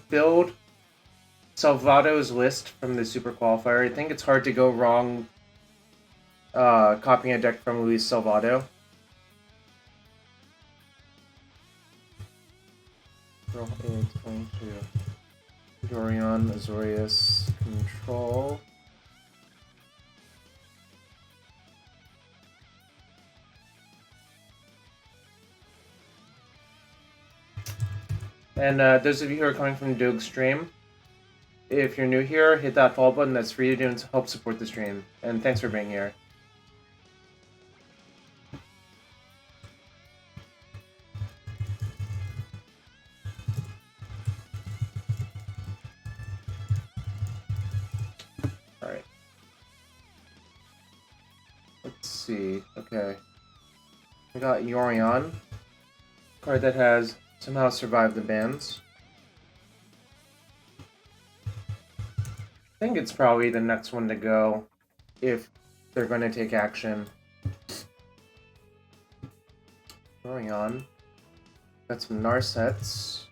build Salvatto's list from the Super Qualifier. I think it's hard to go wrong copying a deck from Luis Salvatto. Roll 8, 22. Yorion Azorius Control. And those of you who are coming from Doug's stream, if you're new here, hit that follow button. That's free to do and help support the stream. And thanks for being here. Alright. Let's see. Okay. We got Yorion. Card that has somehow survived the bans. I think it's probably the next one to go if they're going to take action. Going on. Got some Narsets.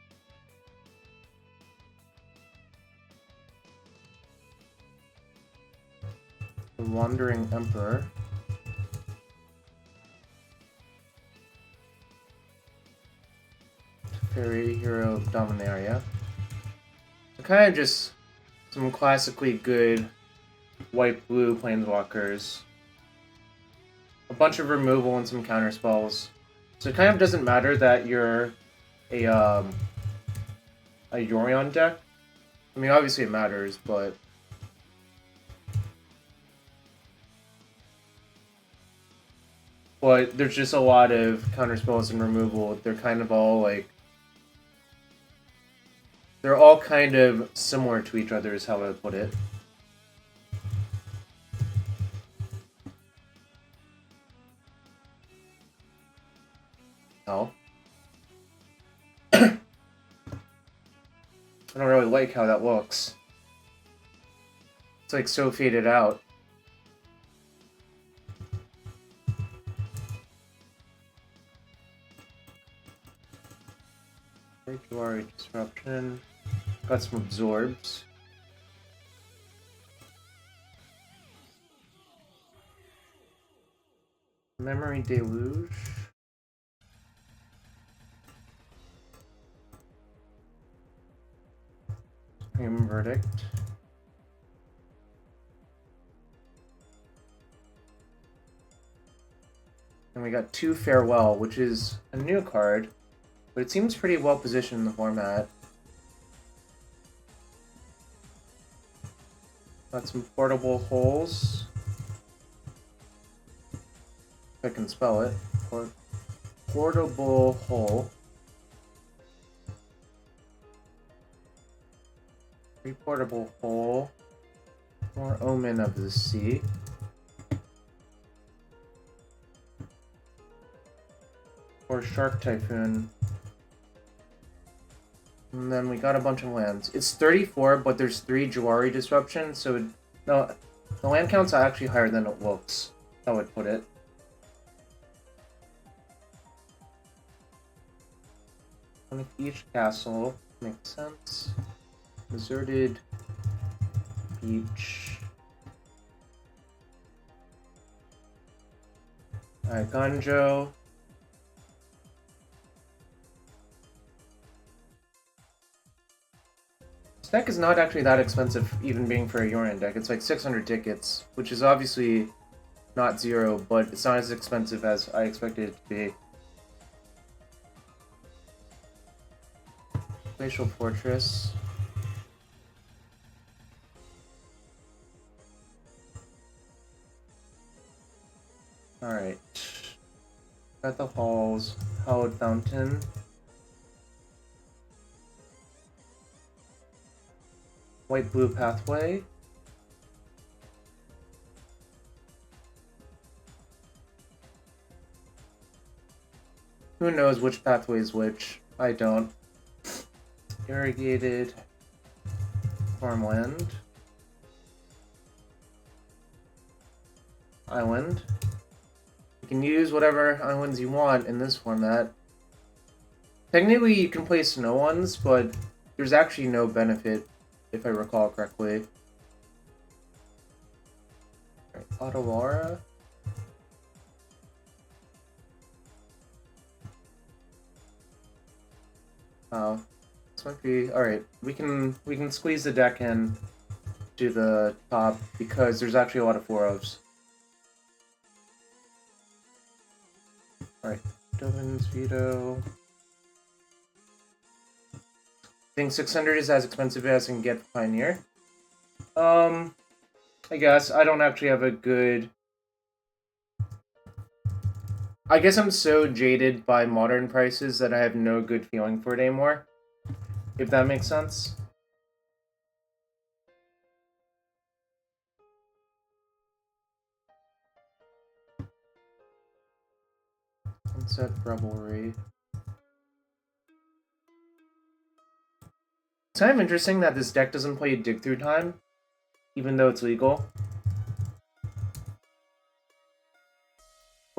The Wandering Emperor. Fairy Hero Dominaria. So kind of just some classically good white-blue planeswalkers. A bunch of removal and some counter spells. So it kind of doesn't matter that you're a Yorion deck. I mean, obviously it matters, but there's just a lot of counter spells and removal. They're kind of all like they're all kind of similar to each other, is how I would put it. Oh. I don't really like how that looks. It's like so faded out. Regular Disruption. Got some absorbs. Memory Deluge. Supreme Verdict. And we got 2 Farewell, which is a new card, but it seems pretty well positioned in the format. Got some Portable Holes. If I can spell it. Portable Hole. Portable Hole. More Omen of the Sea. Or Shark Typhoon. And then we got a bunch of lands. It's 34, but there's 3 Jawari Disruptions, so no, the land count's actually higher than it looks. I would put it. One of each castle makes sense. Deserted Beach. Alright, Ganjo. This deck is not actually that expensive, even being for a Yorion deck. It's like 600 tickets, which is obviously not zero, but it's not as expensive as I expected it to be. Glacial Fortress. Alright. Got the Halls. Hallowed Fountain. White-blue Pathway. Who knows which pathway is which? I don't. Irrigated Farmland. Island. You can use whatever islands you want in this format. Technically, you can play snow ones, but there's actually no benefit, if I recall correctly. Alright, Otawara. Oh, this might be alright. We can squeeze the deck in to the top because there's actually a lot of 4-ofs. Alright, Dovin's Veto. I think 600 is as expensive as I can get for Pioneer. I guess I don't actually have a good... I guess I'm so jaded by modern prices that I have no good feeling for it anymore. If that makes sense. Sunset Revelry. It's kind of interesting that this deck doesn't play Dig Through Time, even though it's legal.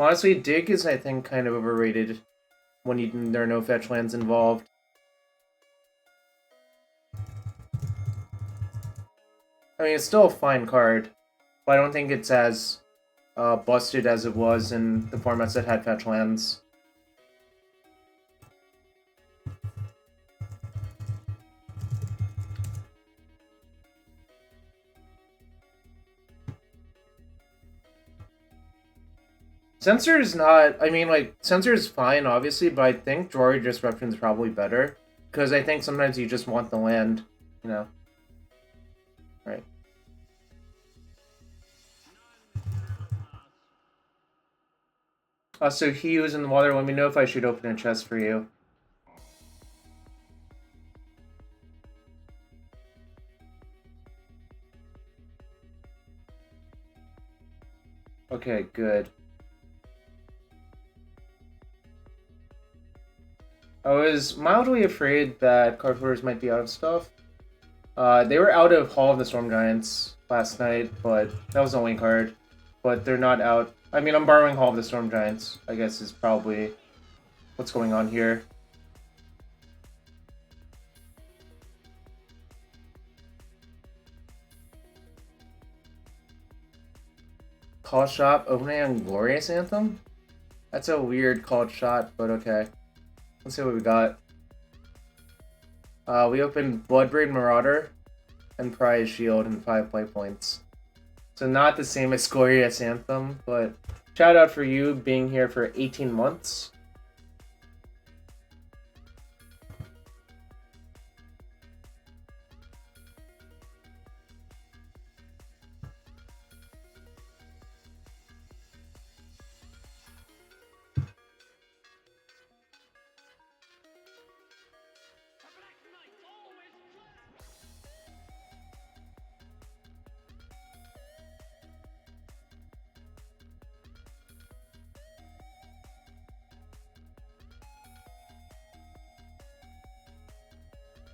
Honestly, Dig is, I think, kind of overrated when there are no fetch lands involved. I mean, it's still a fine card, but I don't think it's as busted as it was in the formats that had fetch lands. Censor is not... I mean, like, Censor is fine, obviously, but I think Jori Disruption is probably better. Because I think sometimes you just want the land, you know. Right. So he who's in the water, let me know if I should open a chest for you. Okay, good. I was mildly afraid that card holders might be out of stuff. They were out of Hall of the Storm Giants last night, but that was the only card. But they're not out. I mean, I'm borrowing Hall of the Storm Giants, I guess is probably what's going on here. Call shot, opening on Glorious Anthem? That's a weird called shot, but okay. Let's see what we got. We opened Bloodbraid Marauder and Prize Shield and 5 play points. So not the same as Glorious Anthem, but shout out for you being here for 18 months.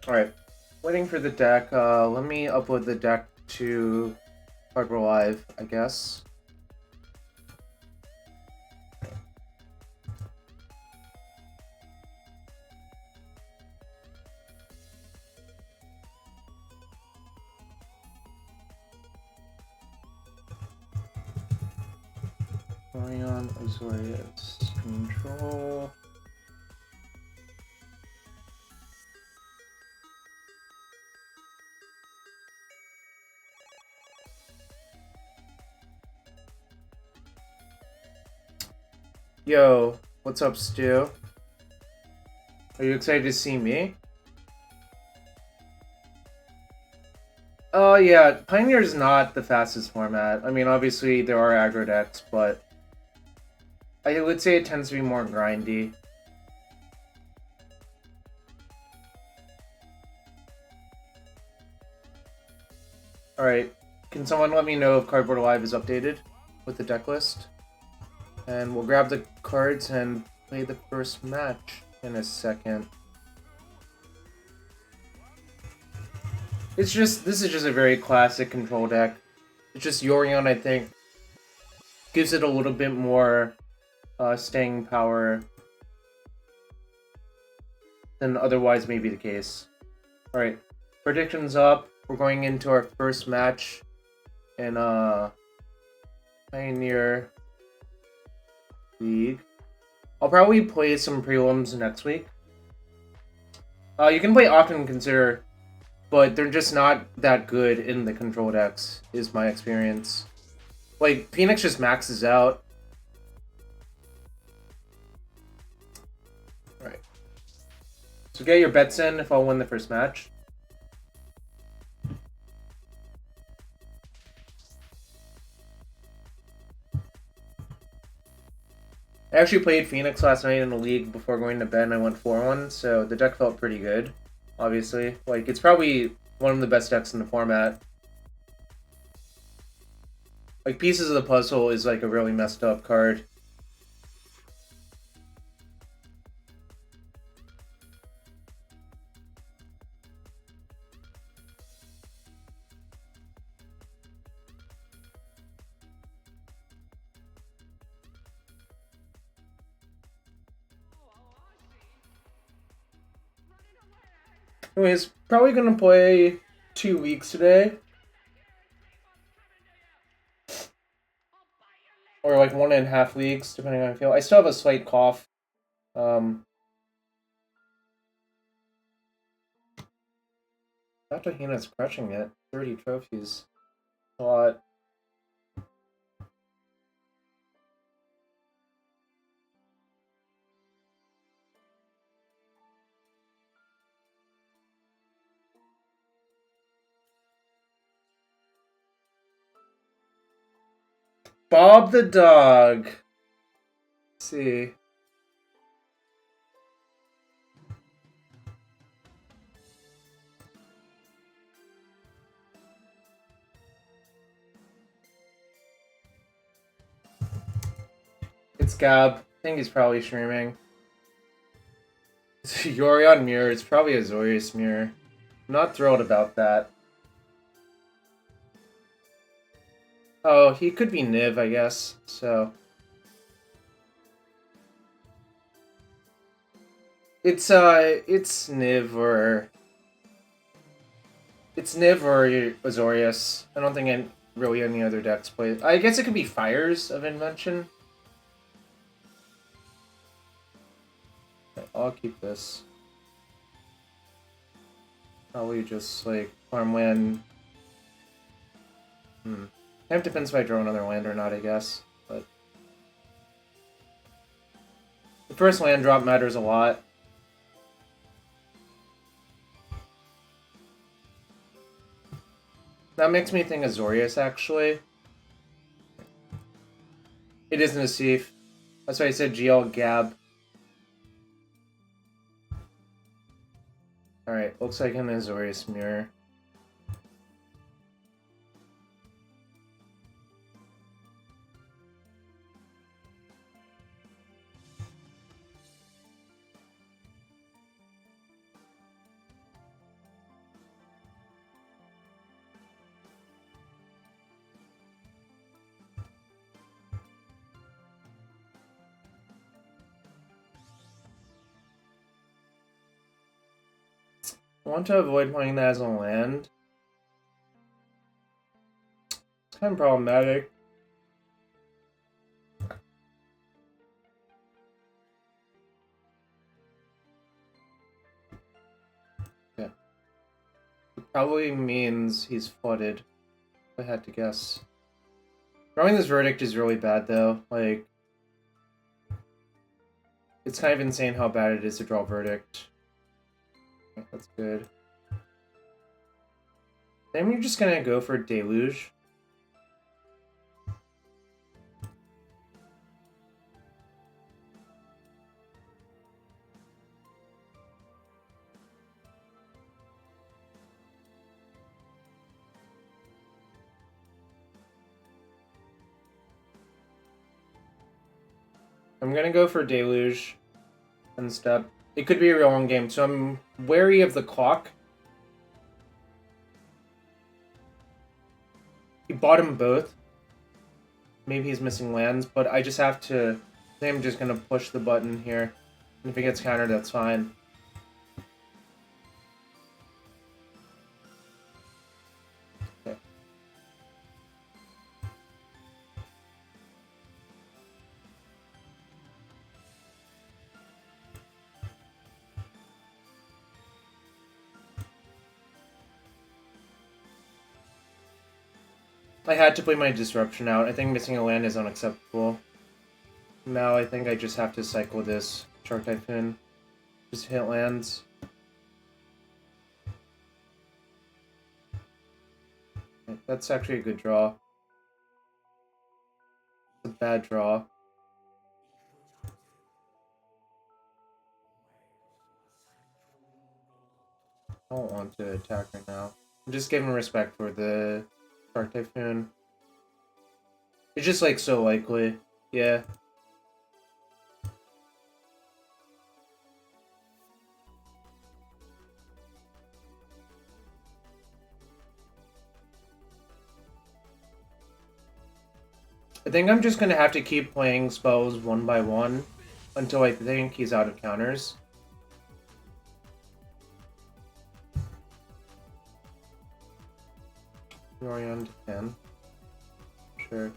Alright, waiting for the deck. Let me upload the deck to Hardware Live, I guess. Yorion Azorius Control. Yo, what's up, Stu? Are you excited to see me? Oh yeah, Pioneer is not the fastest format. I mean, obviously there are aggro decks, but I would say it tends to be more grindy. Alright, can someone let me know if Cardboard Live is updated with the deck list? And we'll grab the cards and play the first match in a second. This is just a very classic control deck. It's just Yorion, I think, gives it a little bit more staying power than otherwise may be the case. Alright, predictions up. We're going into our first match in Pioneer League. I'll probably play some prelims next week. You can play Often Consider, but they're just not that good in the control decks, is my experience. Like, Phoenix just maxes out. Alright. So get your bets in if I'll win the first match. I actually played Phoenix last night in a league before going to bed, and I went 4-1, so the deck felt pretty good, obviously. Like, it's probably one of the best decks in the format. Like, Pieces of the Puzzle is, like, a really messed up card. Anyways, probably gonna play 2 weeks today. Or like 1.5 weeks, depending on how I feel. I still have a slight cough. Hina's crushing it. 30 trophies. A lot. Bob the dog. Let's see. It's Gab. I think he's probably streaming. It's Yorion Mirror. It's probably Azorius Mirror. I'm not thrilled about that. Oh, he could be Niv, I guess. So it's Niv or Azorius. I don't think really any other decks play. I guess it could be Fires of Invention. I'll keep this. Probably just like farmland. It depends if I draw another land or not, I guess. But the first land drop matters a lot. That makes me think Azorius, actually. It isn't a Nassif. That's why I said GL Gab. Alright, looks like an Azorius Mirror. I want to avoid playing that as a land. It's kind of problematic. Yeah. It probably means he's flooded, if I had to guess. Drawing this Verdict is really bad, though. Like, it's kind of insane how bad it is to draw Verdict. That's good. Then we're just gonna go for Deluge. I'm gonna go for Deluge and step. It could be a real long game, so I'm wary of the clock. He bought them both. Maybe he's missing lands, but I just have to... I think I'm just gonna push the button here. And if it gets countered, that's fine. I had to play my Disruption out. I think missing a land is unacceptable. Now I think I just have to cycle this Shark Typhoon. Just hit lands. That's actually a good draw. It's a bad draw. I don't want to attack right now. I'm just giving respect for the Shark Typhoon. It's just like so likely. Yeah. I think I'm just gonna have to keep playing spells one by one until I think he's out of counters. Yorion to 10. Sure.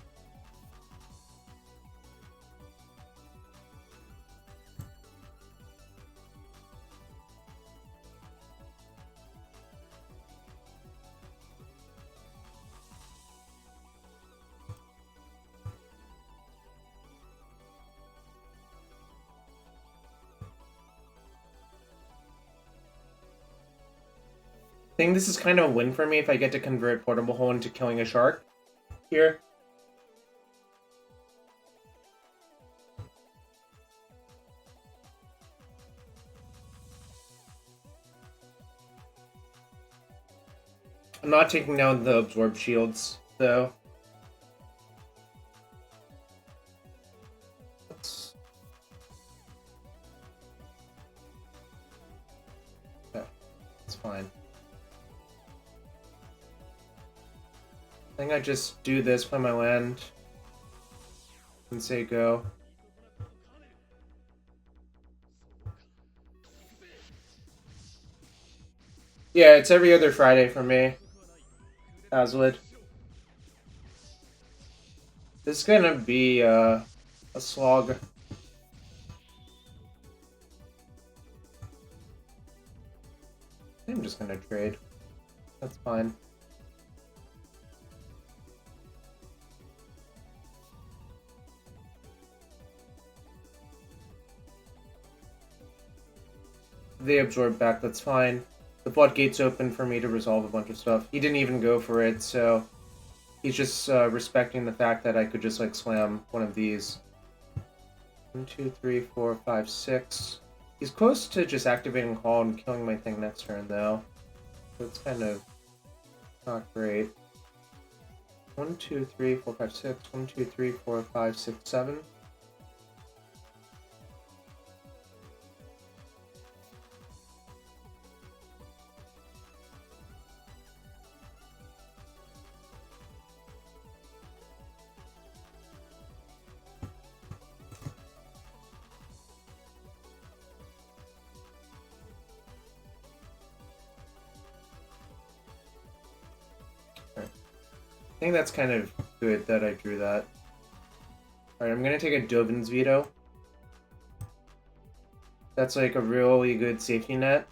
I think this is kind of a win for me if I get to convert Portable Hole into killing a shark here. I'm not taking down the Absorb Shields, though. It's fine. I think I just do this, play my land, and say go. Yeah, it's every other Friday for me. Aswood. This is gonna be a slog. I'm just gonna trade. That's fine. They absorb back, that's fine. The floodgate's open for me to resolve a bunch of stuff. He didn't even go for it, so he's just respecting the fact that I could just like slam one of these. 1, 2, 3, 4, 5, 6. He's close to just activating Call and killing my thing next turn, though. So it's kind of not great. 1, 2, 3, 4, 5, 6. 1, 2, 3, 4, 5, 6, 7. I think that's kind of good that I drew that. Alright, I'm gonna take a Dovin's Veto. That's like a really good safety net.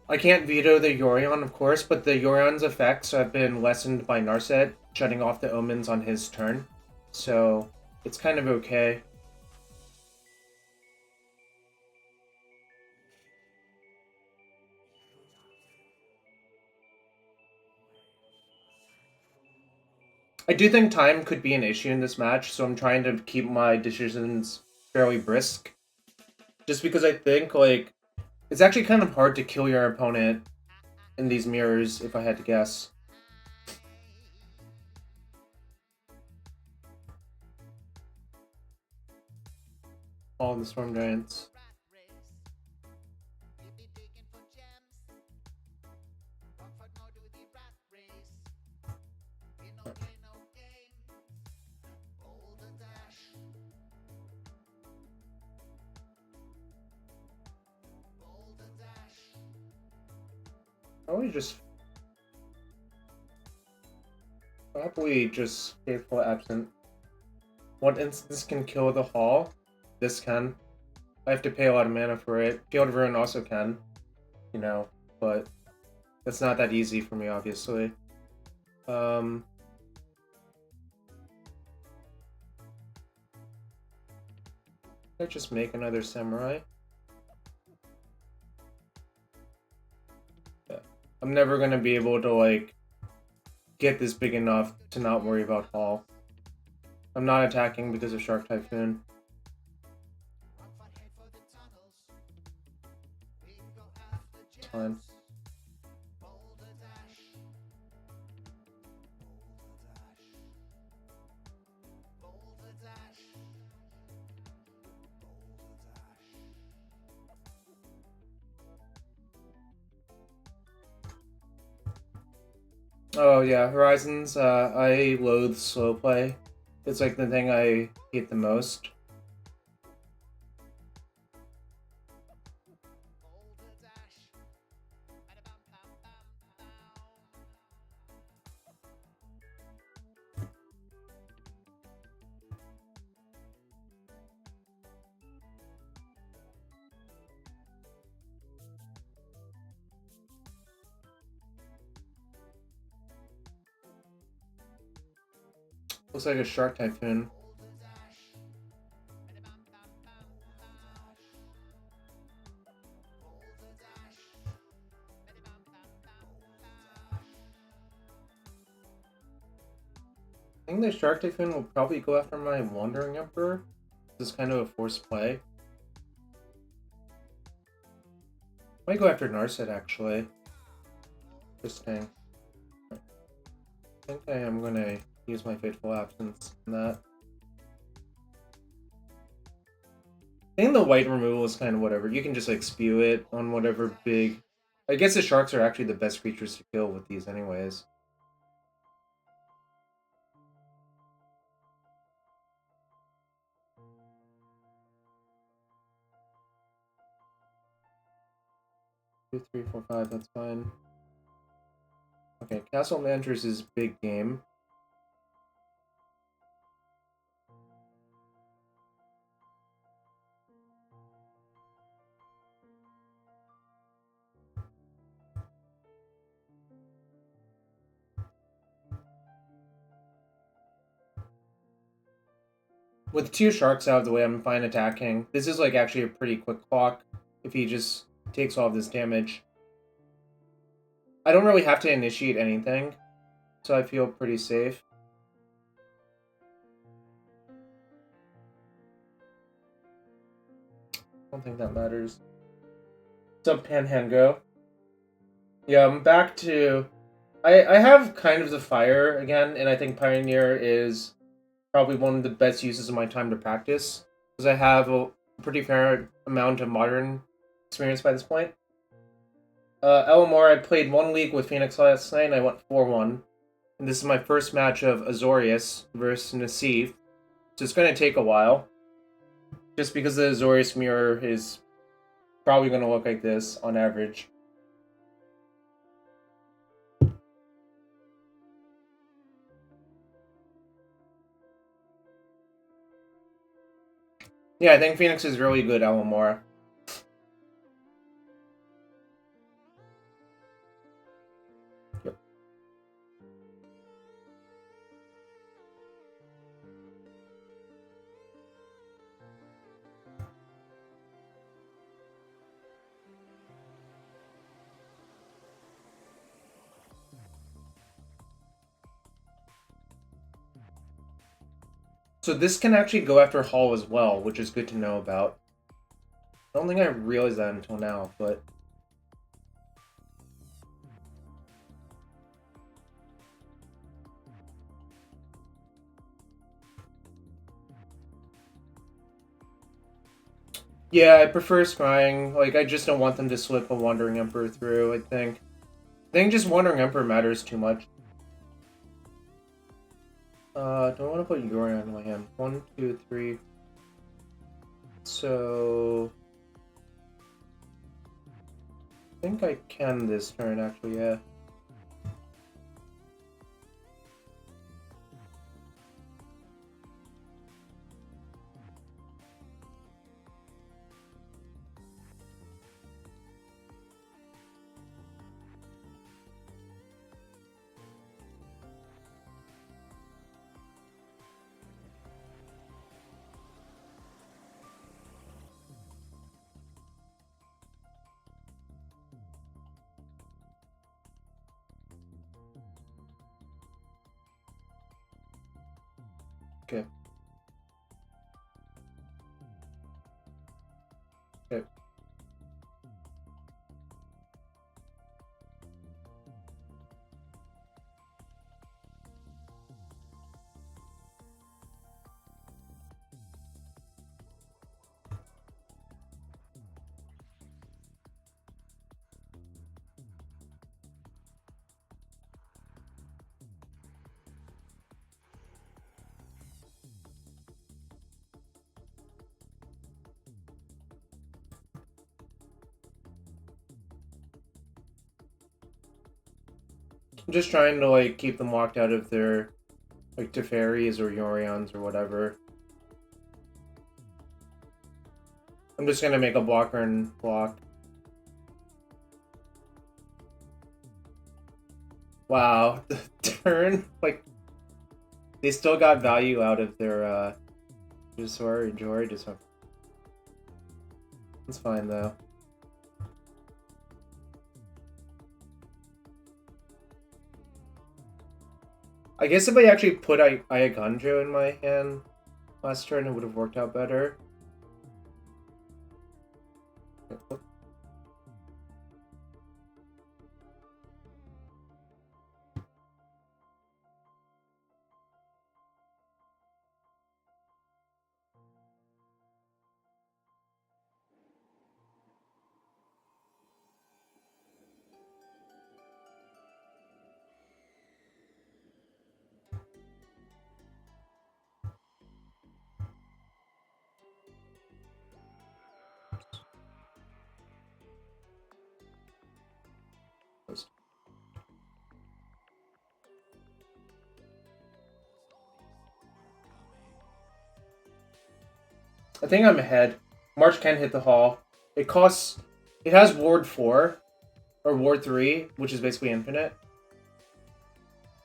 I can't veto the Yorion, of course, but the Yorion's effects have been lessened by Narset, shutting off the omens on his turn. So, it's kind of okay. I do think time could be an issue in this match, so I'm trying to keep my decisions fairly brisk. Just because I think, like, it's actually kind of hard to kill your opponent in these mirrors, if I had to guess. All the Storm Giants. Probably just Faithful Absent. One instance can kill the Hall. This can. I have to pay a lot of mana for it. Field of Ruin also can, you know, but it's not that easy for me, obviously. Let's just make another samurai. Yeah. I'm never gonna be able to, like, get this big enough to not worry about Hall. I'm not attacking because of Shark Typhoon. It's fine. Oh yeah, Horizons, I loathe slow play. It's like the thing I hate the most. Looks like a Shark Typhoon. I think the Shark Typhoon will probably go after my Wandering Emperor. This is kind of a forced play. Might go after Narset, actually. Interesting. I think I am gonna use my Fateful Absence in that. I think the white removal is kind of whatever. You can just, like, spew it on whatever big... I guess the sharks are actually the best creatures to kill with these anyways. Two, three, four, five, that's fine. Okay, Castle Managers is big game. With two sharks out of the way, I'm fine attacking. This is, like, actually a pretty quick clock if he just takes all of this damage. I don't really have to initiate anything, so I feel pretty safe. I don't think that matters. What's up, Panhango? Yeah, I'm back to... I have kind of the fire again, and I think Pioneer is probably one of the best uses of my time to practice, because I have a pretty fair amount of modern experience by this point. Elamore, I played 1 league with Phoenix last night, and I went 4-1. And this is my first match of Azorius versus Nassif, so it's going to take a while. Just because the Azorius mirror is probably going to look like this on average. Yeah, I think Phoenix is really good, Elamore. Yep. So this can actually go after Hall as well, which is good to know about. I don't think I realized that until now, but... Yeah, I prefer scrying. Like, I just don't want them to slip a Wandering Emperor through, I think. I think just Wandering Emperor matters too much. Do I want to put Yorion in my hand? 1, 2, 3. So... I think I can this turn, actually, yeah. Okay. Okay. I'm just trying to like keep them locked out of their like Teferis or Yorions or whatever. I'm just gonna make a blocker and block. Wow, the turn, like, they still got value out of their, Jori. It's fine, though. I guess if I actually put Ayaganjo in my hand last turn, it would have worked out better. I think I'm ahead. March can hit the hall. It has Ward 4, or Ward 3, which is basically infinite.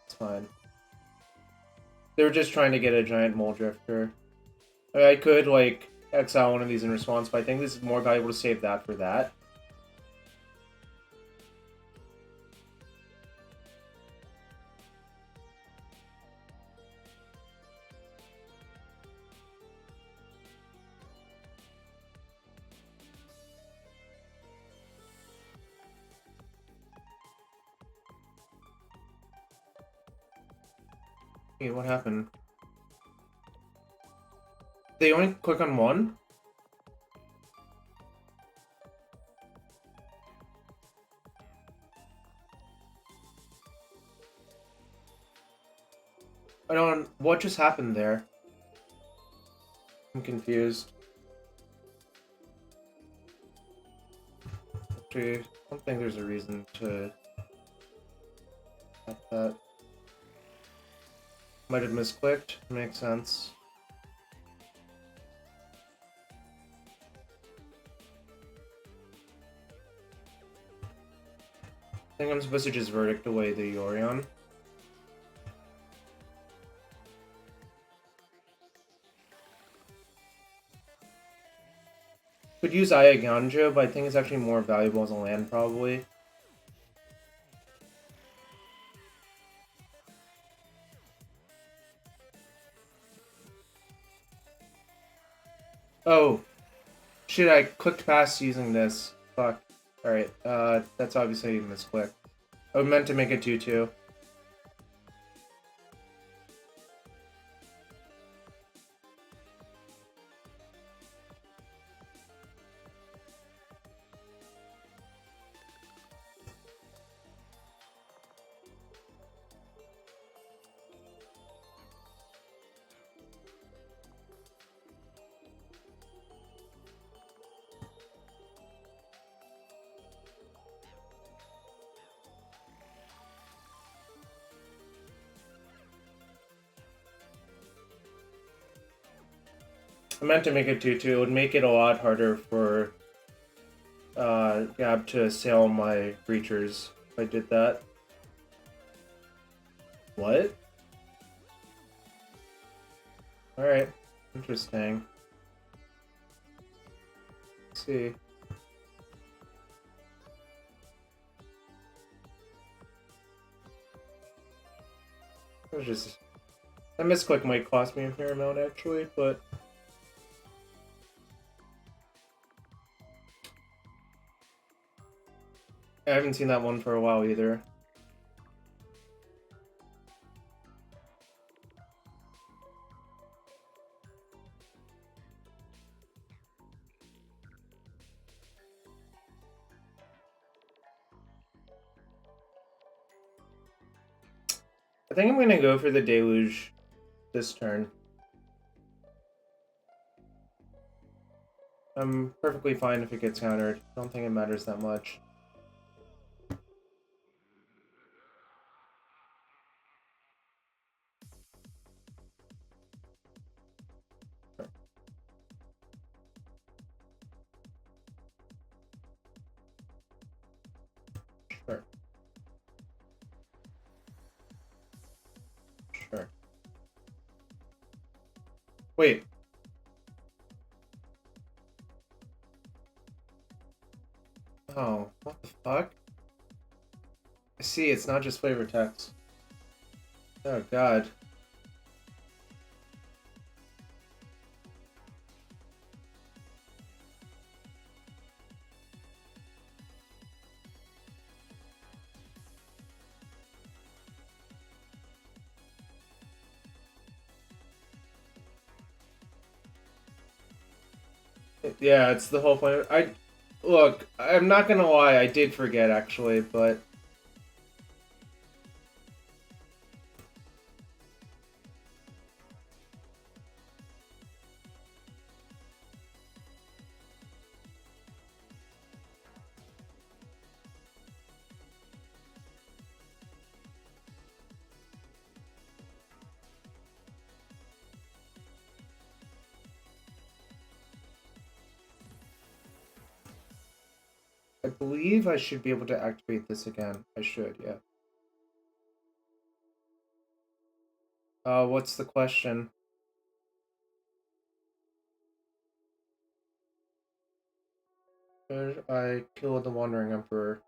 It's fine. They were just trying to get a giant Mulldrifter. I could, like, exile one of these in response, but I think this is more valuable to save that for that. Hey, what happened? They only click on one? I don't... What just happened there? I'm confused. Actually, I don't think there's a reason to... that. Might have misclicked. Makes sense. I think I'm supposed to just verdict away the Yorion. Could use Ayaganjo, but I think it's actually more valuable as a land, probably. Oh. Shit, I clicked past using this. Fuck. Alright, that's obviously a misclick. I meant to make it 2-2. I meant to make it 2-2. It would make it a lot harder for Gab to sail my creatures if I did that. What? Alright. Interesting. Let's see. That misclick might cost me a fair amount, actually, but... I haven't seen that one for a while, either. I think I'm gonna go for the Deluge this turn. I'm perfectly fine if it gets countered. I don't think it matters that much. Sure. Sure. Wait. Oh, what the fuck? I see, it's not just flavor text. Oh god. Yeah, it's the whole point. Look, I'm not gonna lie, I did forget actually, but I believe I should be able to activate this again. I should, yeah. What's the question? Should I kill the Wandering Emperor?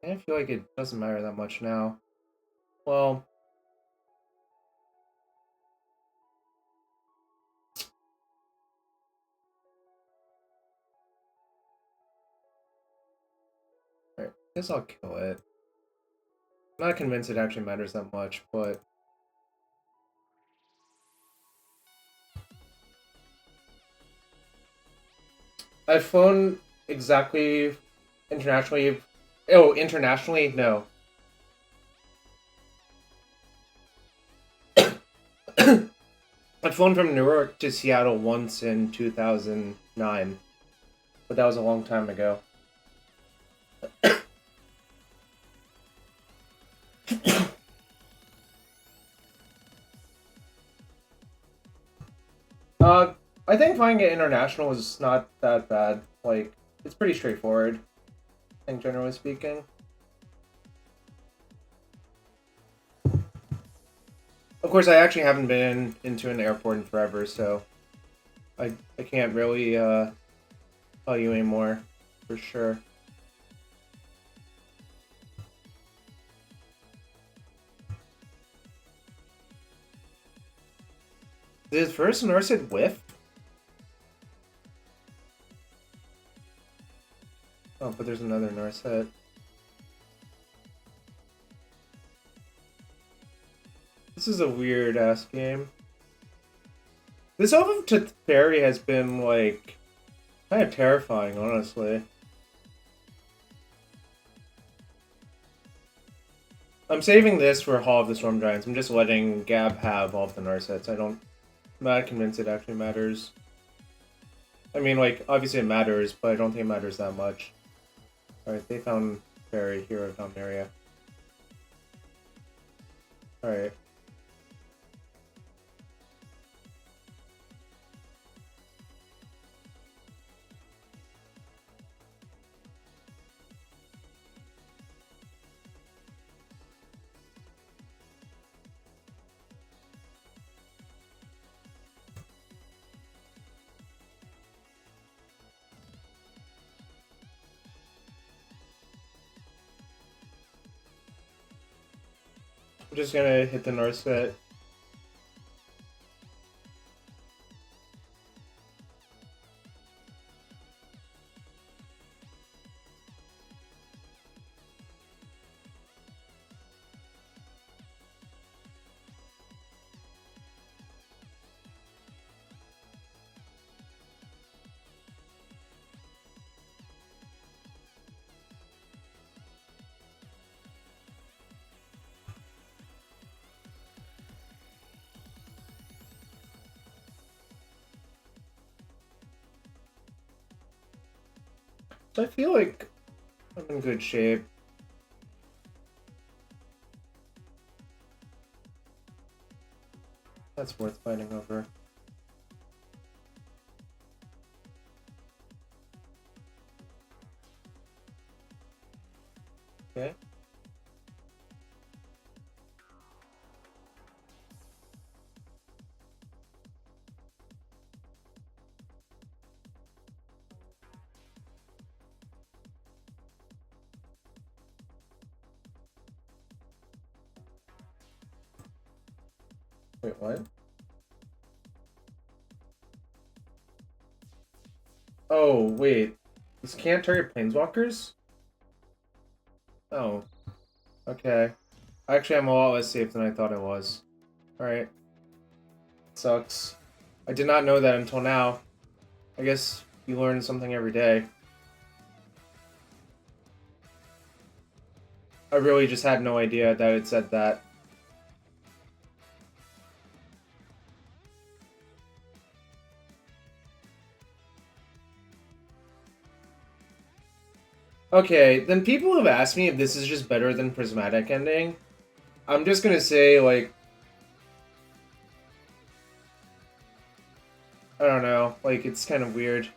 I feel like it doesn't matter that much now. Well... Alright, I guess I'll kill it. I'm not convinced it actually matters that much, but... I've flown exactly internationally... Oh, internationally? No. I've flown from Newark to Seattle once in 2009, but that was a long time ago. I think flying it international is not that bad. Like, it's pretty straightforward, I think, generally speaking. Of course, I actually haven't been into an airport in forever, so I can't really tell you anymore, for sure. Did his first Narset whiff? Oh, but there's another Narset. This is a weird-ass game. This Oath of Teferi has been, like, kind of terrifying, honestly. I'm saving this for Hall of the Storm Giants. I'm just letting Gab have all of the Narsets. I'm not convinced it actually matters. I mean, like, obviously it matters, but I don't think it matters that much. Alright, they found Fairy, Hero of Dominaria. Alright. I'm just gonna hit the Narset So I feel like I'm in good shape. That's worth fighting over. Okay. Wait, what? Oh, wait. This can't target planeswalkers? Oh. Okay. Actually, I'm a lot less safe than I thought I was. Alright. Sucks. I did not know that until now. I guess you learn something every day. I really just had no idea that it said that. Okay, then people have asked me if this is just better than Prismatic Ending. I'm just gonna say, like... I don't know. Like, it's kind of weird.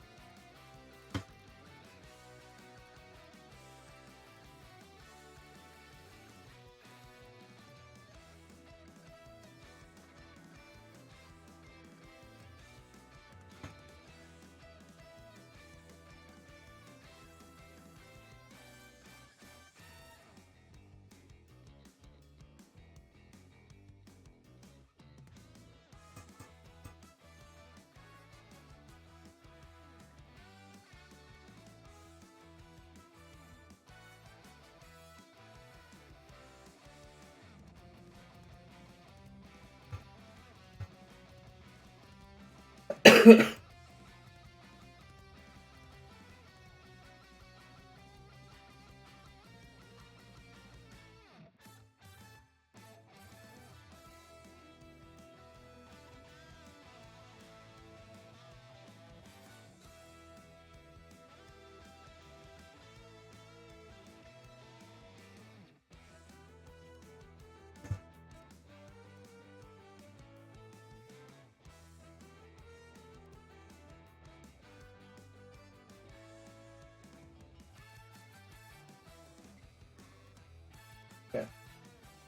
Okay.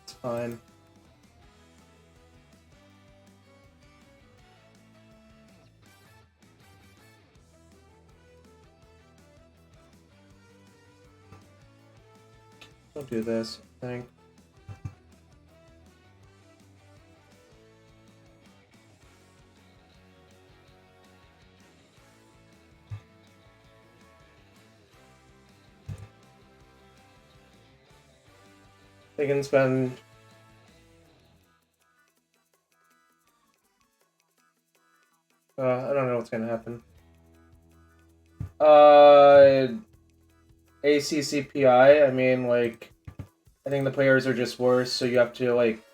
It's fine. Don't do this, I think. They can spend... I don't know what's gonna happen. ACCPI, I mean, like... I think the players are just worse, so you have to, like...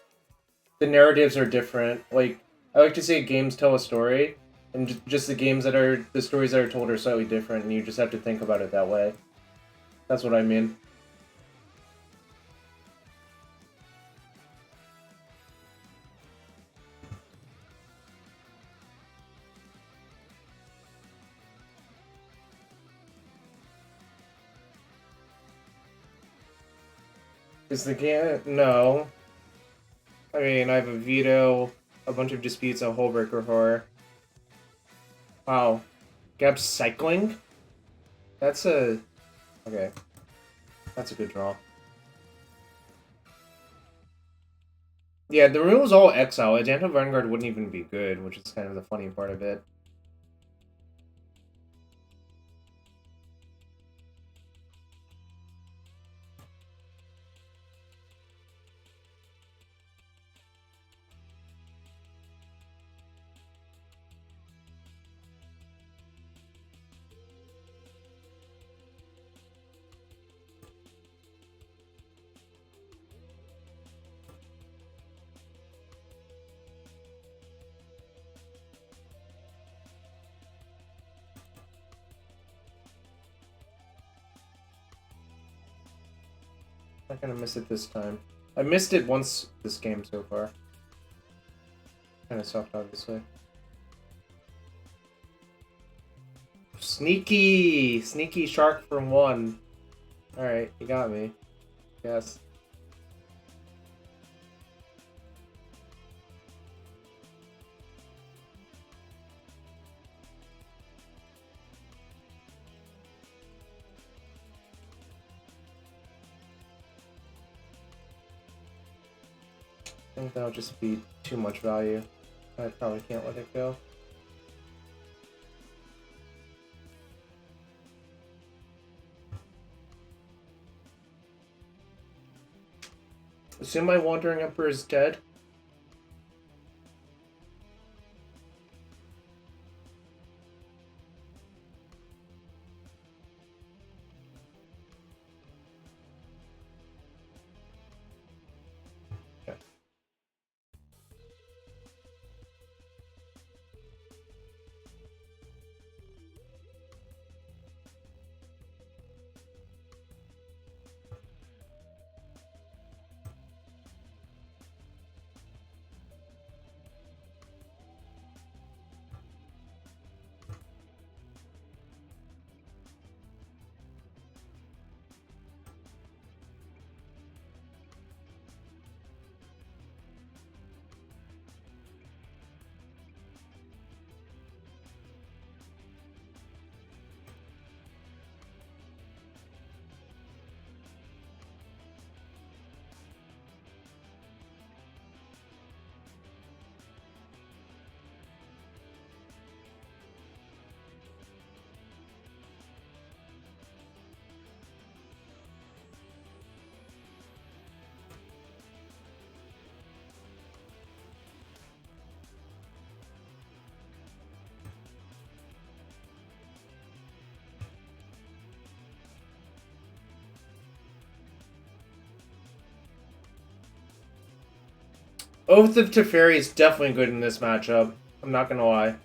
The narratives are different. Like, I like to say games tell a story, and just the games that are... The stories that are told are slightly different, and you just have to think about it that way. That's what I mean. Is the game... No. I mean, I have a veto, a bunch of disputes, a Hullbreaker Horror. Wow. Gap cycling? That's a... Okay. That's a good draw. Yeah, the removal's all exile. Agenta Vanguard wouldn't even be good, which is kind of the funny part of it. Not gonna miss it this time. I missed it once this game so far. Kinda sucked, obviously. Sneaky! Sneaky shark from 1. Alright, you got me. Yes. I think that'll just be too much value. I probably can't let it go. Assume my Wandering Emperor is dead. Oath of Teferi is definitely good in this matchup. I'm not gonna lie. I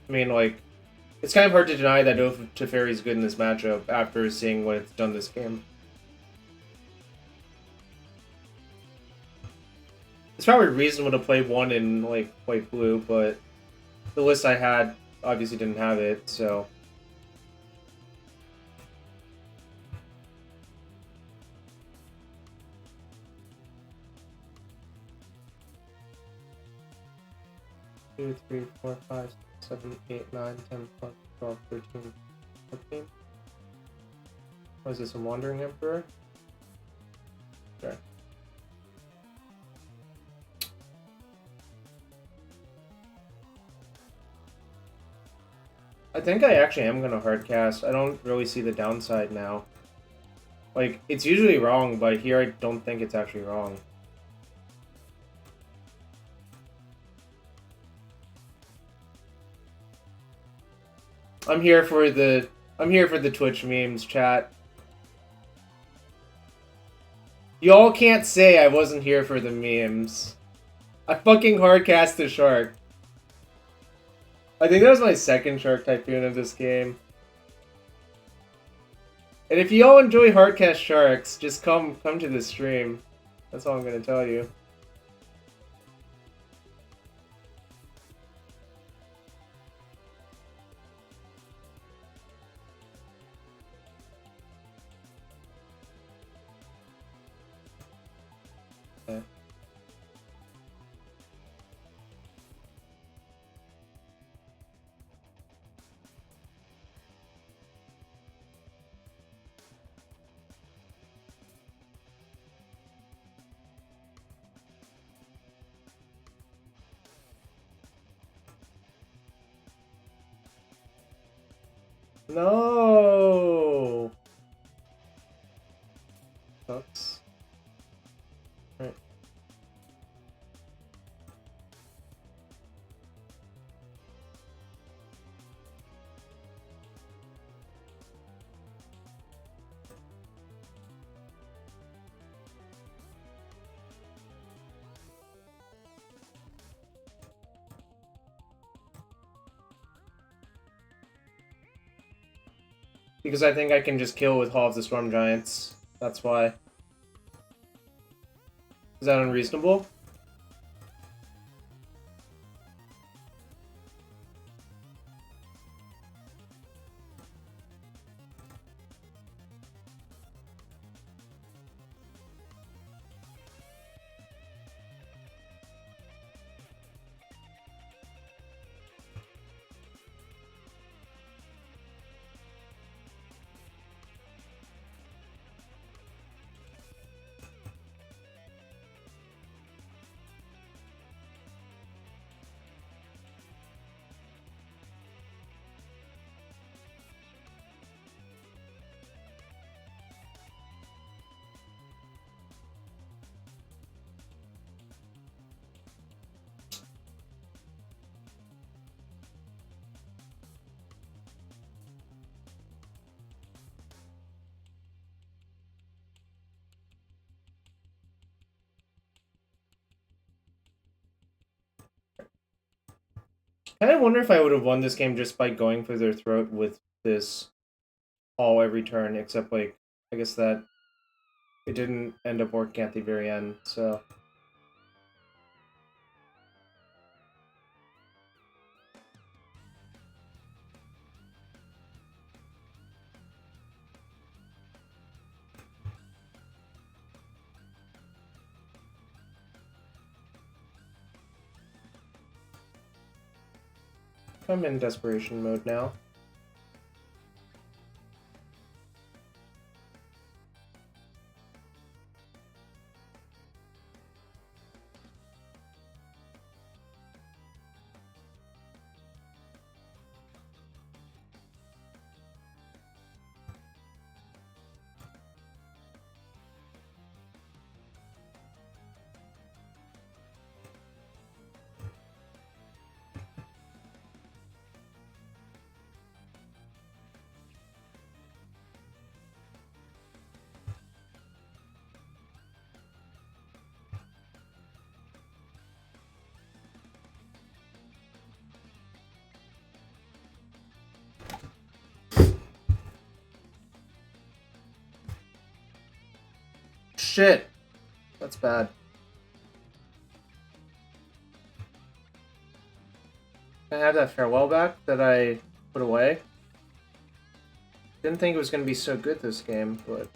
mean, like, it's kind of hard to deny that Oath of Teferi is good in this matchup after seeing what it's done this game. It's probably reasonable to play 1 in, like, white-blue, but the list I had obviously didn't have it, so... Two, 3, 4, 5, 6, 7, 8, 9, 10, 11, 12, 13, 14. What is this, a Wandering Emperor? Sure. I think I actually am gonna hardcast. I don't really see the downside now. Like, it's usually wrong, but here I don't think it's actually wrong. I'm here for the Twitch memes, chat. Y'all can't say I wasn't here for the memes. I fucking hardcast the shark. I think that was my second Shark Typhoon of this game. And if you all enjoy hardcast sharks, just come to the stream. That's all I'm gonna tell you. Okay. No. Sucks. Right. Because I think I can just kill with Hall of the Storm Giants. That's why. Is that unreasonable? I kind of wonder if I would have won this game just by going for their throat with this all every turn, except, like, I guess that it didn't end up working at the very end, so... I'm in desperation mode now. Shit! That's bad. Can I have that farewell back that I put away? Didn't think it was going to be so good this game, but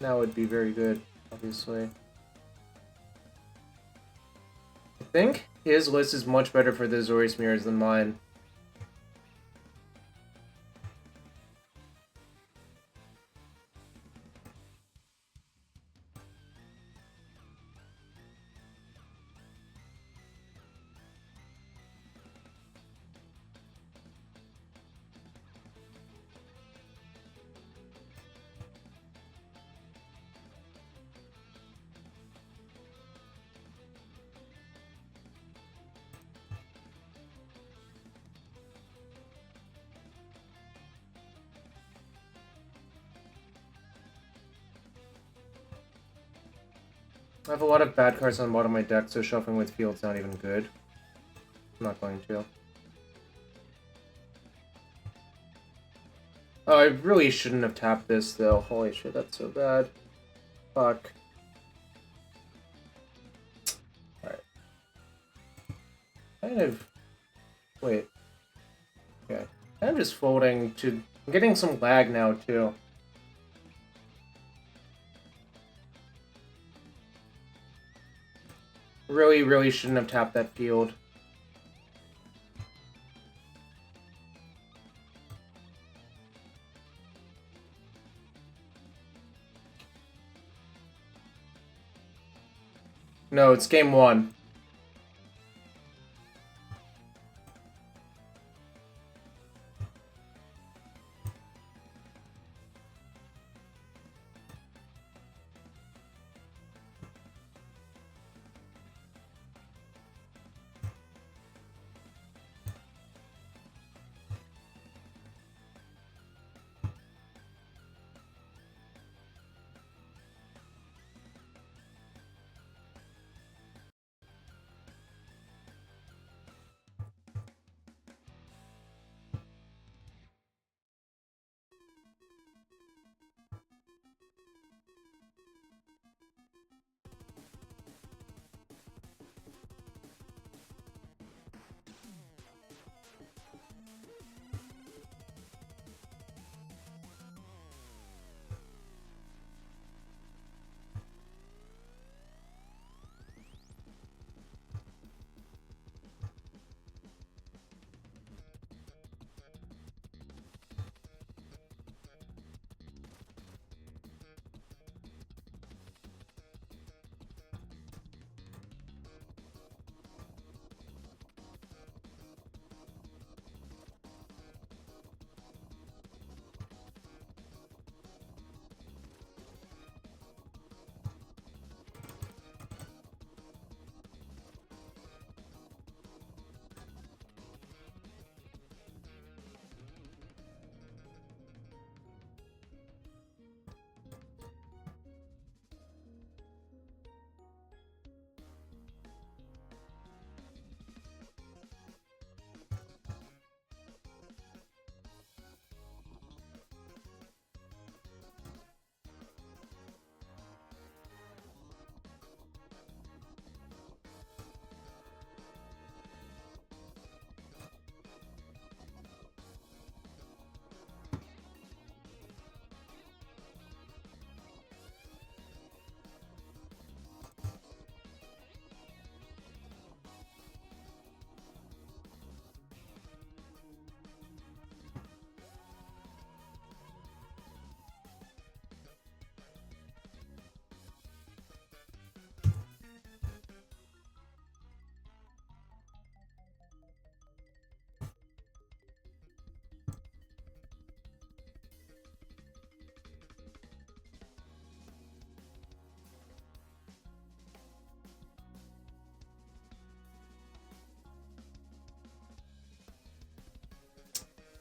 now it'd be very good, obviously. I think his list is much better for the Azorius mirrors than mine. I have a lot of bad cards on the bottom of my deck, so shuffling with field's not even good. I'm not going to. Oh, I really shouldn't have tapped this, though. Holy shit, that's so bad. Fuck. Alright. Kind of... Wait. Okay. I'm just folding to... I'm getting some lag now, too. Really, really shouldn't have tapped that field. No, it's game one.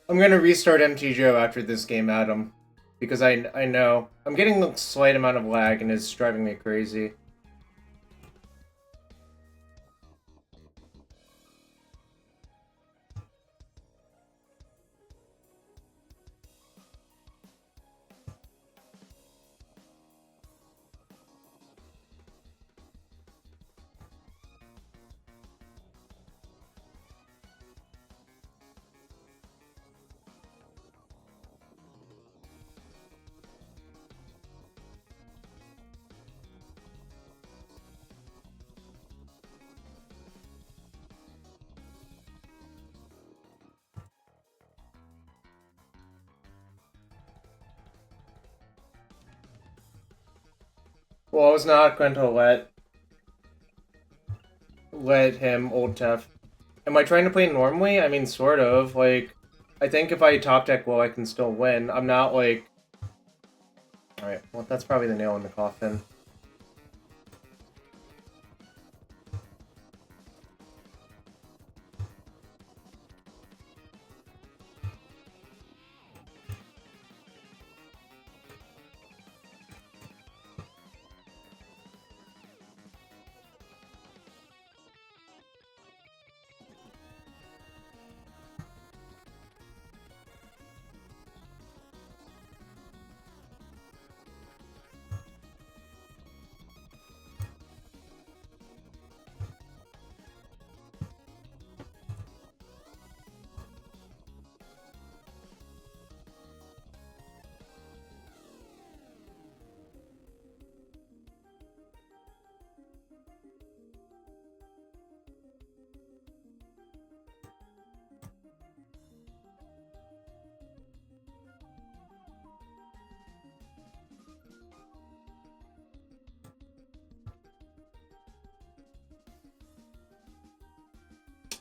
I'm gonna restart MTGO after this game, Adam. Because I know. I'm getting a slight amount of lag and it's driving me crazy. Well, I was not going to let him ult Tef. Am I trying to play normally? I mean, sort of. Like, I think if I top deck well, I can still win. I'm not like... Alright, well, that's probably the nail in the coffin.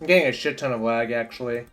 I'm getting a shit ton of lag, actually.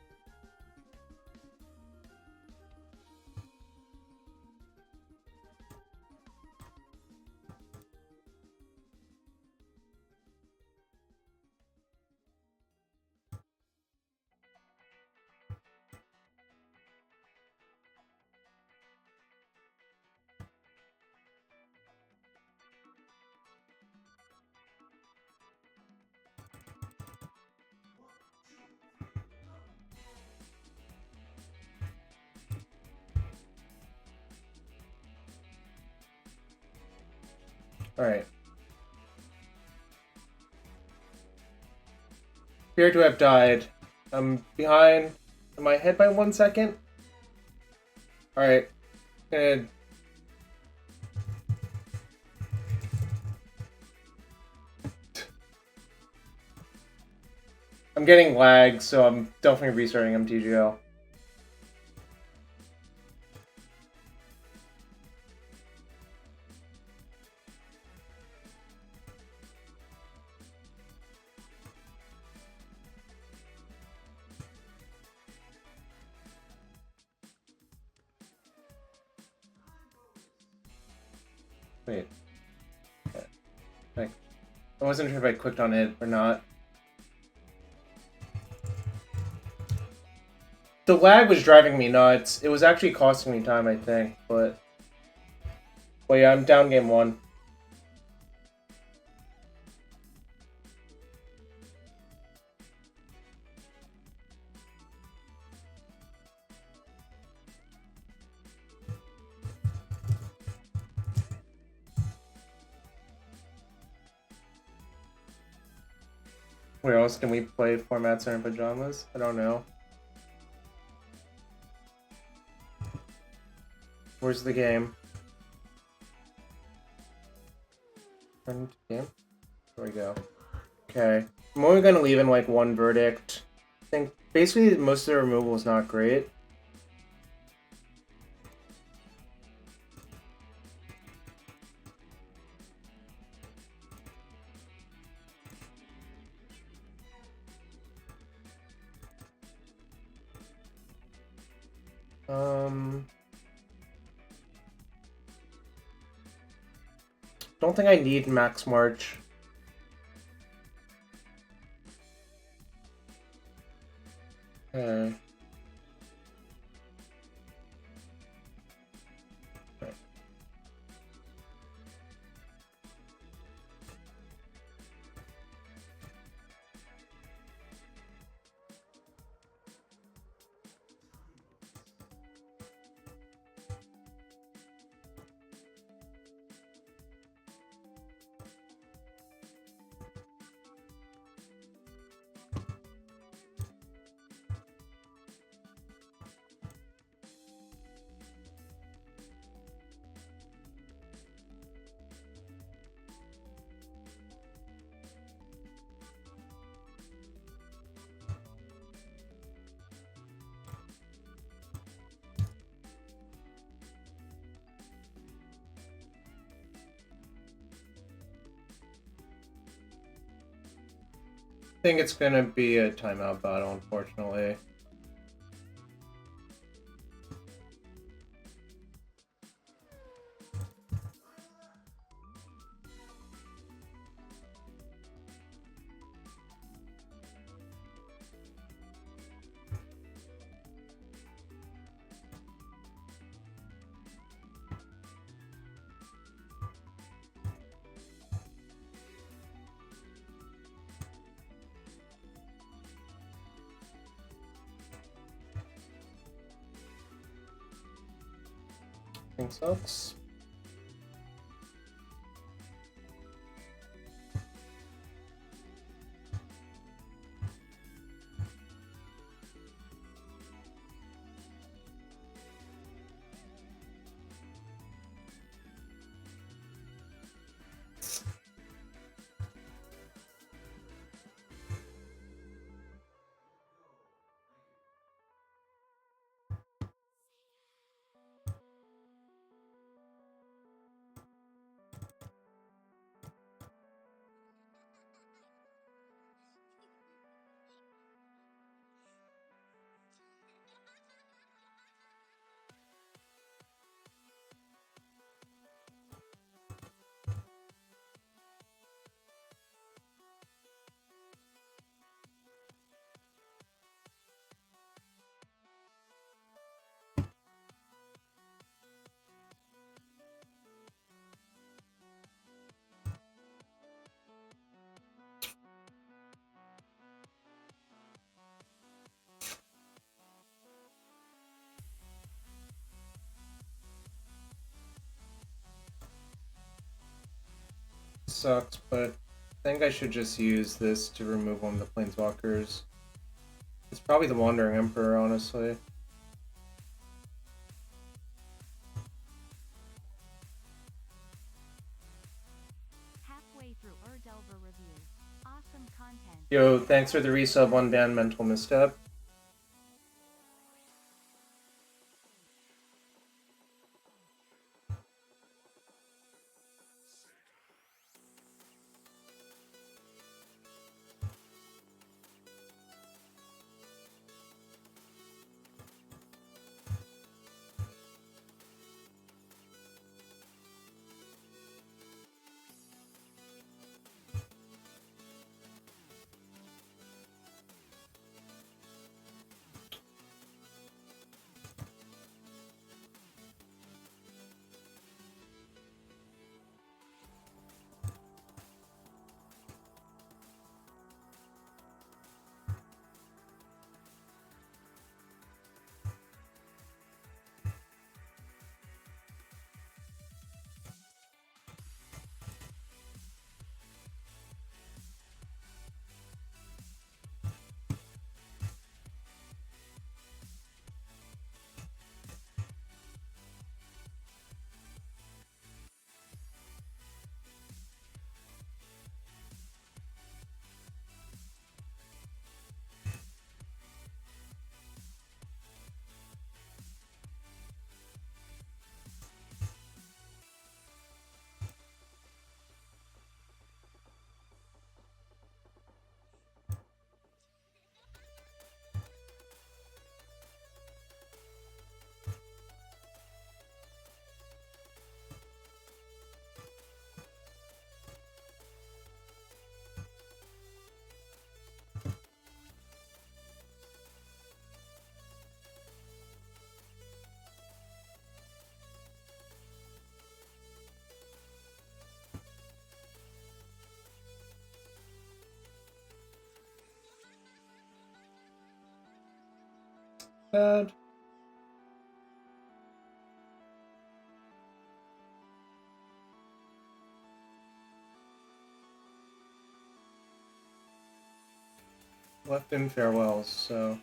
Alright. Appear to have died. I'm behind. Am I ahead by 1 second? Alright. And I'm getting lag, so I'm definitely restarting MTGO. Wait. Okay. I wasn't sure if I clicked on it or not. The lag was driving me nuts. It was actually costing me time, I think, but... Well, yeah, I'm down game 1. Where else can we play formats in pajamas? I don't know. Where's the game? Game? There we go. Okay. I'm only gonna leave in like one verdict. I think basically most of the removal is not great. Don't think I need Max March. Okay. think it's gonna be a timeout battle, unfortunately. Sucks. Sucks, but I think I should just use this to remove one of the planeswalkers. It's probably the Wandering Emperor, honestly. Halfway through Delver review. Awesome content. Yo, thanks for the resub on Dan Mental Misstep. Bad. Left in farewells, so...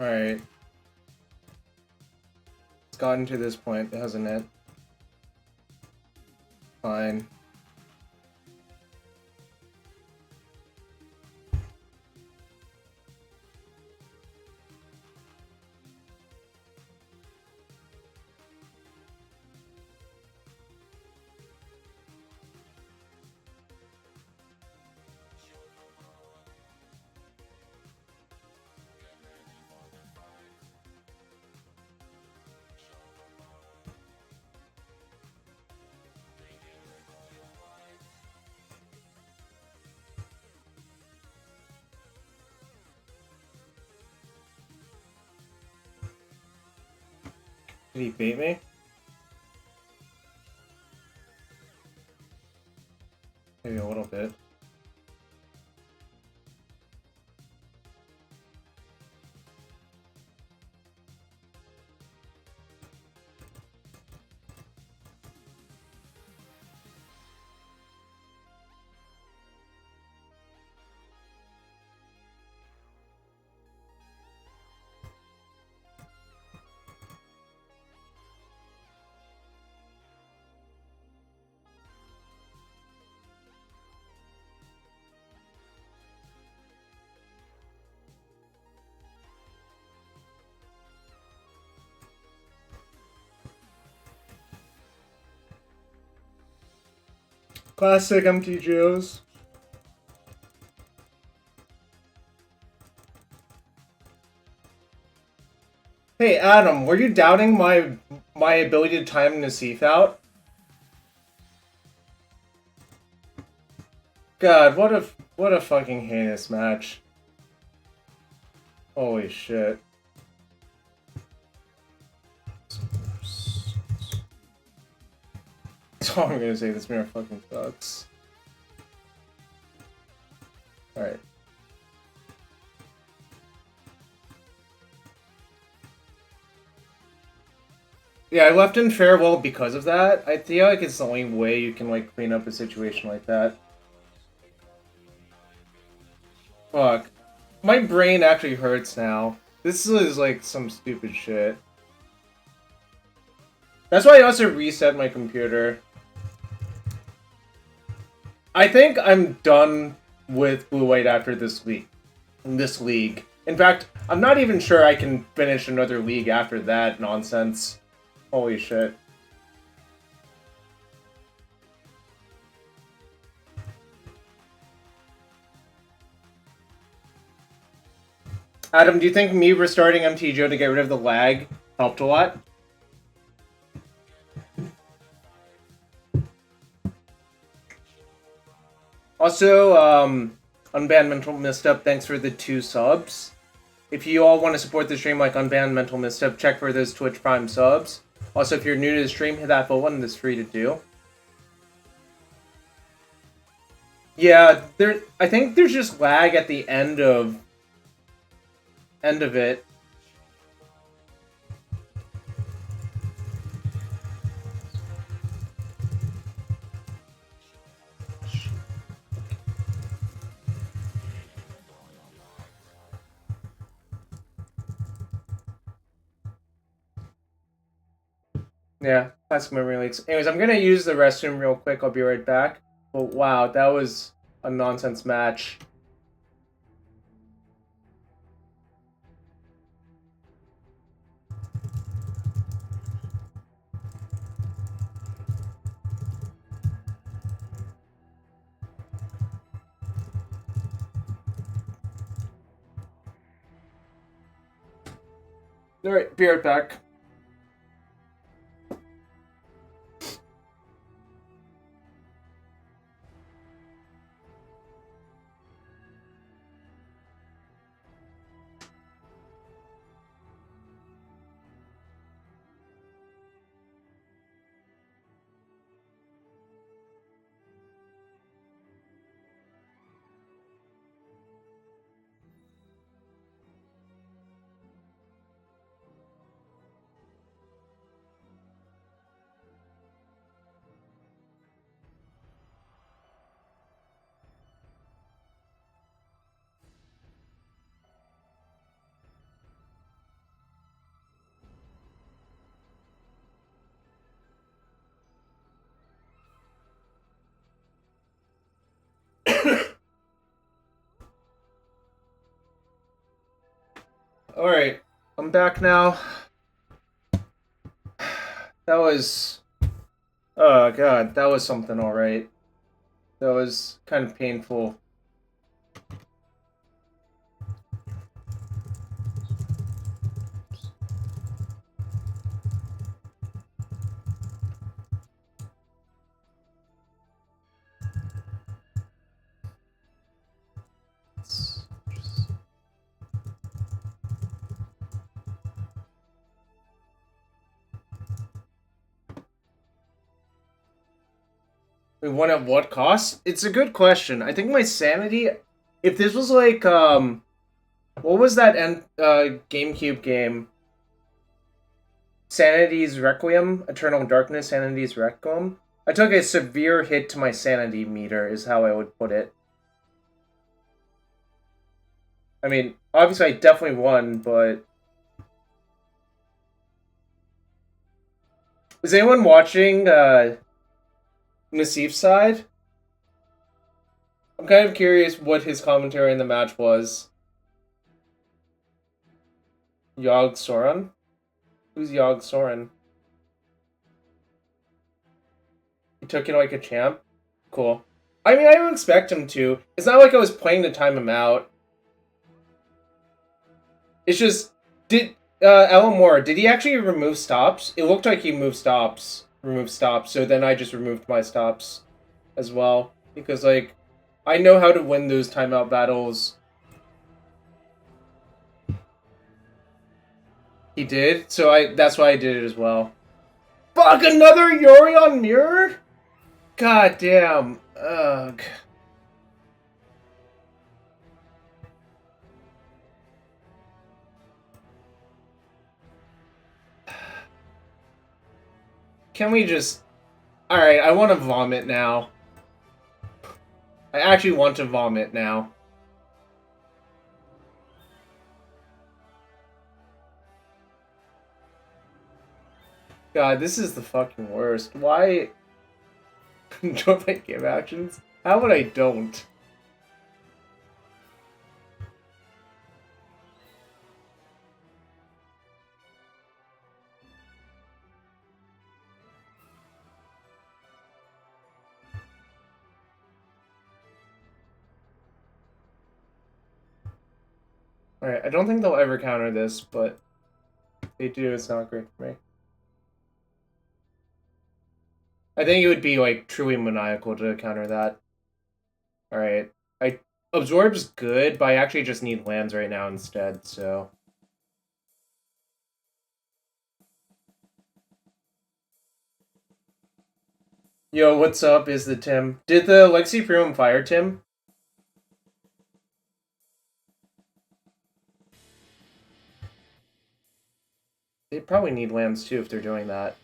Alright. It's gotten to this point, hasn't it? Fine. Did he bait me? Maybe a little bit. Classic MTGOs. Hey Adam, were you doubting my ability to time Nassif out? God, what a fucking heinous match. Holy shit. That's all I'm gonna say, this mirror fucking sucks. Alright. Yeah, I left in farewell because of that. I feel like it's the only way you can, like, clean up a situation like that. Fuck. My brain actually hurts now. This is, like, some stupid shit. That's why I also reset my computer. I think I'm done with Blue-White after this league. In fact, I'm not even sure I can finish another league after that nonsense. Holy shit. Adam, do you think me restarting MTGO to get rid of the lag helped a lot? Also, Unbanned Mental Misstep, thanks for the 2 subs. If you all want to support the stream like Unbanned Mental Misstep, check for those Twitch Prime subs. Also, if you're new to the stream, hit that bell button, it's free to do. Yeah, I think there's just lag at the end of it. Yeah, classic memory leaks. Anyways, I'm gonna use the restroom real quick. I'll be right back. But wow, that was a nonsense match. Alright, be right back. Alright, I'm back now. That was... Oh god, that was something alright. That was kind of painful. We won at what cost? It's a good question. I think my sanity... If this was like, what was that GameCube game? Sanity's Requiem? Eternal Darkness, Sanity's Requiem? I took a severe hit to my sanity meter, is how I would put it. I mean, obviously I definitely won, but... Is anyone watching, Nassif's side? I'm kind of curious what his commentary in the match was. Yog Soren? Who's Yog Soren? He took it like a champ? Cool. I mean, I don't expect him to. It's not like I was playing to time him out. It's just... Alan Moore, did he actually remove stops? It looked like he removed stops, so then I just removed my stops as well. Because, like, I know how to win those timeout battles. He did, so that's why I did it as well. Fuck, another Yorion mirror? God damn. Ugh. Can we just... Alright, I want to vomit now. I actually want to vomit now. God, this is the fucking worst. Why... Don't I give actions? How would I don't? Alright, I don't think they'll ever counter this, but if they do, it's not great for me. I think it would be, like, truly maniacal to counter that. Alright. Absorb's good, but I actually just need lands right now instead, so... Yo, what's up, is the Tim? Did the Lexi Primum fire Tim? They probably need lands too if they're doing that.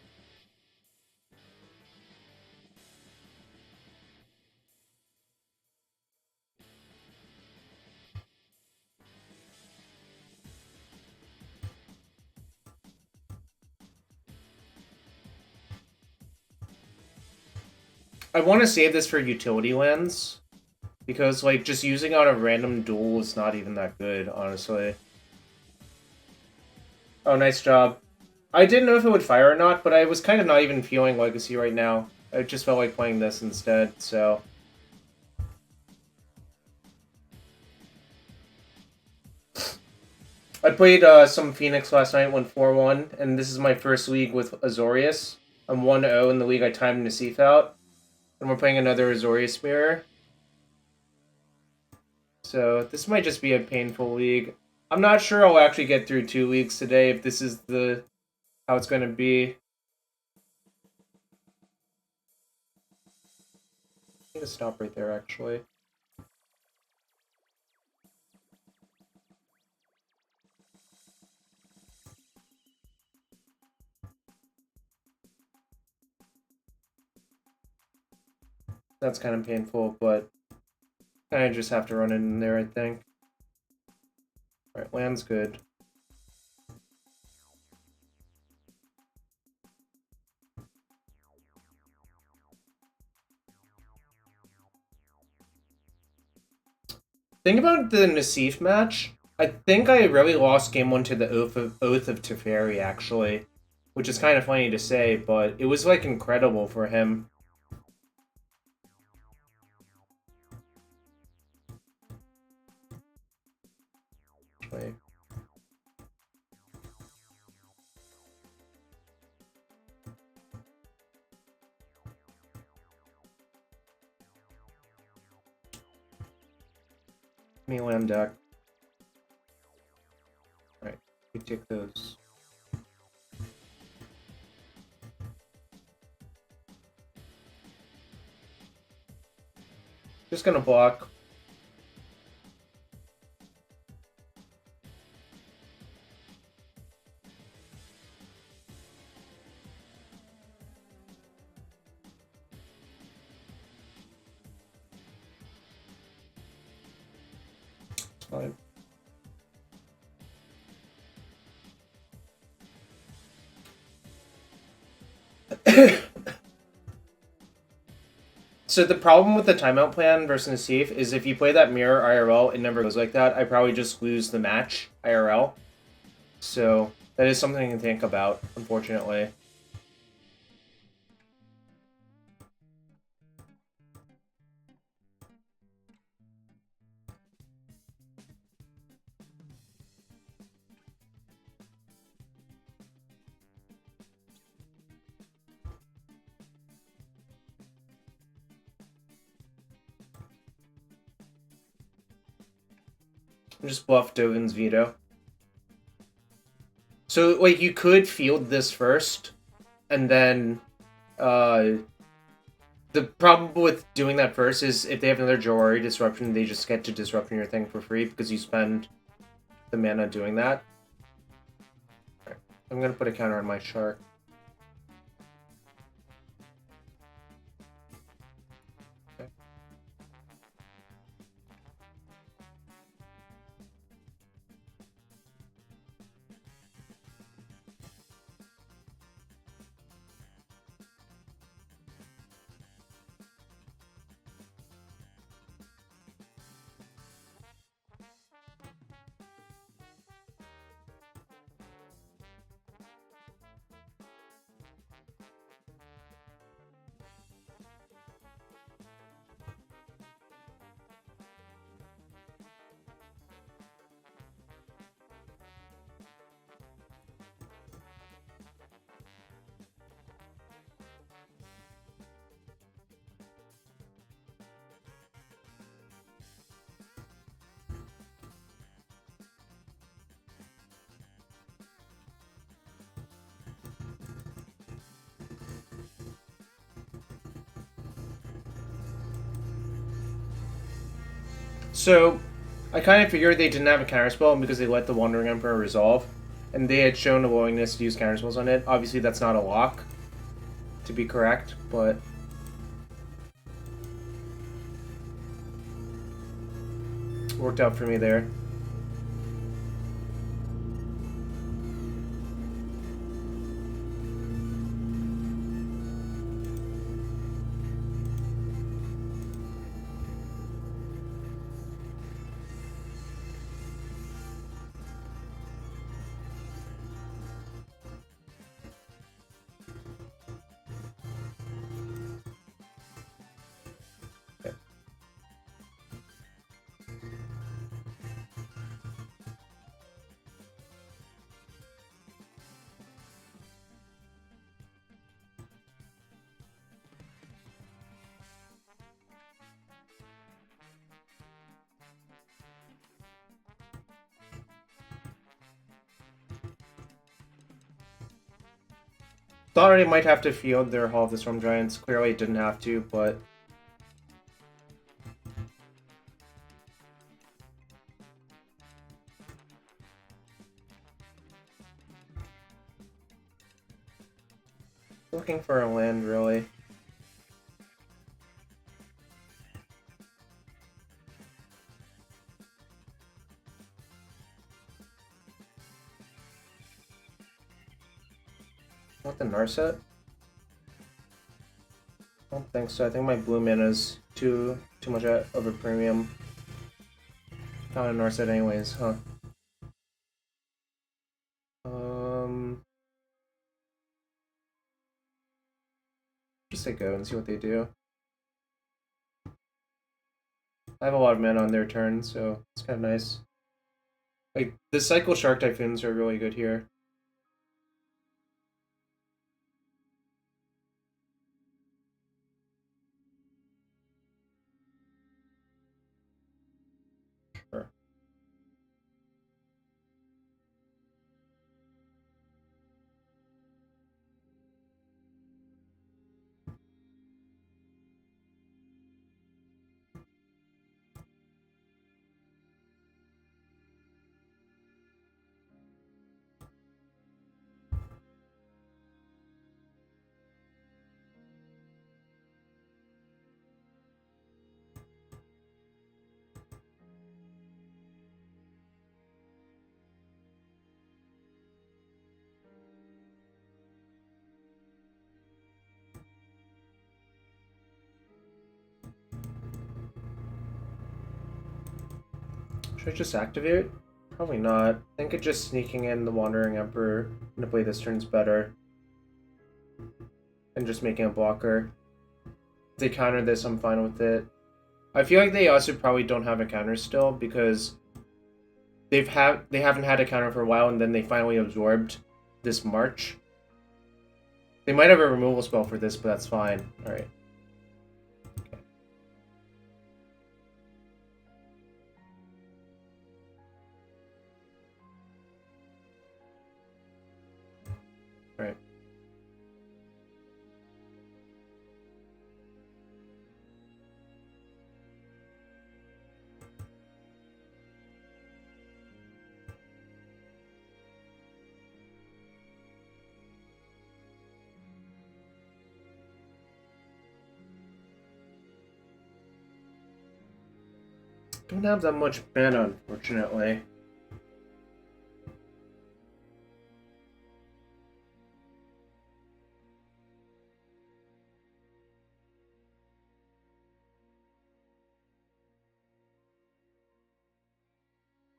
I want to save this for utility lands. Because, like, just using on a random duel is not even that good, honestly. Oh, nice job. I didn't know if it would fire or not, but I was kind of not even feeling Legacy right now. I just felt like playing this instead, so... I played some Phoenix last night, went 4-1, and this is my first league with Azorius. I'm 1-0 in the league I timed Nassif out. And we're playing another Azorius mirror. So this might just be a painful league. I'm not sure I'll actually get through 2 leagues today if this is how it's going to be. I'm going to stop right there, actually. That's kind of painful, but I just have to run it in there, I think. Alright, land's good. Think about the Nassif match. I think I really lost game 1 to the Oath of Teferi, actually. Which is kind of funny to say, but it was, like, incredible for him. Wait. Me land deck. Alright, we take those. Just gonna block. It's fine. So the problem with the timeout plan versus safe is if you play that mirror IRL, it never goes like that. I probably just lose the match IRL. So that is something to think about, unfortunately. Just bluff Dovin's veto. So, like, you could field this first, and then, the problem with doing that first is if they have another Jawari disruption, they just get to disrupting your thing for free because you spend the mana doing that. Right. I'm gonna put a counter on my shark. So, I kind of figured they didn't have a counterspell because they let the Wandering Emperor resolve, and they had shown a willingness to use counterspells on it. Obviously, that's not a lock, to be correct, but worked out for me there. Thought I might have to field their Hall of the Storm Giants. Clearly it didn't have to, but looking for a land, really. Want the Narset? I don't think so. I think my blue mana is too much of a premium. Found a Narset anyways, huh? I go and see what they do. I have a lot of mana on their turn, so it's kind of nice. Like, the Cycle Shark Typhoons are really good here. Sure. Should I just activate? Probably not. I think it's just sneaking in the Wandering Emperor in a play this turn's better. And just making a blocker. If they counter this, I'm fine with it. I feel like they also probably don't have a counter still because they haven't had a counter for a while and then they finally absorbed this March. They might have a removal spell for this, but that's fine. Alright. Okay. Alright. Don't have that much mana, unfortunately.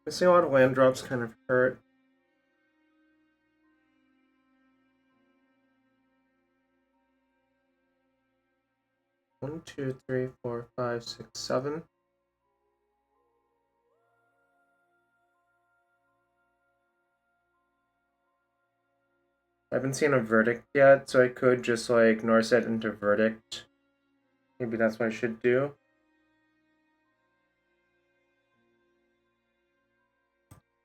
I see a lot of land drops kind of hurt. One, two, three, four, five, six, seven. I haven't seen a Verdict yet, so I could just like Norset into Verdict. Maybe that's what I should do.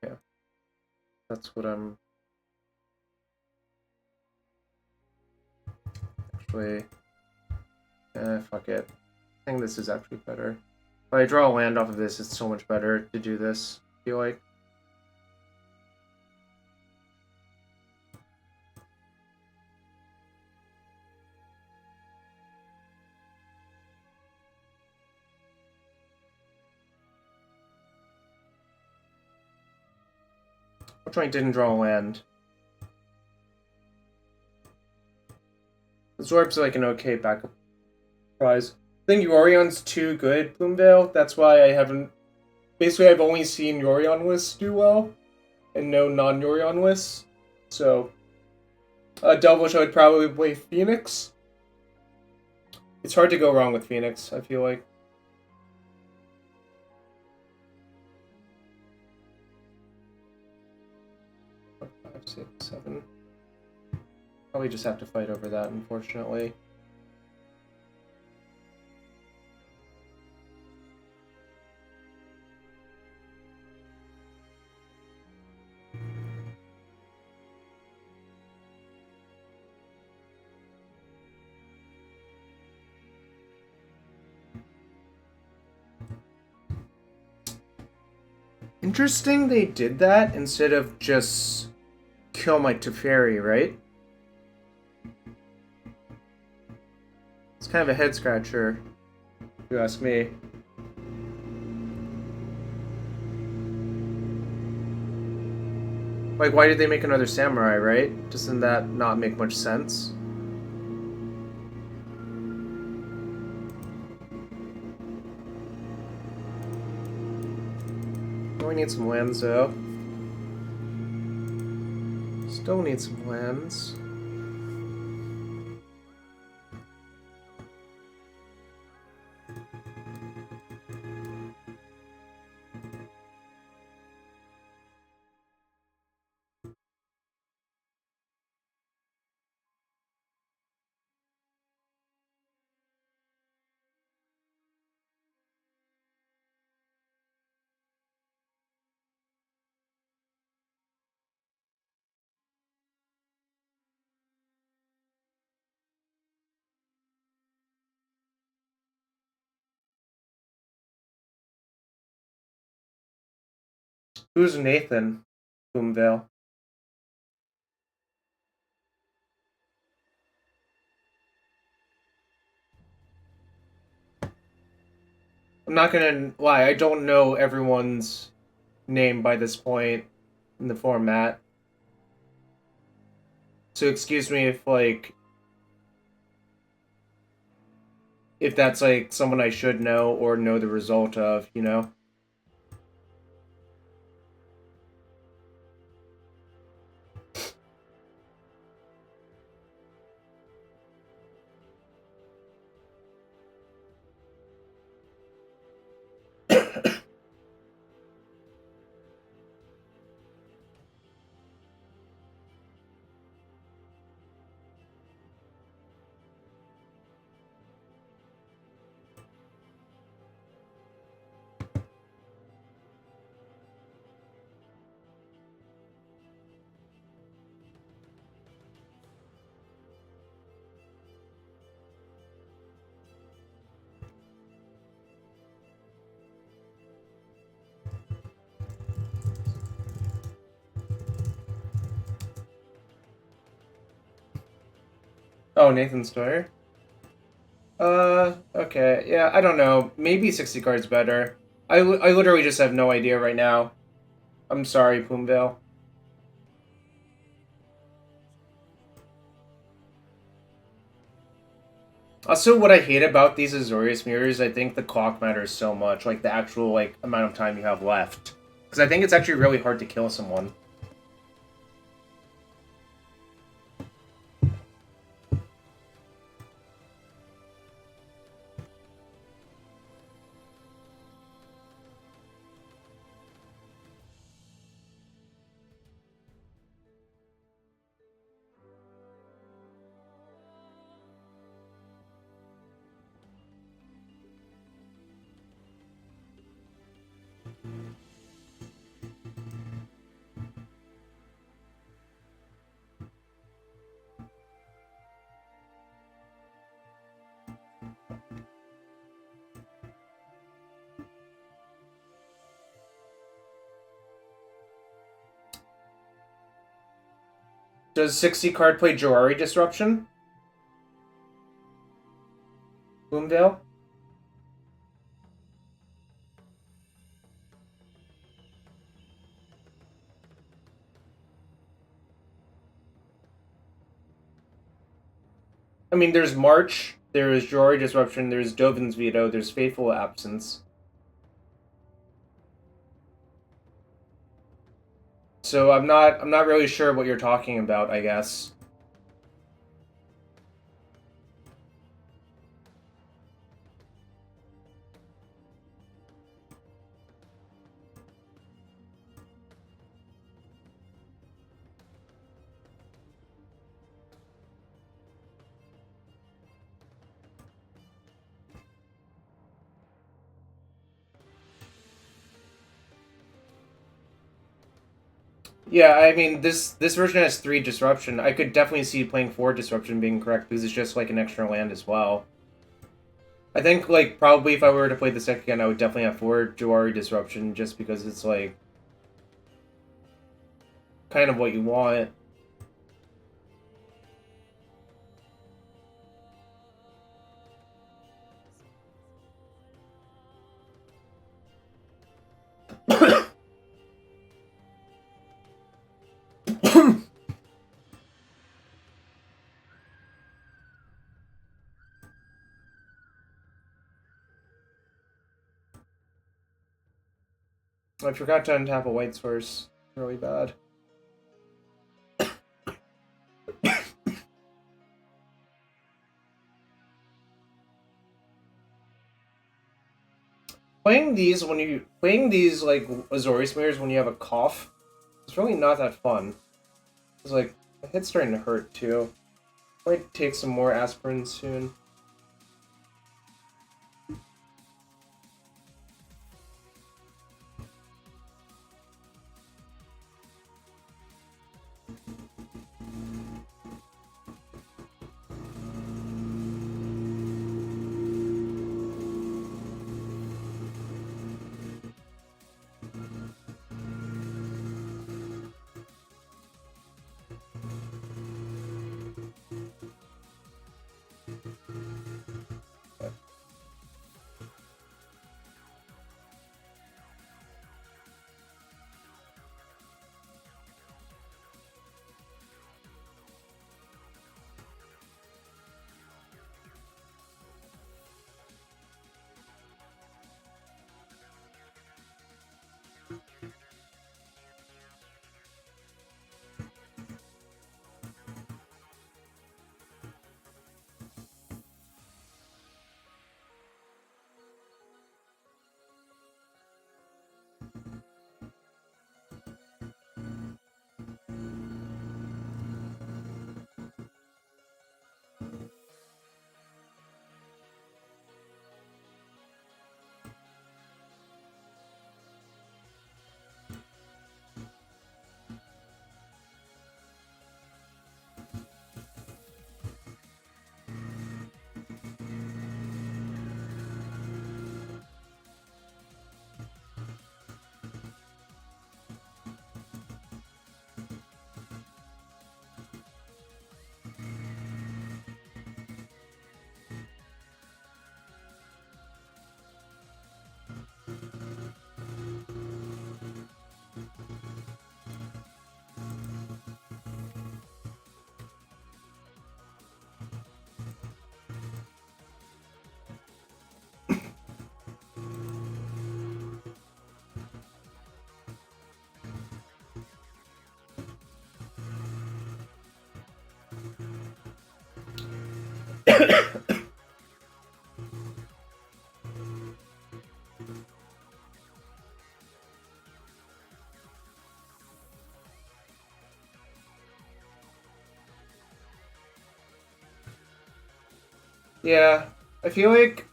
Yeah. That's what I'm... Actually... fuck it. I think this is actually better. If I draw a land off of this, it's so much better to do this, I feel like. Fortunately, I didn't draw a land. Absorb's like an okay backup prize. I think Yorion's too good, Bloomvale. That's why I haven't... Basically, I've only seen Yorion lists do well, and no non-Yorion lists. So, Delvish, I would probably play Phoenix. It's hard to go wrong with Phoenix, I feel like. Four, five, six, seven. Probably just have to fight over that, unfortunately. Interesting they did that instead of just kill my Teferi, right? It's kind of a head scratcher, if you ask me. Like, why did they make another samurai, right? Doesn't that not make much sense? We need some lands, though. Still need some lands. Who's Nathan Boomvale? I'm not gonna lie, I don't know everyone's name by this point in the format. So excuse me if, like, if that's, like, someone I should know or know the result of, you know? Oh, Nathan Stoyer? Okay. Yeah, I don't know. Maybe 60 cards better. I literally just have no idea right now. I'm sorry, Poomvale. Also, what I hate about these Azorius mirrors, I think the clock matters so much. Like, the actual, like, amount of time you have left. Because I think it's actually really hard to kill someone. Does 60 card play Joari Disruption? Boomvale? I mean, there's March, there's Joari Disruption, there's Dovin's Veto, there's Faithful Absence. So I'm not really sure what you're talking about, I guess. Yeah, I mean, this version has 3 Disruption. I could definitely see playing 4 Disruption being correct, because it's just, like, an extra land as well. I think, like, probably if I were to play this deck again, I would definitely have 4 Joari Disruption, just because it's, like, kind of what you want. I forgot to untap a white source. Really bad. Playing these like Azorius mirrors when you have a cough, it's really not that fun. It's like my head's starting to hurt too. Might take some more aspirin soon. Yeah, I feel like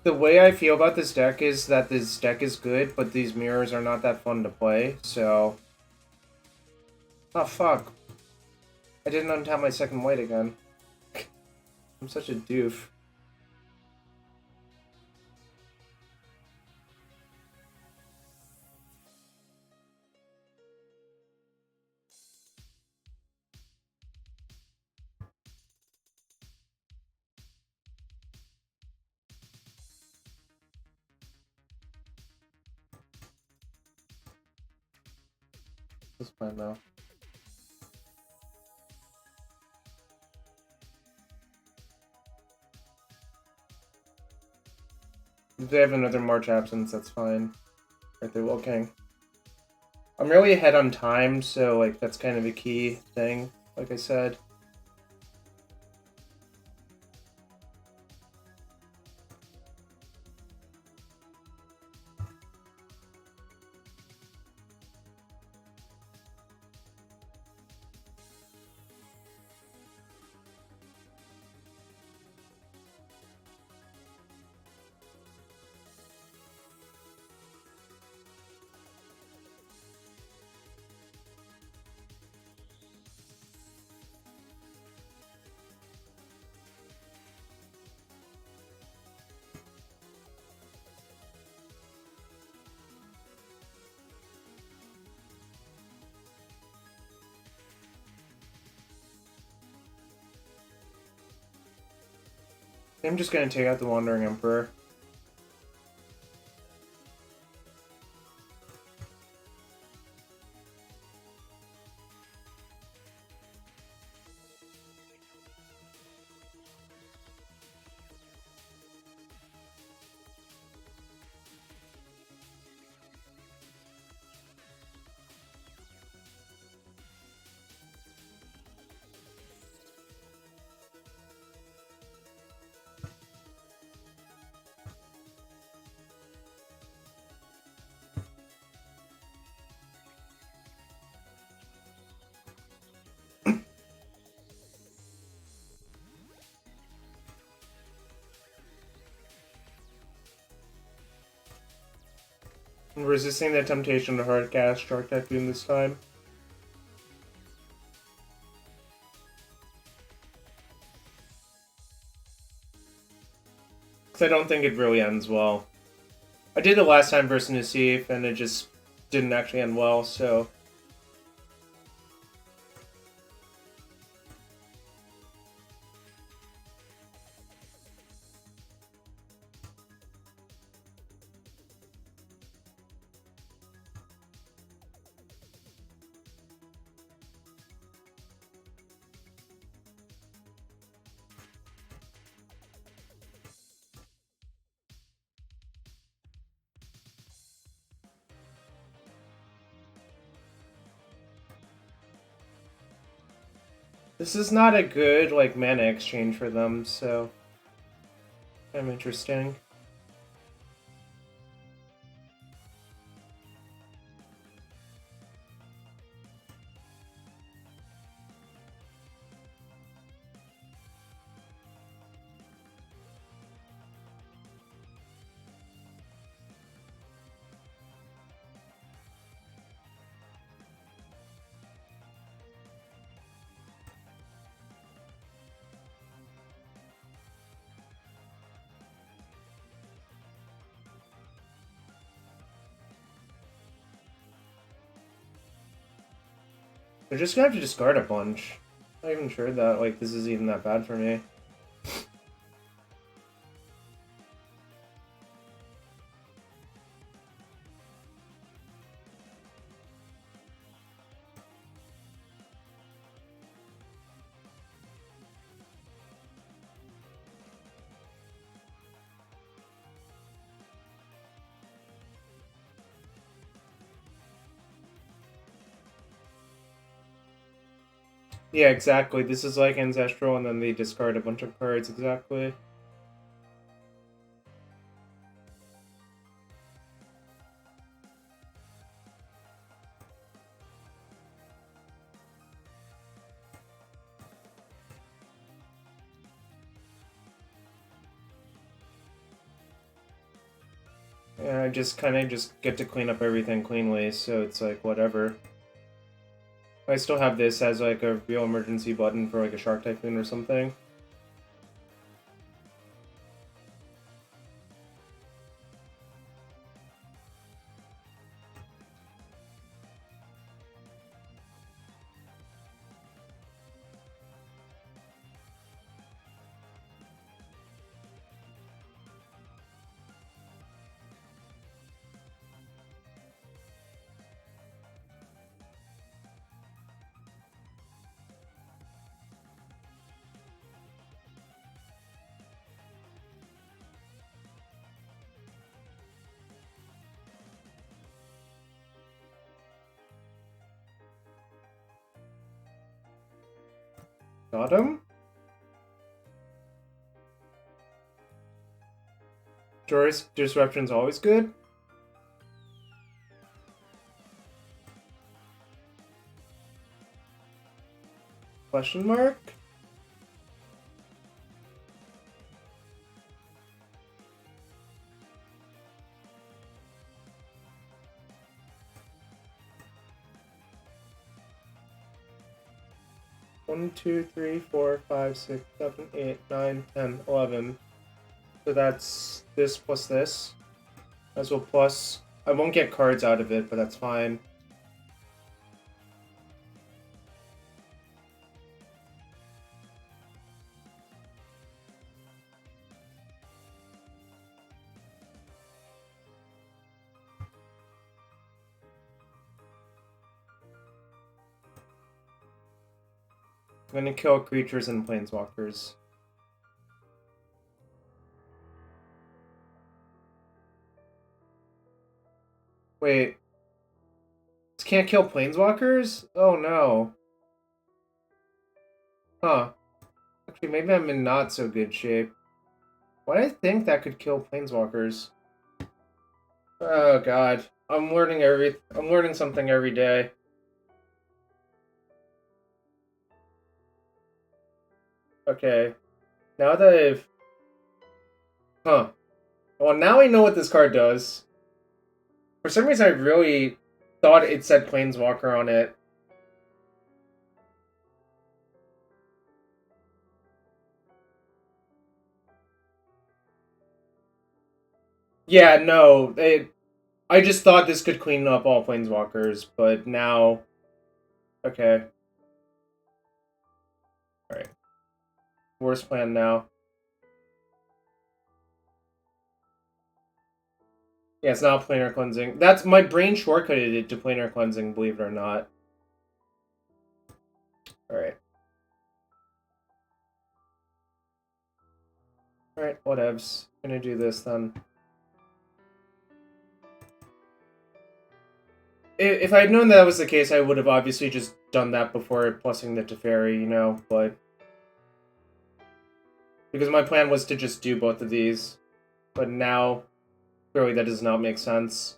the way I feel about this deck is that this deck is good, but these mirrors are not that fun to play, so... Oh, fuck. I didn't untap my second white again. I'm such a doof. That's fine, though. If they have another March absence, that's fine. Right there, Will King. I'm really ahead on time, so, like, that's kind of a key thing, like I said. I'm just gonna take out the Wandering Emperor. I'm resisting the temptation to hardcast Shark Typhoon this time. Because I don't think it really ends well. I did it last time versus Nusif, and it just didn't actually end well, so... This is not a good, like, mana exchange for them, so... kind of interesting. They're just gonna have to discard a bunch. I'm not even sure that, like, this is even that bad for me. Yeah, exactly. This is like Ancestral, and then they discard a bunch of cards, exactly. Yeah, I just kind of just get to clean up everything cleanly, so it's like, whatever. I still have this as like a real emergency button for like a Shark Typhoon or something. Got him? Joris Disruption's always good? Question mark? One, 2, 3, 4, 5, 6, 7, 8, 9, 10, 11. So that's this plus this. As well plus... I won't get cards out of it, but that's fine. I'm gonna kill creatures and planeswalkers. Wait. This can't kill planeswalkers? Oh no. Huh. Actually, maybe I'm in not so good shape. Why do I think that could kill planeswalkers? Oh god. I'm learning something every day. Okay. Now that I've... Huh. Well, now I know what this card does. For some reason, I really thought it said Planeswalker on it. Yeah, no. I just thought this could clean up all Planeswalkers, but now... Okay. Alright. Worst plan now. Yeah, it's not planar cleansing. That's my brain shortcutted it to planar cleansing, believe it or not. Alright. Alright, whatevs. Gonna do this then. If I had known that was the case, I would have obviously just done that before plussing the Teferi, you know, but... Because my plan was to just do both of these. But now, clearly that does not make sense.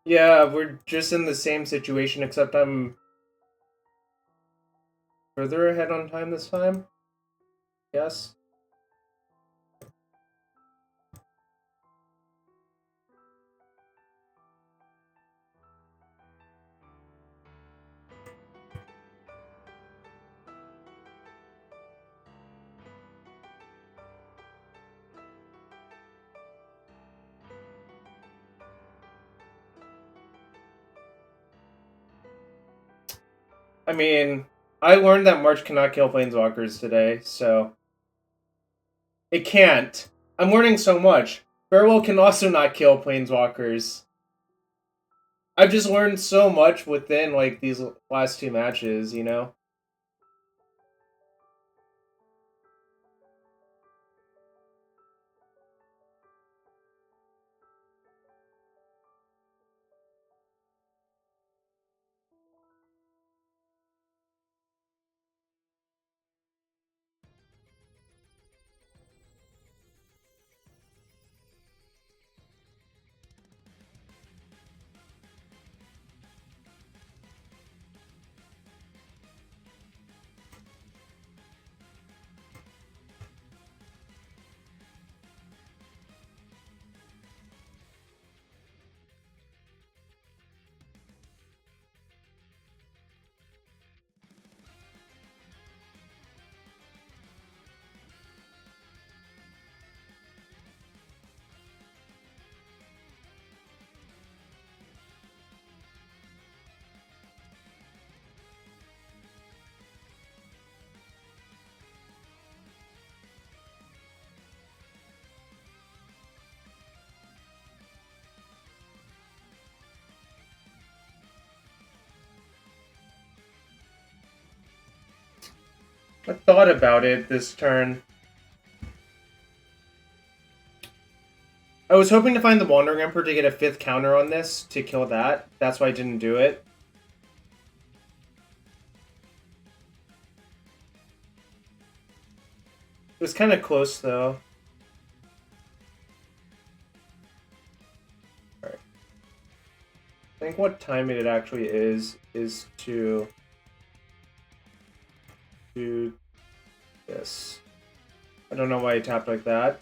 Yeah, we're just in the same situation, except I'm further ahead on time this time. Yes. I mean, I learned that March cannot kill Planeswalkers today, so... It can't. I'm learning so much. Farewell can also not kill Planeswalkers. I've just learned so much within like these last two matches, you know? I thought about it this turn. I was hoping to find the Wandering Emperor to get a 5th counter on this to kill that. That's why I didn't do it. It was kind of close, though. Alright. I think what timing it actually is to do this. I don't know why I tapped like that.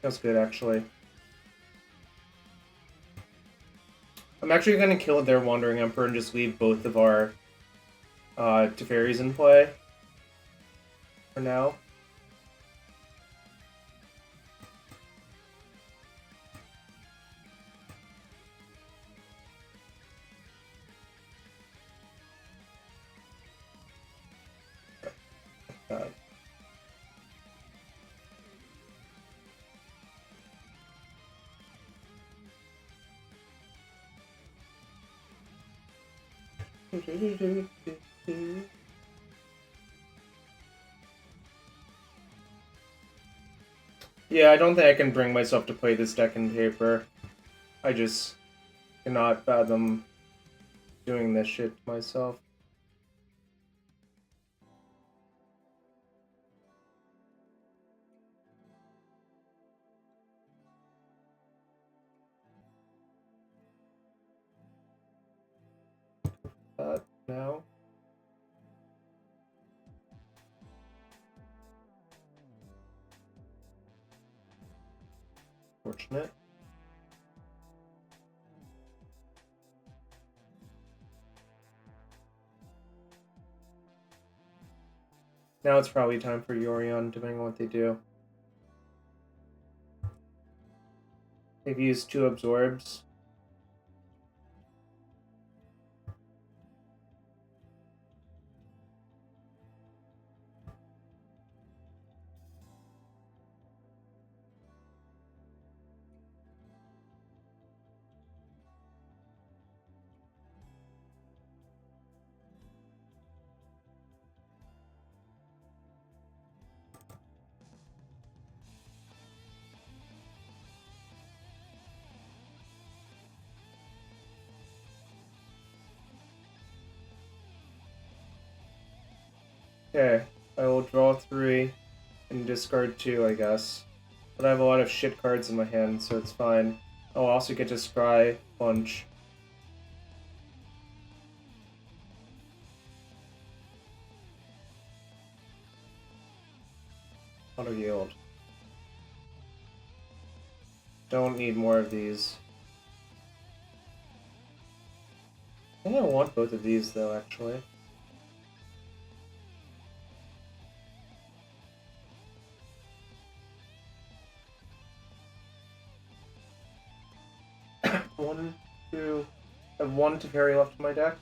That's good, actually. I'm actually going to kill their Wandering Emperor and just leave both of our Teferis in play for now. Yeah, I don't think I can bring myself to play this deck in paper. I just cannot fathom doing this shit to myself. Now. Fortunate. Now it's probably time for Yorion, depending on what they do. They've used 2 absorbs. Okay, I will draw 3 and discard 2, I guess. But I have a lot of shit cards in my hand, so it's fine. I'll also get to scry punch. Auto yield. Don't need more of these. I think I want both of these, though, actually. One, two. I have 1 Teferi left in my deck.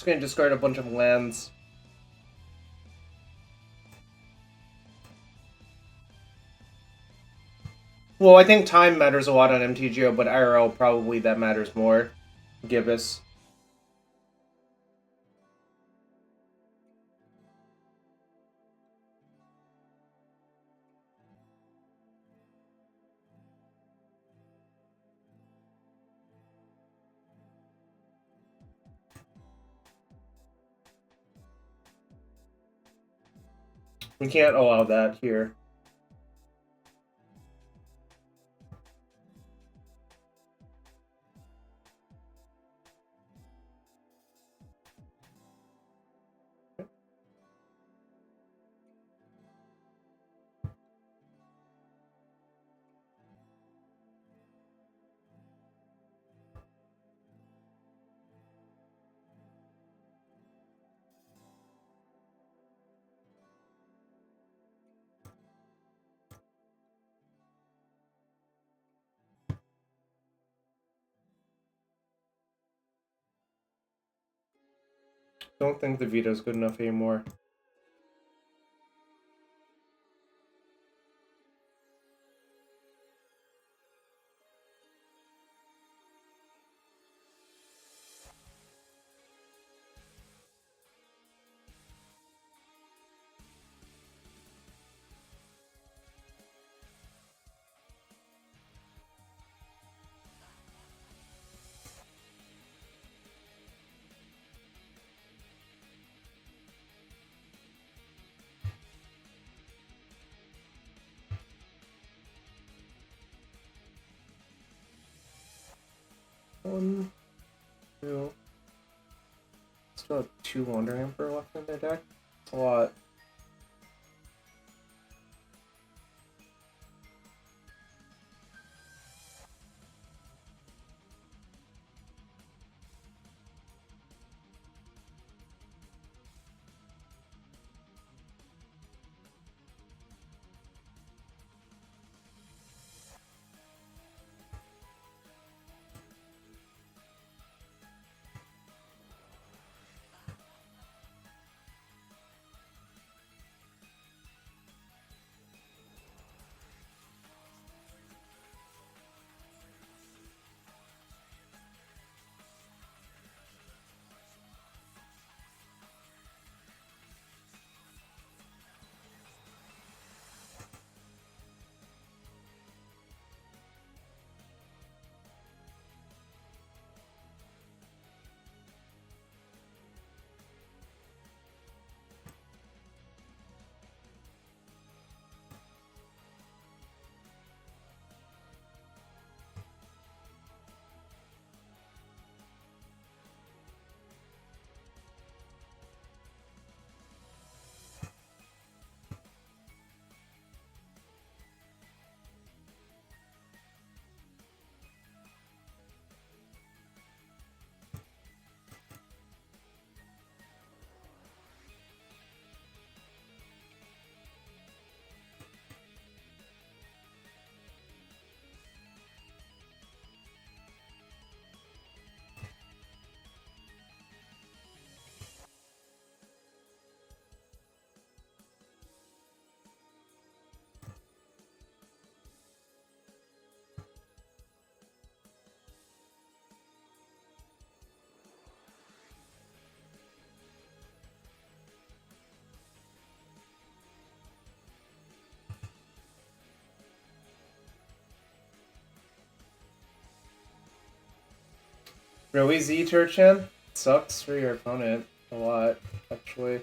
gonna discard a bunch of lands. Well, I think time matters a lot on MTGO, but IRL probably that matters more. Gibbous. We can't allow that here. Don't think the veto's good enough anymore. One, two. Still have 2 Wandering Emperor left in their deck. That's a lot. Really, Z Turchin? Sucks for your opponent a lot, actually.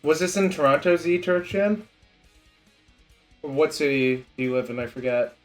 Was this in Toronto, Z Turchin? What city do you live in? I forget.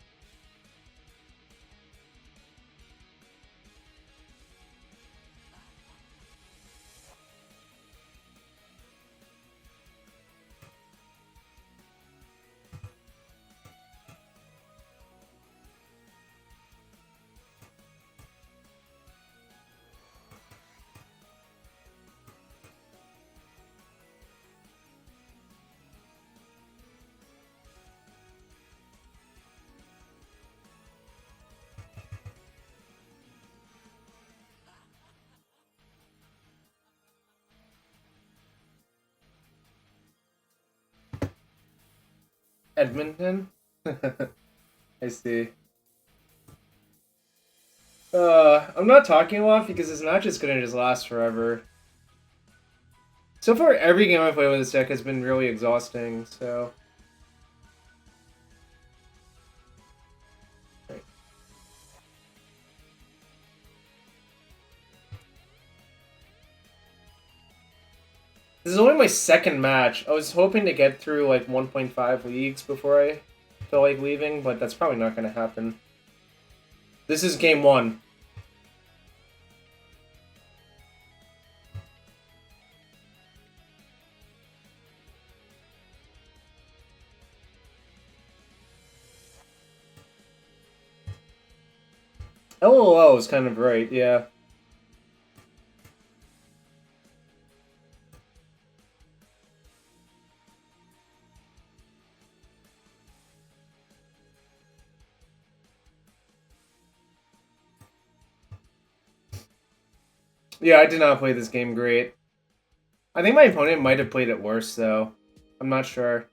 Edmonton? I see. I'm not talking a lot because this match is gonna just last forever. So far, every game I've played with this deck has been really exhausting, so... Right. This is only my second match. I was hoping to get through like 1.5 leagues before I feel like leaving, but that's probably not gonna happen. This is game 1. LOL is kind of right, yeah. Yeah, I did not play this game great. I think my opponent might have played it worse, though. I'm not sure.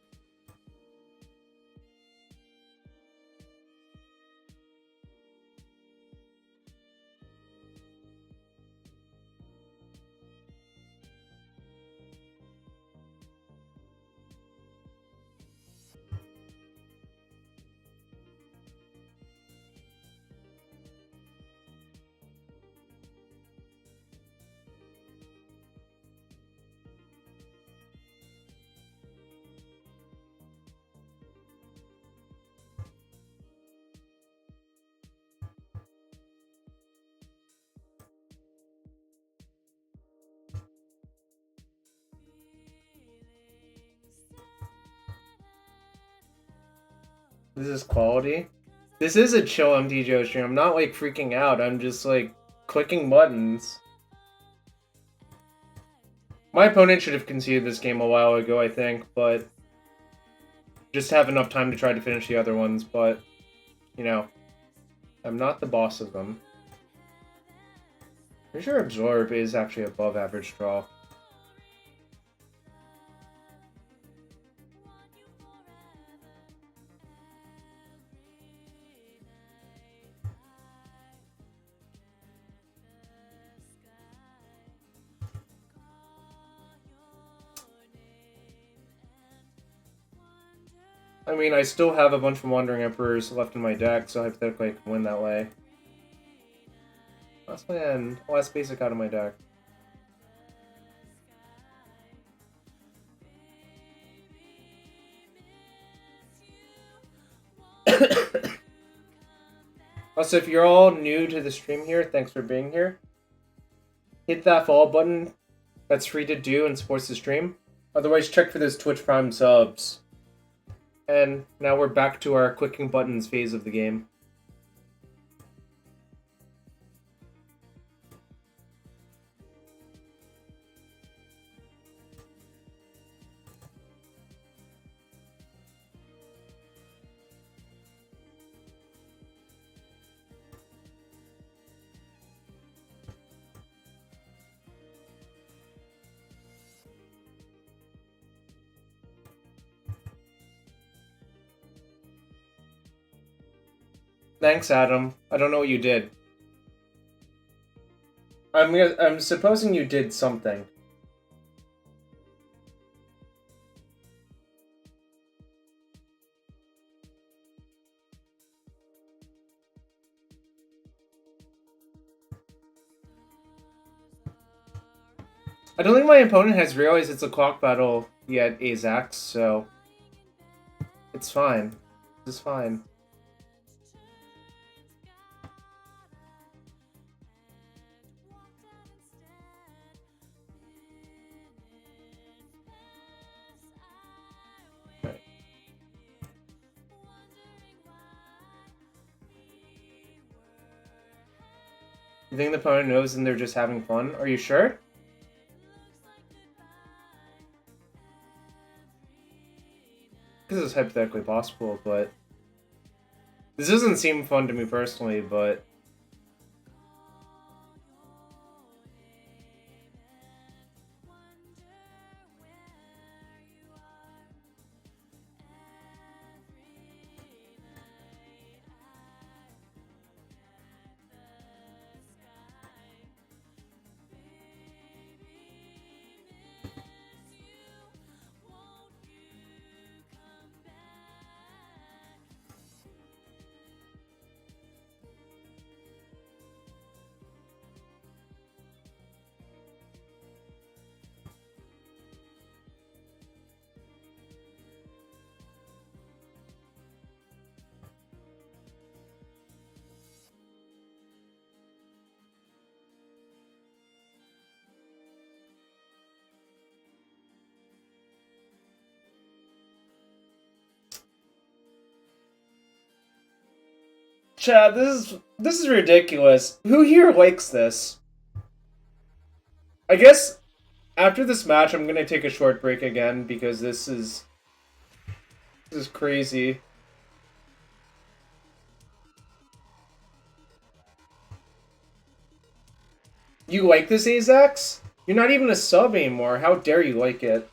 This is quality. This is a chill MTGO stream. I'm not like freaking out. I'm just like clicking buttons. My opponent should have conceded this game a while ago, I think, but just have enough time to try to finish the other ones, but you know, I'm not the boss of them. Pretty sure Absorb is actually above average draw. I mean, I still have a bunch of Wandering Emperors left in my deck, so hypothetically I can win that way. Last land. Last basic out of my deck. Also, if you're all new to the stream here, thanks for being here. Hit that follow button. That's free to do and supports the stream. Otherwise, check for those Twitch Prime subs. And now we're back to our clicking buttons phase of the game. Thanks, Adam. I don't know what you did. I'm supposing you did something. I don't think my opponent has realized it's a clock battle yet, Azax, so it's fine. It's fine. You think the opponent knows and they're just having fun? Are you sure? This is hypothetically possible, but... This doesn't seem fun to me personally, but... Chad, this is ridiculous. Who here likes this? I guess after this match, I'm gonna take a short break again because this is crazy. You like this, Azax? You're not even a sub anymore. How dare you like it?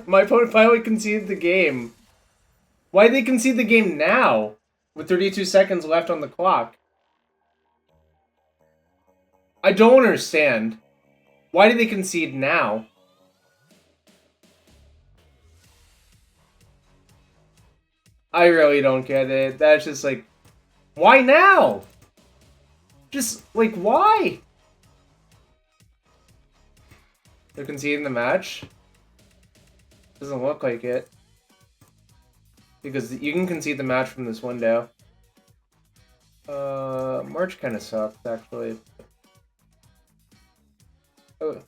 My opponent finally conceded the game. Why did they concede the game now? With 32 seconds left on the clock. I don't understand. Why did they concede now? I really don't get it. That's just like... Why now? Just, like, why? They're conceding the match? Doesn't look like it. Because you can concede the match from this window. March kind of sucks, actually. Oh.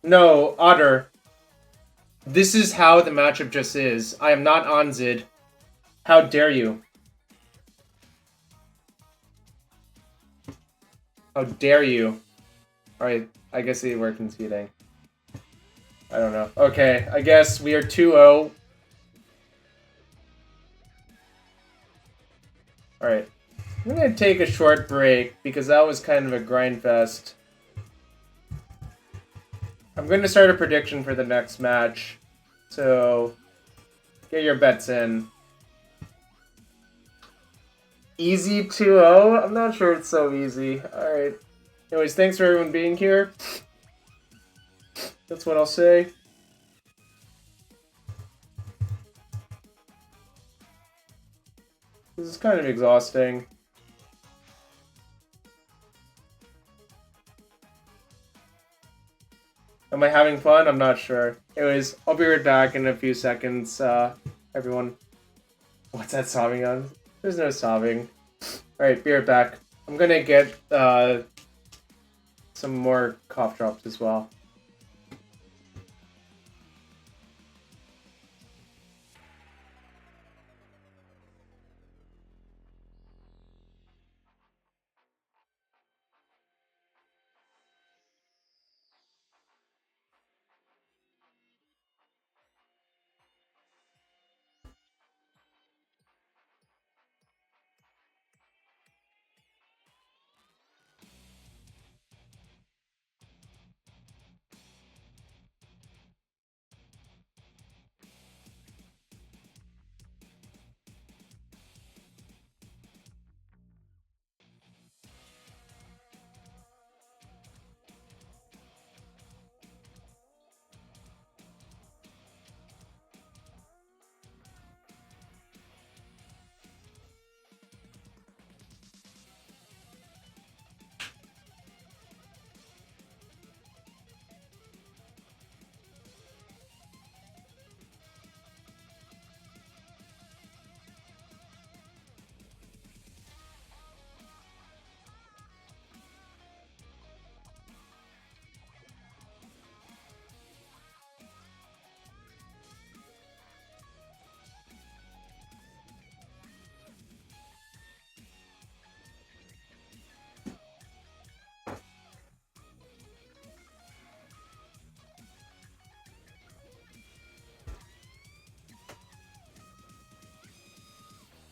No, Otter. This is how the matchup just is. I am not Anzid. How dare you? How dare you? Alright, I guess they were conceding. I don't know. Okay, I guess we are 2-0. Alright. I'm gonna take a short break because that was kind of a grind fest. I'm gonna start a prediction for the next match. So, get your bets in. Easy 2-0? I'm not sure it's so easy. Alright. Anyways, thanks for everyone being here. That's what I'll say. This is kind of exhausting. Am I having fun? I'm not sure. Anyways, I'll be right back in a few seconds, everyone. What's that sobbing on? There's no sobbing. Alright, be right back. I'm gonna get, some more cough drops as well.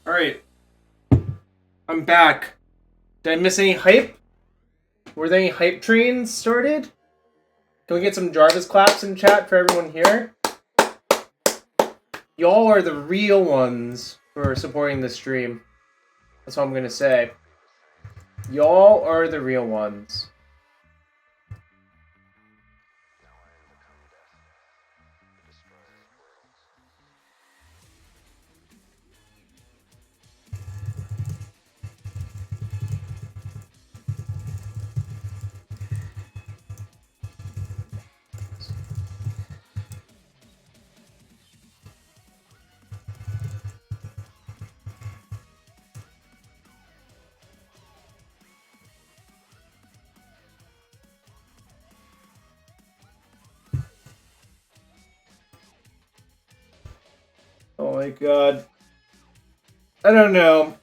Alright. I'm back. Did I miss any hype? Were there any hype trains started? Can we get some Jarvis claps in chat for everyone here? Y'all are the real ones for supporting the stream. That's what I'm gonna say. Y'all are the real ones. my god. I don't know.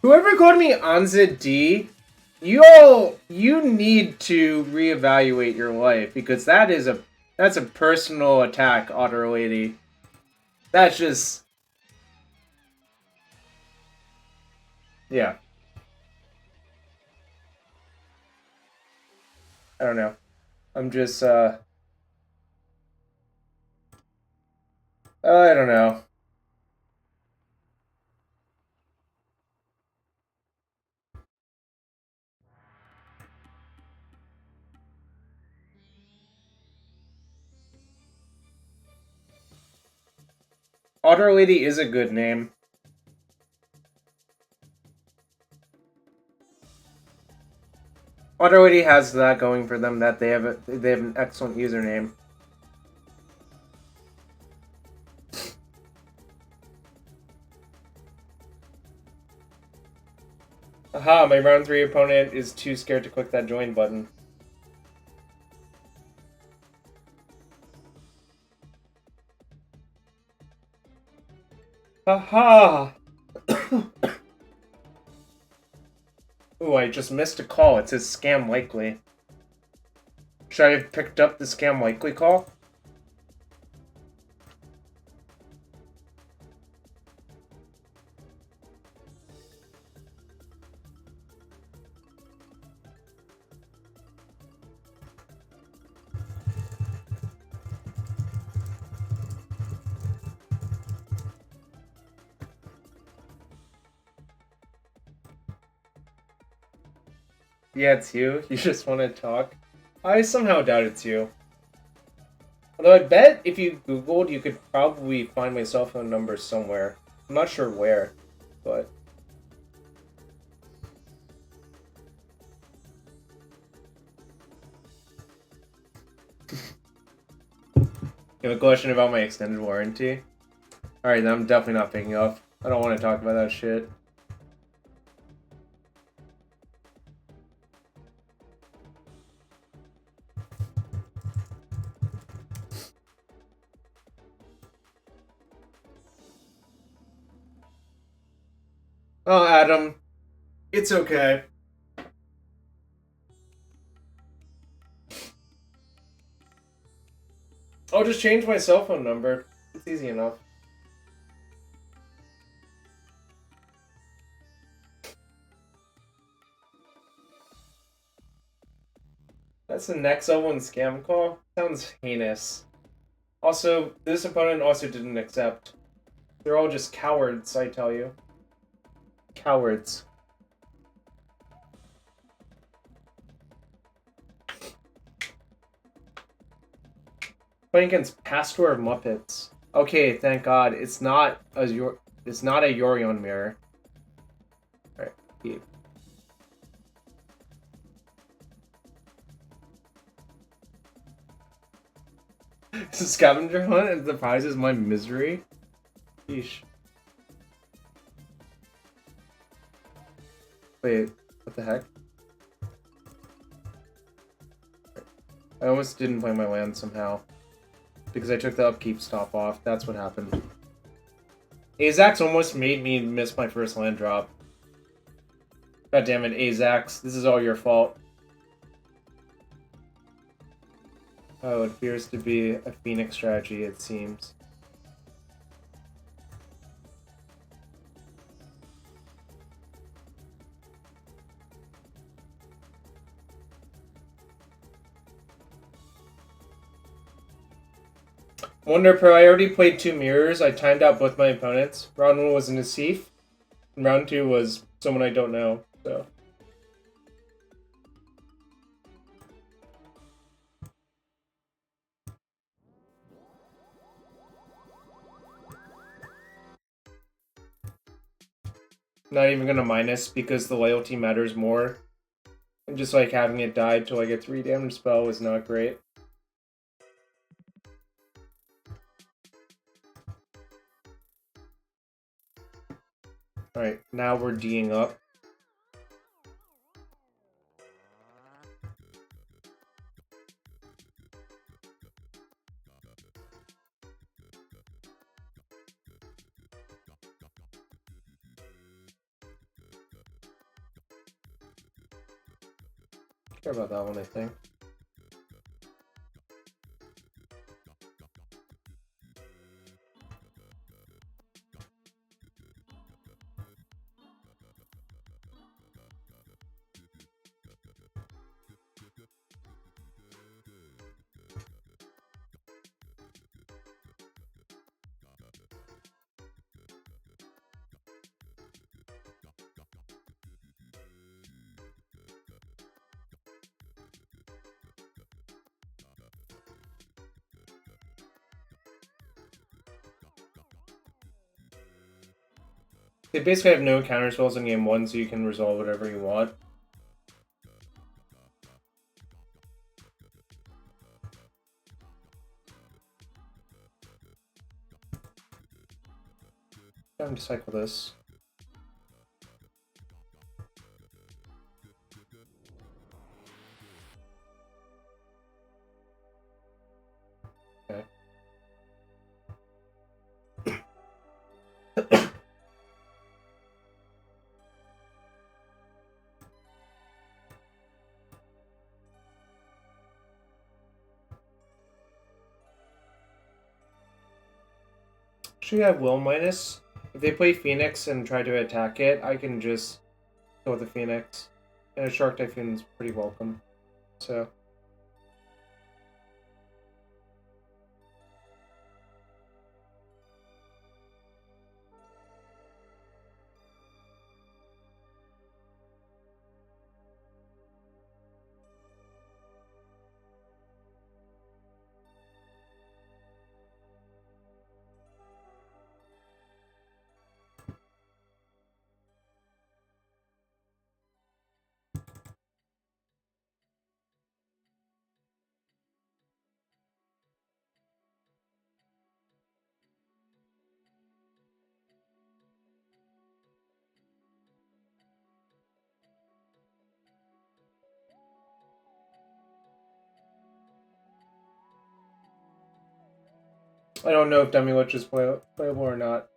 Whoever called me Izzet D, you need to reevaluate your life, because that's a personal attack, Otter Lady. That's just... yeah. I don't know. I'm just, I don't know. Otter Lady is a good name. Otter Lady has that going for them, that they have an excellent username. Aha, my round 3 opponent is too scared to click that join button. Haha! Ooh, I just missed a call. It says scam likely. Should I have picked up the scam likely call? Yeah, it's you. You just want to talk. I somehow doubt it's you. Although I bet if you Googled, you could probably find my cell phone number somewhere. I'm not sure where, but... You have a question about my extended warranty? Alright, then I'm definitely not picking up. I don't want to talk about that shit. Oh, Adam. It's okay. I'll just change my cell phone number. It's easy enough. That's the next L1 scam call? Sounds heinous. Also, this opponent also didn't accept. They're all just cowards, I tell you. Cowards. Playing against Pastor Muppets. Okay, thank God. It's not a Yorion mirror. Alright, keep. Scavenger hunt and the prize is my misery? Yeesh. Wait, what the heck? I almost didn't play my land somehow. Because I took the upkeep stop off. That's what happened. Azax almost made me miss my first land drop. God damn it, Azax. This is all your fault. Oh, it appears to be a Phoenix strategy, it seems. Wonder Pro, I already played 2 mirrors. I timed out both my opponents. Round 1 was Nassif, and round 2 was someone I don't know, so. Not even gonna minus because the loyalty matters more. And just like having it die till I get 3 damage spell was not great. Alright, now we're D'ing up. Care about that one, I think. They basically have no counter spells in game 1, so you can resolve whatever you want. Time to cycle this. Okay. Actually, I have Will minus. If they play Phoenix and try to attack it, I can just go with the Phoenix. And a Shark Typhoon's pretty welcome. So. I don't know if Dummy Witch is playable or not.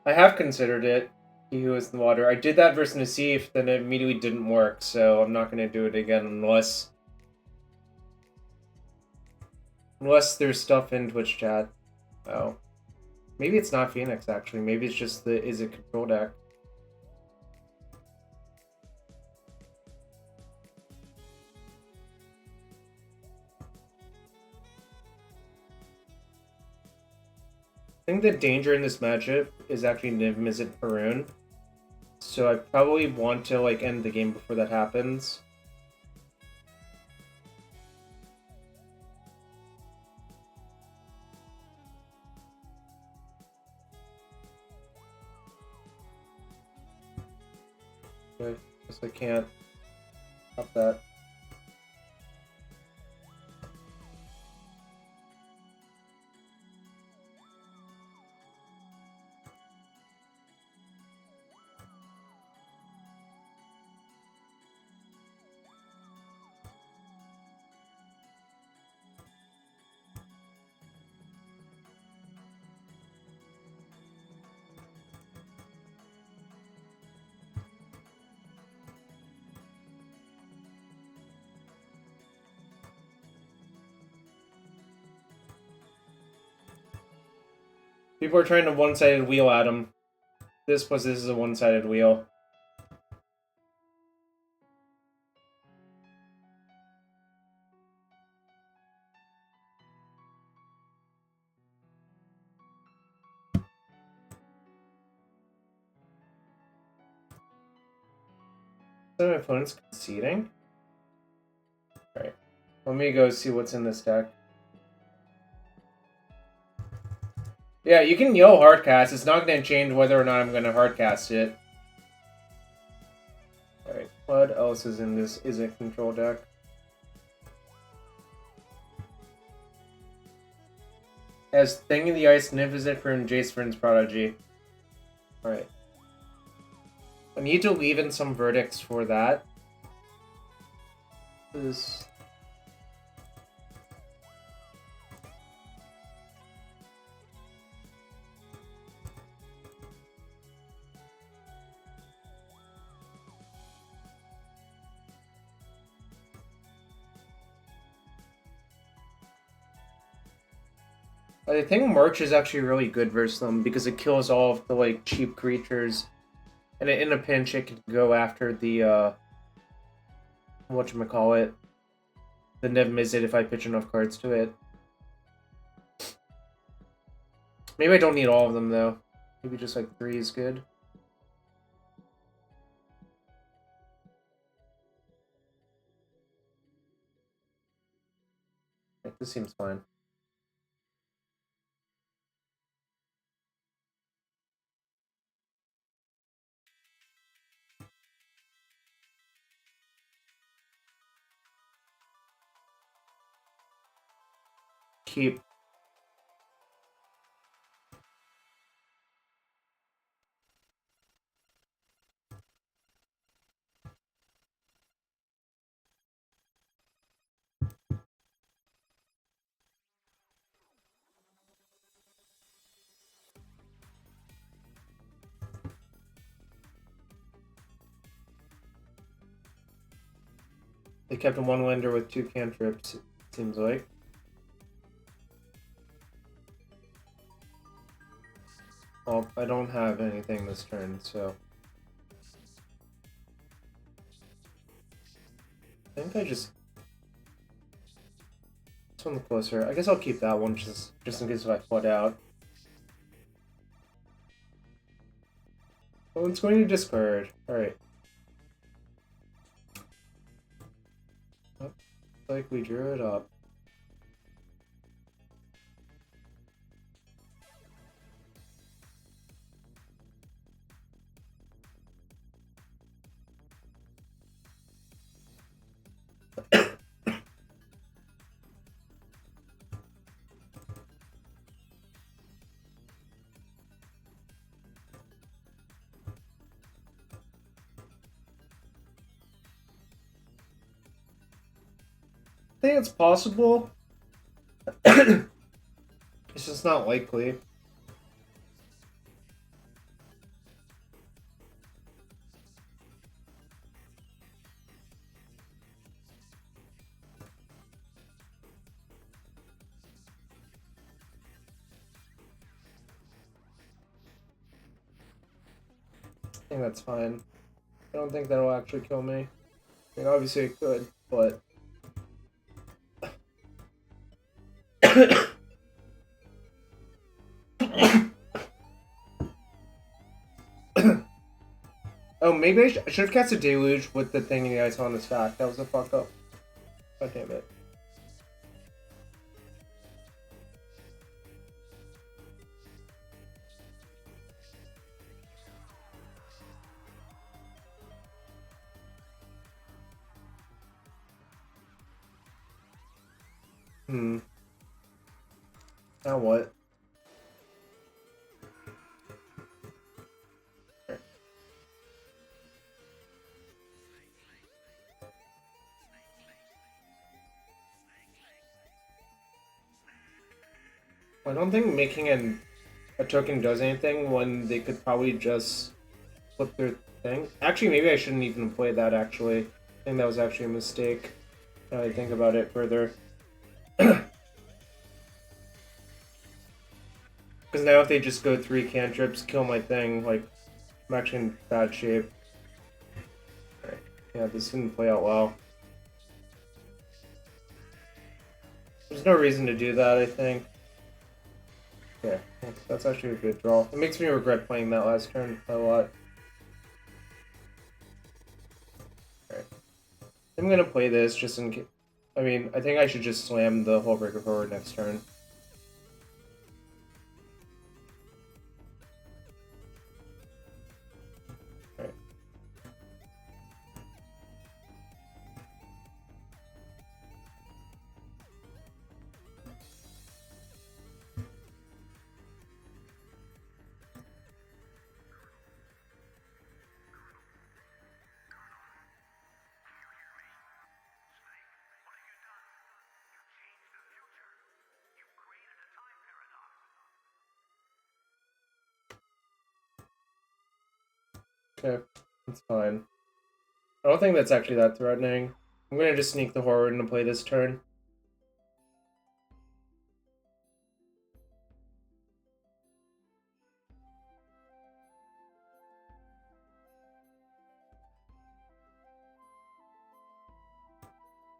I have considered it. He Who is in the Water. I did that versus Nassif, then it immediately didn't work, so I'm not going to do it again unless there's stuff in Twitch chat. Oh. Maybe it's not Phoenix, actually. Maybe it's just the Izzet control deck. I think the danger in this matchup is actually Niv Mizzet Perun. So I probably want to like end the game before that happens. Okay, guess I can't stop that. People are trying to one-sided wheel at him. This is a one-sided wheel. So my opponent's conceding? Alright. Let me go see what's in this deck. Yeah, you can yell hardcast. It's not going to change whether or not I'm going to hardcast it. Alright, what else is in this Izzet control deck? As Thing in the Ice, Niv from Jace Vryn's Prodigy. Alright. I need to leave in some verdicts for that. This... I think March is actually really good versus them because it kills all of the like cheap creatures, and in a pinch it can go after the whatchamacallit, the Nev-Mizzet if I pitch enough cards to it. Maybe I don't need all of them though. Maybe just like 3 is good. This seems fine. Keep. They kept a 1-lander with 2 cantrips, it seems like. Well, I don't have anything this turn, so... I think I just... This one's closer. I guess I'll keep that one just in case if I flood out. Well, it's going to discard. Alright. Looks like we drew it up. I think it's possible. It's just not likely. I think that's fine. I don't think that'll actually kill me. I mean, obviously it could, but... Oh, maybe I should have cast a Deluge with the thing you guys saw on this fact. That was a fuck up. God damn it. Now what? I don't think making a token does anything when they could probably just flip their thing. Actually, maybe I shouldn't even play that, actually. I think that was actually a mistake. Now I think about it further. Because now if they just go 3 cantrips, kill my thing, like, I'm actually in bad shape. Alright. Yeah, this didn't play out well. There's no reason to do that, I think. Yeah, that's actually a good draw. It makes me regret playing that last turn a lot. Alright. I'm gonna play this just in case. I mean, I think I should just slam the Hullbreaker forward next turn. Alright. Okay, that's fine. I don't think that's actually that threatening. I'm gonna just sneak the Horror into play this turn.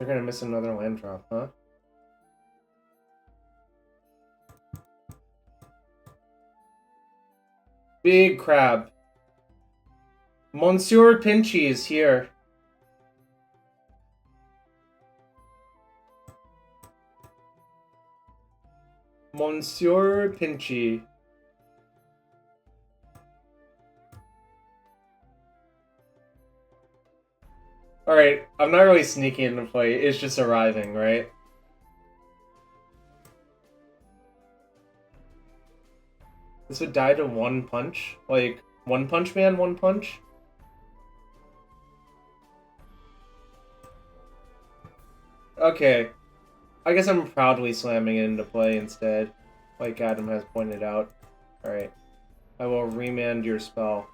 They're gonna miss another land drop, huh? Big crab. Monsieur Pinchy is here. Monsieur Pinchy. Alright, I'm not really sneaking into play, it's just arriving, right? This would die to one punch? Like, One Punch Man, one punch? Okay. I guess I'm proudly slamming it into play instead, like Adam has pointed out. Alright. I will remand your spell.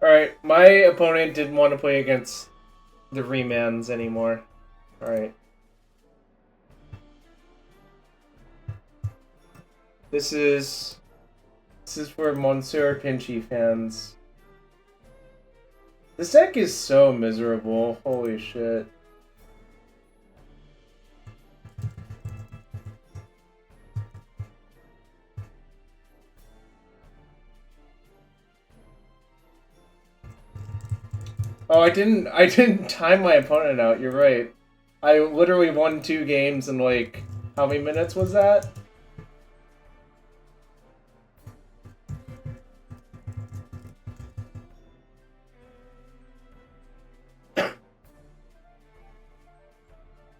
Alright, my opponent didn't want to play against the remands anymore. Alright. This is for Monsieur Pinchy fans. This deck is so miserable. Holy shit. Oh, I didn't time my opponent out, you're right. I literally won 2 games in like, how many minutes was that?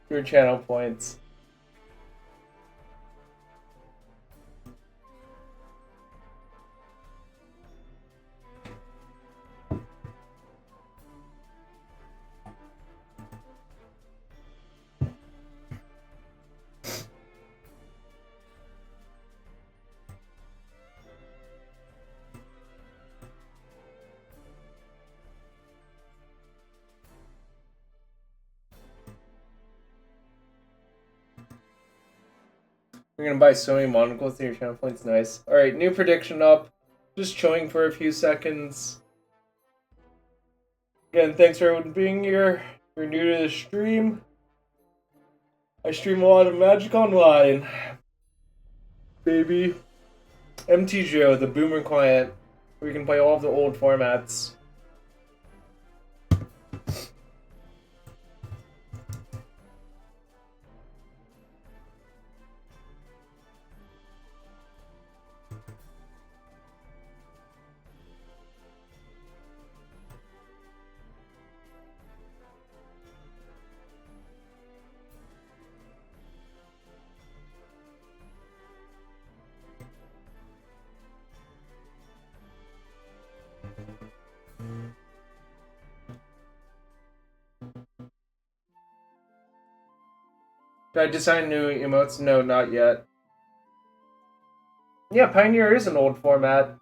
Your channel points. We're gonna buy so many monocles through your channel points, nice. Alright, new prediction up. Just chilling for a few seconds. Again, thanks for everyone being here. If you're new to the stream, I stream a lot of Magic Online. Baby. MTGO, the boomer client, where you can play all of the old formats. Did I design new emotes? No, not yet. Yeah, Pioneer is an old format.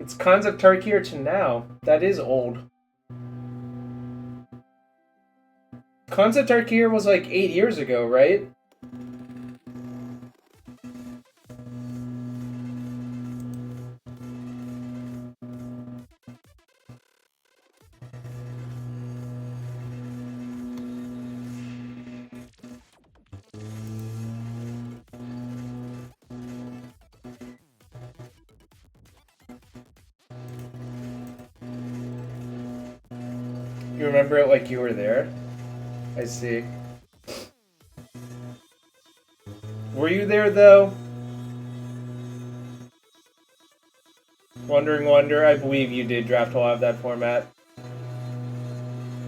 It's Concept Tarkir to now. That is old. Concept Tarkir was like 8 years ago, right? You remember it like you were there? I see. Were you there, though? Wondering Wonder, I believe you did draft a lot of that format.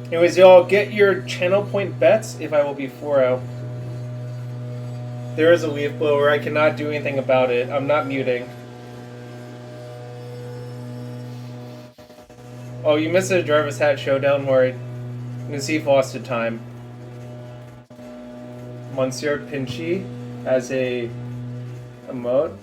Anyways, y'all, get your channel point bets if I will be 4-0. There is a leaf blower. I cannot do anything about it. I'm not muting. Oh, you missed a Jarvis Hat showdown where Nazeef lost to time. Monsieur Pinchy as a emote.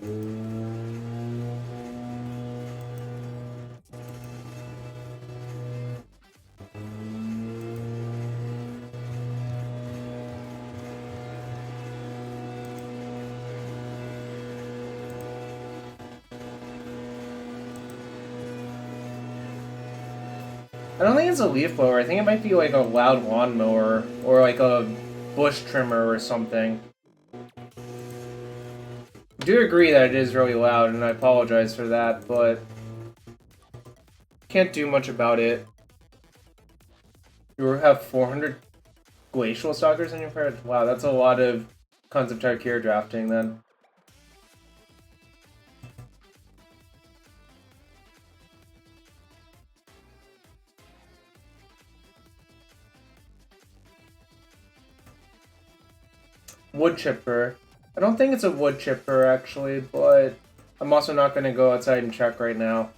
I don't think it's a leaf blower. I think it might be like a loud lawnmower or like a bush trimmer or something. I do agree that it is really loud, and I apologize for that, but can't do much about it. You have 400 glacial stalkers in your card? Wow, that's a lot of concept Tarkir drafting then. Wood chipper. I don't think it's a wood chipper actually, but I'm also not going to go outside and check right now.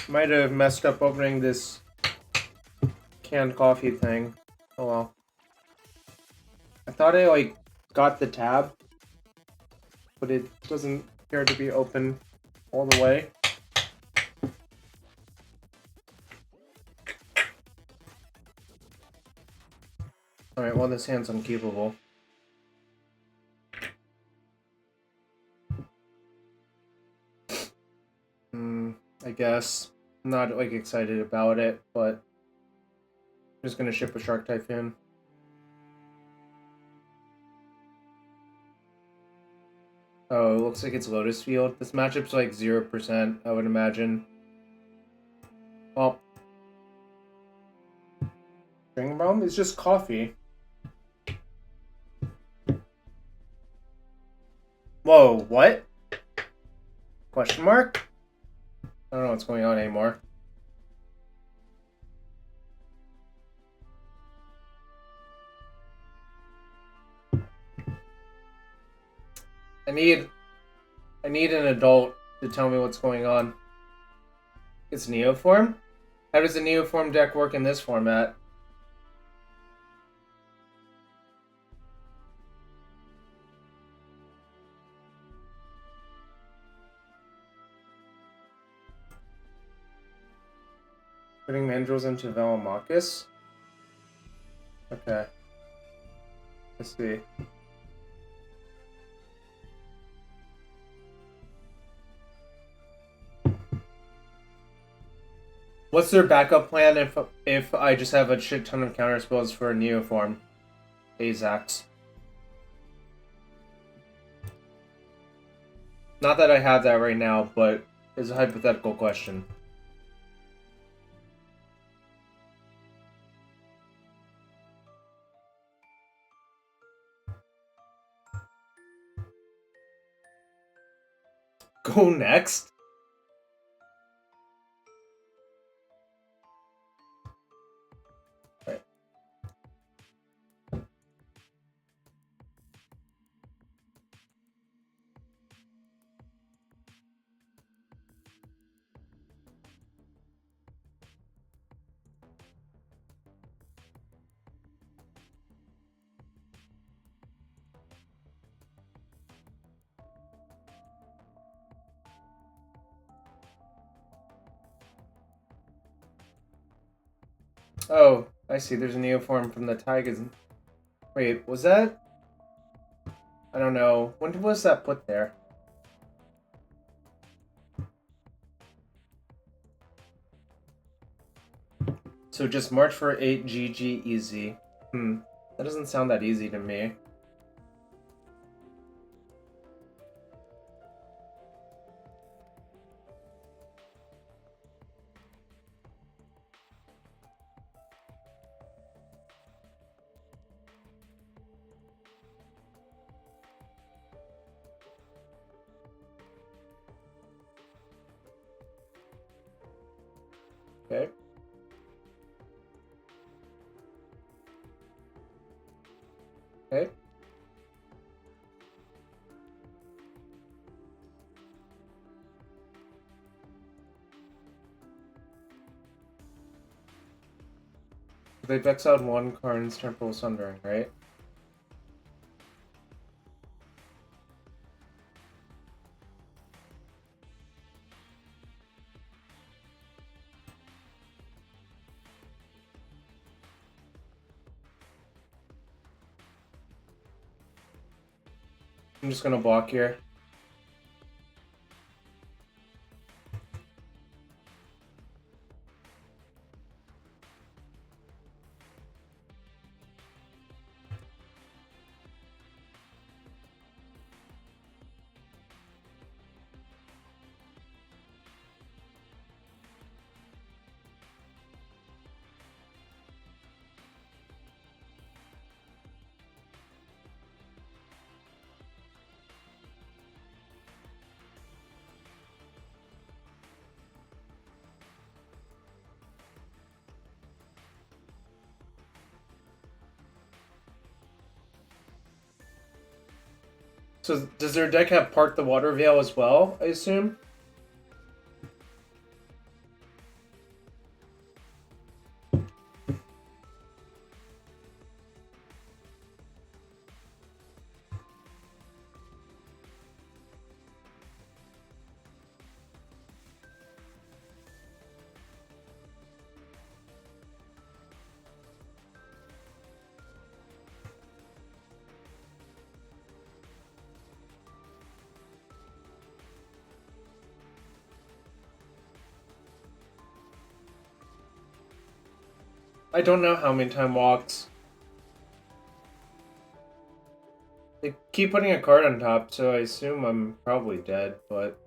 Might have messed up opening this canned coffee thing. Oh well. I thought I like got the tab, but it doesn't appear to be open all the way. Alright, well this hand's unkeepable. I guess. I'm not like excited about it, but I'm just gonna ship a Shark Typhoon. Oh, it looks like it's Lotus Field. This matchup's like 0%, I would imagine. Well, String Realm is just coffee. Whoa, what? Question mark? I don't know what's going on anymore. I need an adult to tell me what's going on. It's Neoform? How does the Neoform deck work in this format? Putting Mandrills into Velomachus? Okay. Let's see. What's their backup plan if I just have a shit ton of counter spells for a Neoform? Azax. Not that I have that right now, but it's a hypothetical question. Go next? Right. Oh, I see. There's a Neoform from the Tigers. Wait, was that? I don't know. When was that put there? So just March for 8 GG easy. That doesn't sound that easy to me. Okay. Okay. They've exiled one Karn's Temporal Sundering, right? I'm just gonna block here. So does their deck have Park the Water Veil as well, I assume? I don't know how many time walked. They keep putting a card on top, so I assume I'm probably dead, but...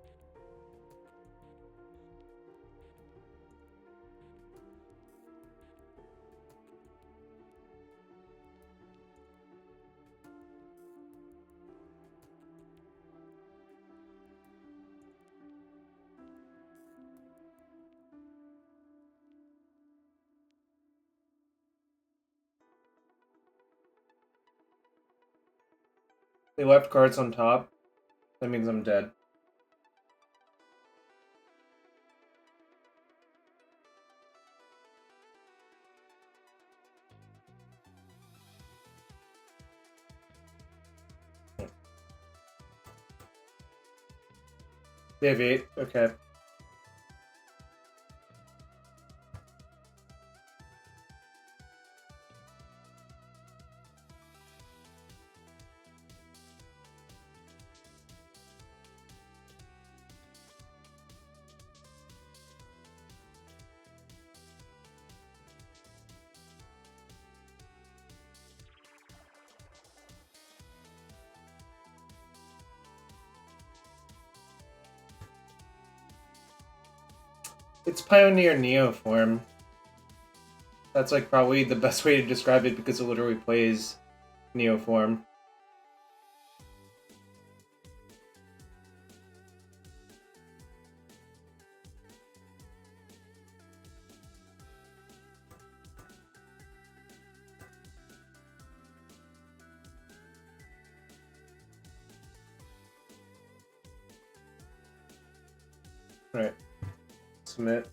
They left cards on top. That means I'm dead. They have 8? Okay. It's Pioneer Neoform. That's like probably the best way to describe it because it literally plays Neoform. Alright. Submit.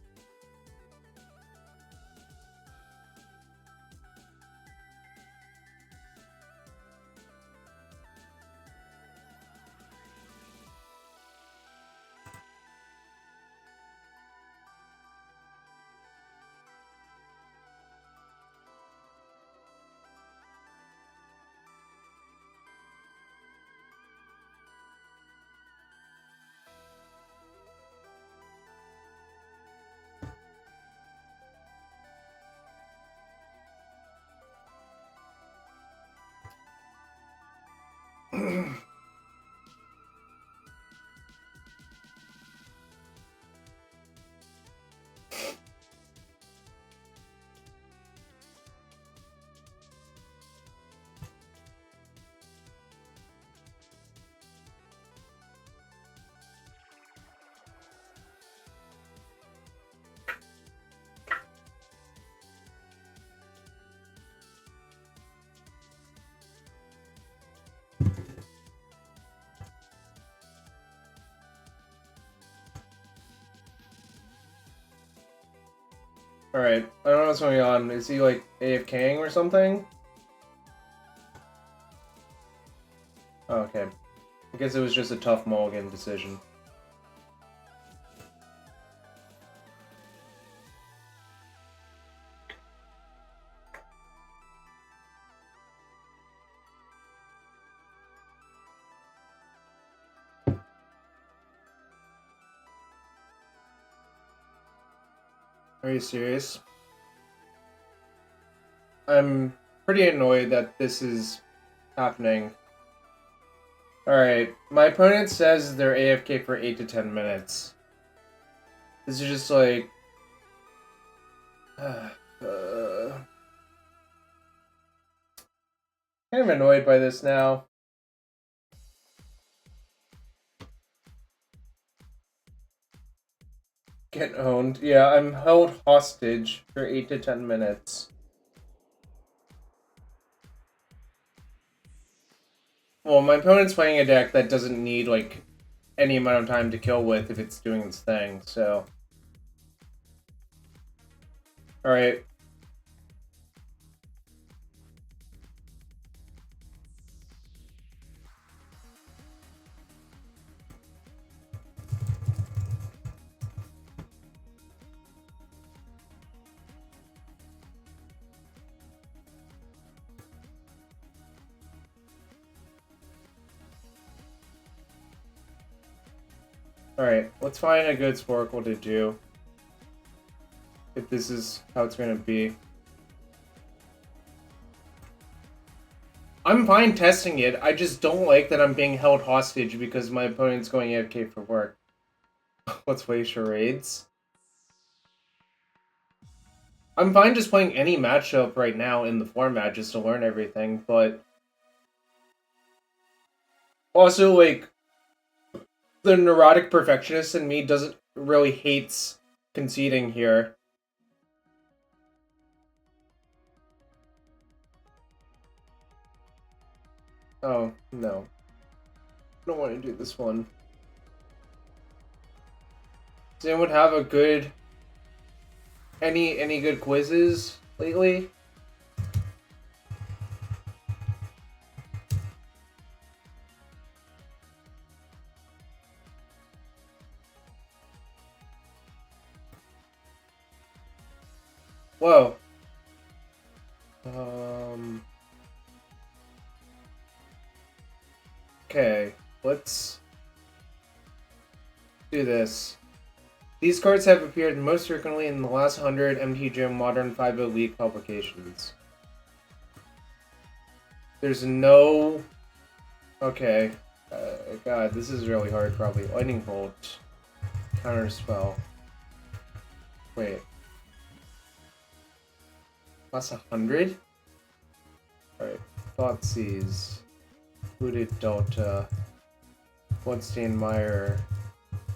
Alright, I don't know what's going on. Is he like AFKing or something? Oh, okay. I guess it was just a tough mulligan decision. Are you serious? I'm pretty annoyed that this is happening. Alright, my opponent says they're AFK for 8 to 10 minutes. This is just like... kind of annoyed by this now. Get owned. Yeah, I'm held hostage for 8 to 10 minutes. Well, my opponent's playing a deck that doesn't need, like, any amount of time to kill with if it's doing its thing, so... Alright. Alright, let's find a good Sporkle to do. If this is how it's gonna be. I'm fine testing it, I just don't like that I'm being held hostage because my opponent's going AFK for work. Let's play charades. I'm fine just playing any matchup right now in the format just to learn everything, but... Also, like... The neurotic perfectionist in me doesn't really hates conceding here. Oh, no. I don't want to do this one. Does anyone have a good... Any good quizzes lately? Whoa. Okay, let's do this. These cards have appeared most frequently in the last 100 MTGO Modern 5.0 League publications. There's no... Okay. God, this is really hard, probably. Lightning Bolt. Counterspell. Wait. Last 100? Alright. Thoughtseize. Hooded Delta. Bloodstained Mire.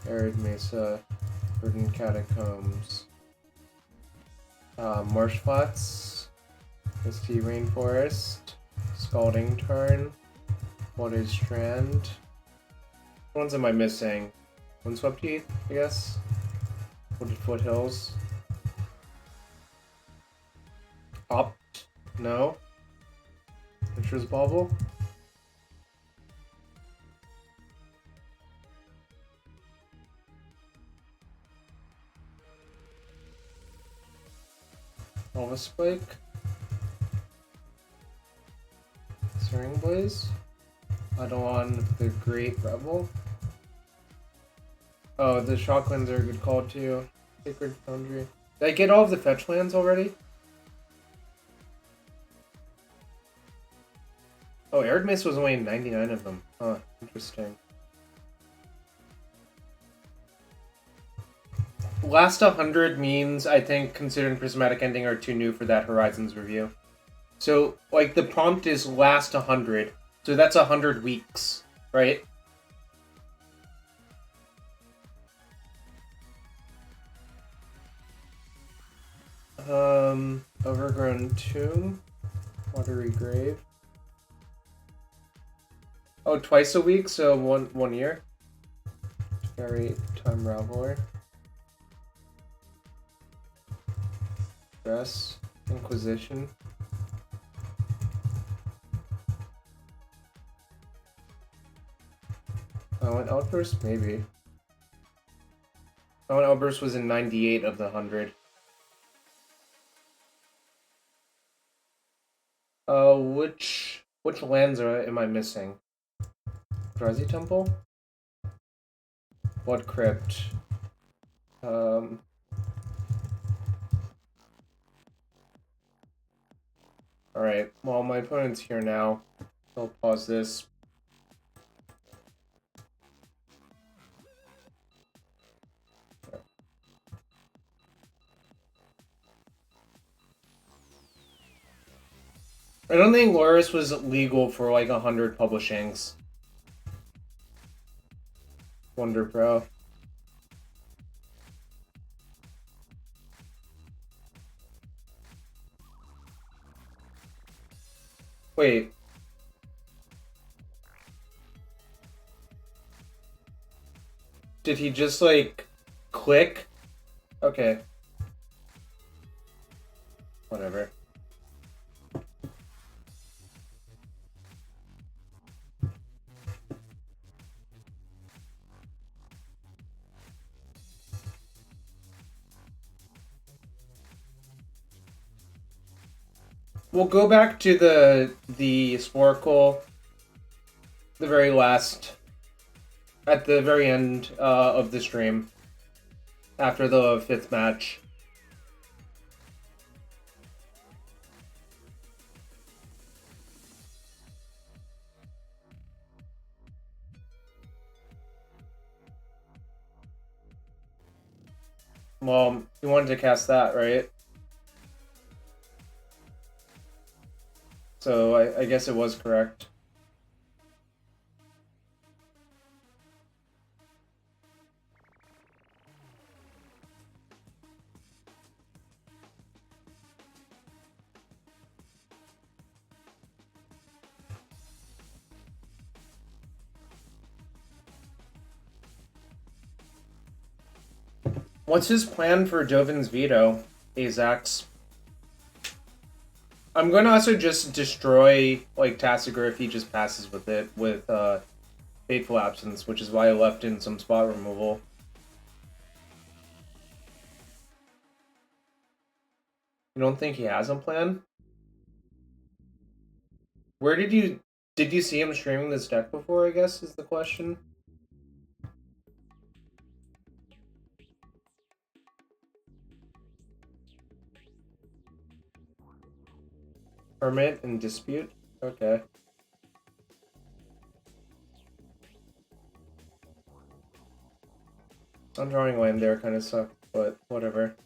Arid Mesa. Verdant Catacombs. Marsh Flats. Misty Rainforest. Scalding Tarn. Blooded Strand. What ones am I missing? Windswept Heath, I guess? Wooded Foothills. Opt? No. Witcher's Bauble? Elvis Spike? Searing Blaze? Eidolon the Great Rebel? Oh, the Shocklands are a good call too. Sacred Foundry. Did I get all of the fetch lands already? Oh, Arid Mist was only 99 of them. Huh, interesting. Last 100 means, I think, considering Prismatic Ending are too new for that Horizons review. So, like, the prompt is last 100. So that's 100 weeks, right? Overgrown Tomb. Watery Grave. Oh, twice a week, so one year. Carry Time Raveler. Stress. Inquisition. Oh, an Outburst? Maybe. Oh, an Outburst was in 98 of the 100. Which lands am I missing? Drazi Temple? Blood Crypt. Alright, well, my opponent's here now. I'll pause this. I don't think Loris was legal for like 100 publishings. Wonder Pro. Wait. Did he just like click? Okay. Whatever. We'll go back to the Sporkle, the very last, at the very end of the stream, after the 5th match. Well, you wanted to cast that, right? So I guess it was correct. What's his plan for Dovin's veto, Azax? I'm going to also just destroy, like, Tassiger if he just passes with it, with, Fateful Absence, which is why I left in some spot removal. You don't think he has a plan? Where did you see him streaming this deck before, I guess, is the question? Permit and Dispute? Okay. I'm drawing land there kind of sucked, but whatever.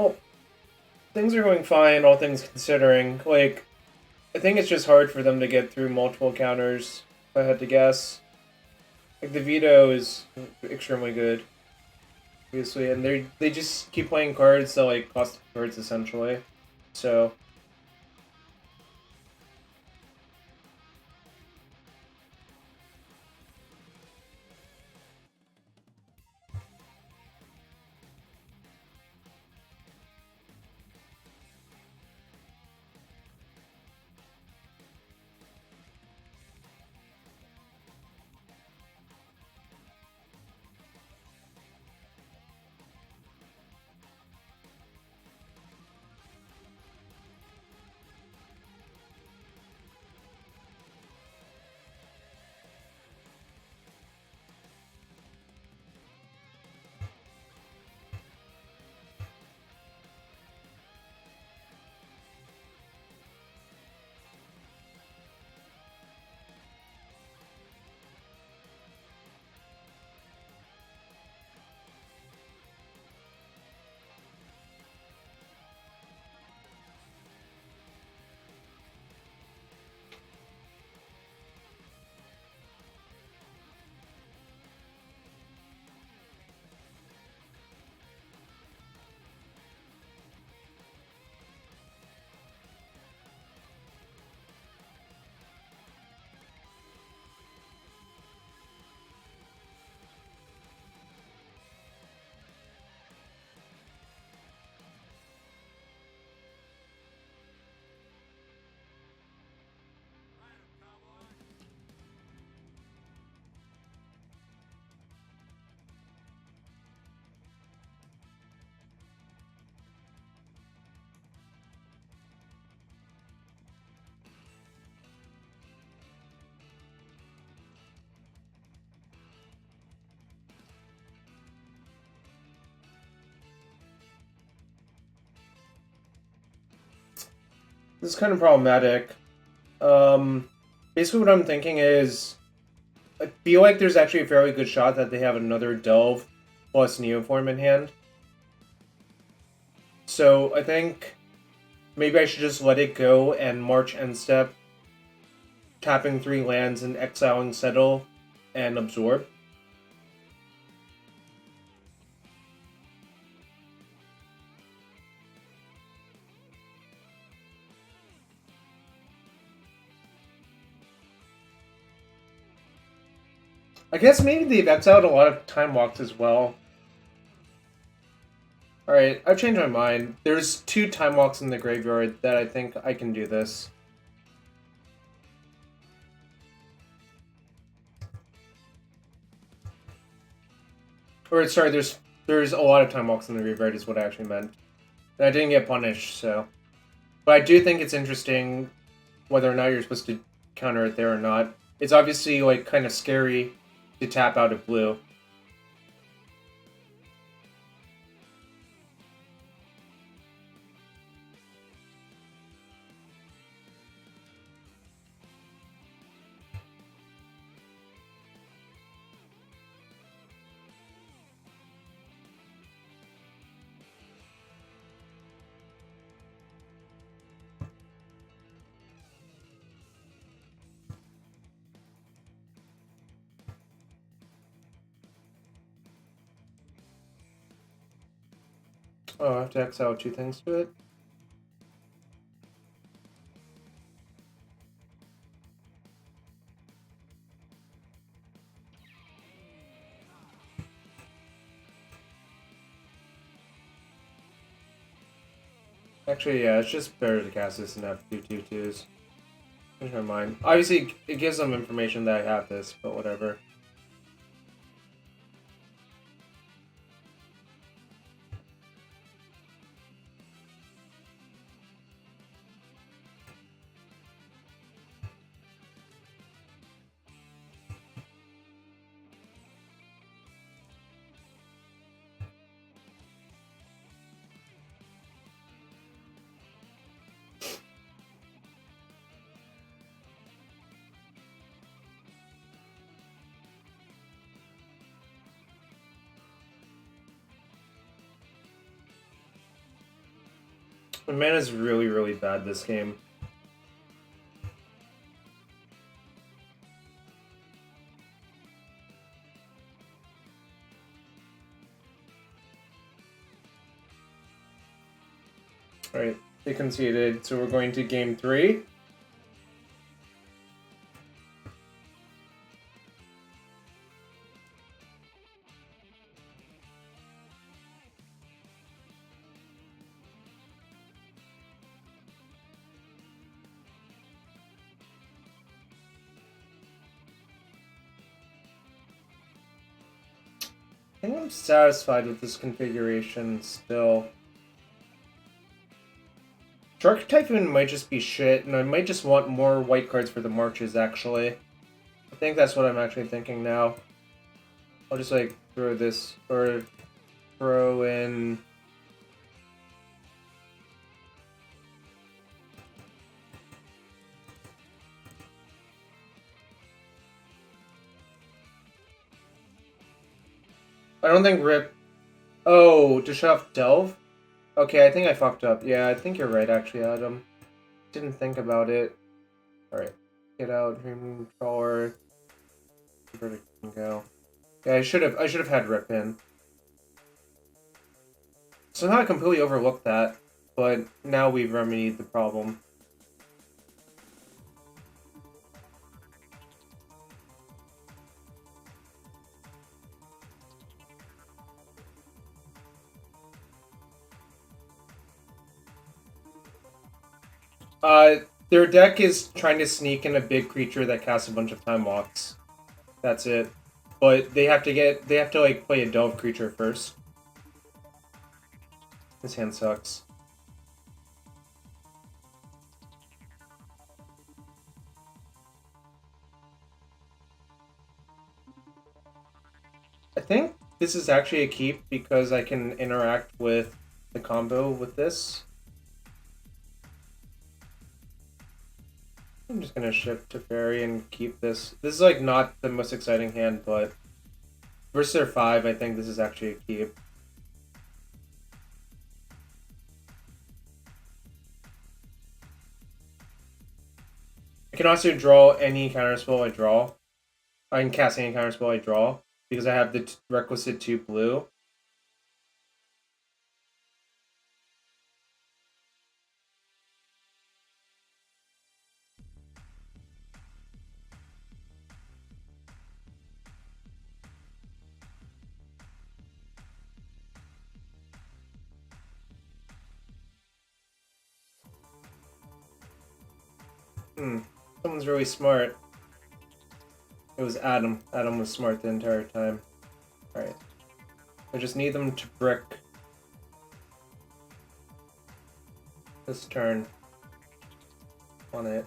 Well, things are going fine, all things considering. Like, I think it's just hard for them to get through multiple counters, if I had to guess. Like, the veto is extremely good, obviously, and they just keep playing cards that, like, cost cards, essentially. So... This is kind of problematic. Basically what I'm thinking is, I feel like there's actually a fairly good shot that they have another Delve plus Neoform in hand. So I think maybe I should just let it go and march end step, tapping 3 lands and exiling Settle and Absorb. I guess maybe they've exiled a lot of Time Walks as well. Alright, I've changed my mind. There's 2 Time Walks in the graveyard that I think I can do this. Or, sorry, there's a lot of Time Walks in the graveyard is what I actually meant. And I didn't get punished, so... But I do think it's interesting whether or not you're supposed to counter it there or not. It's obviously, like, kind of scary to tap out of blue. Oh, I have to exile 2 things to it? Actually, yeah, it's just better to cast this and have 2 2/2s. Change my mind. Obviously, it gives them information that I have this, but whatever. The mana's really, really bad this game. Alright, they conceded, so we're going to game 3. I think I'm satisfied with this configuration still. Shark Typhoon might just be shit, and I might just want more white cards for the marches, actually. I think that's what I'm actually thinking now. I'll just, like, throw this, or throw in... I don't think Rip... Oh, to shut off Delve? Okay, I think I fucked up. Yeah, I think you're right, actually, Adam. Didn't think about it. Alright. Get out, remove controller. Verdict can go. Yeah, I should have had Rip in. Somehow I completely overlooked that, but now we've remedied the problem. Their deck is trying to sneak in a big creature that casts a bunch of time walks. That's it. But they have to like play a delve creature first. This hand sucks. I think this is actually a keep because I can interact with the combo with this. I'm just gonna shift to Fairy and keep this. This is like not the most exciting hand, but versus their 5, I think this is actually a keep. I can also draw any counterspell I draw. I can cast any counterspell I draw because I have the requisite 2 blue. Someone's really smart. It was Adam. Adam was smart the entire time. Alright. I just need them to brick this turn on it.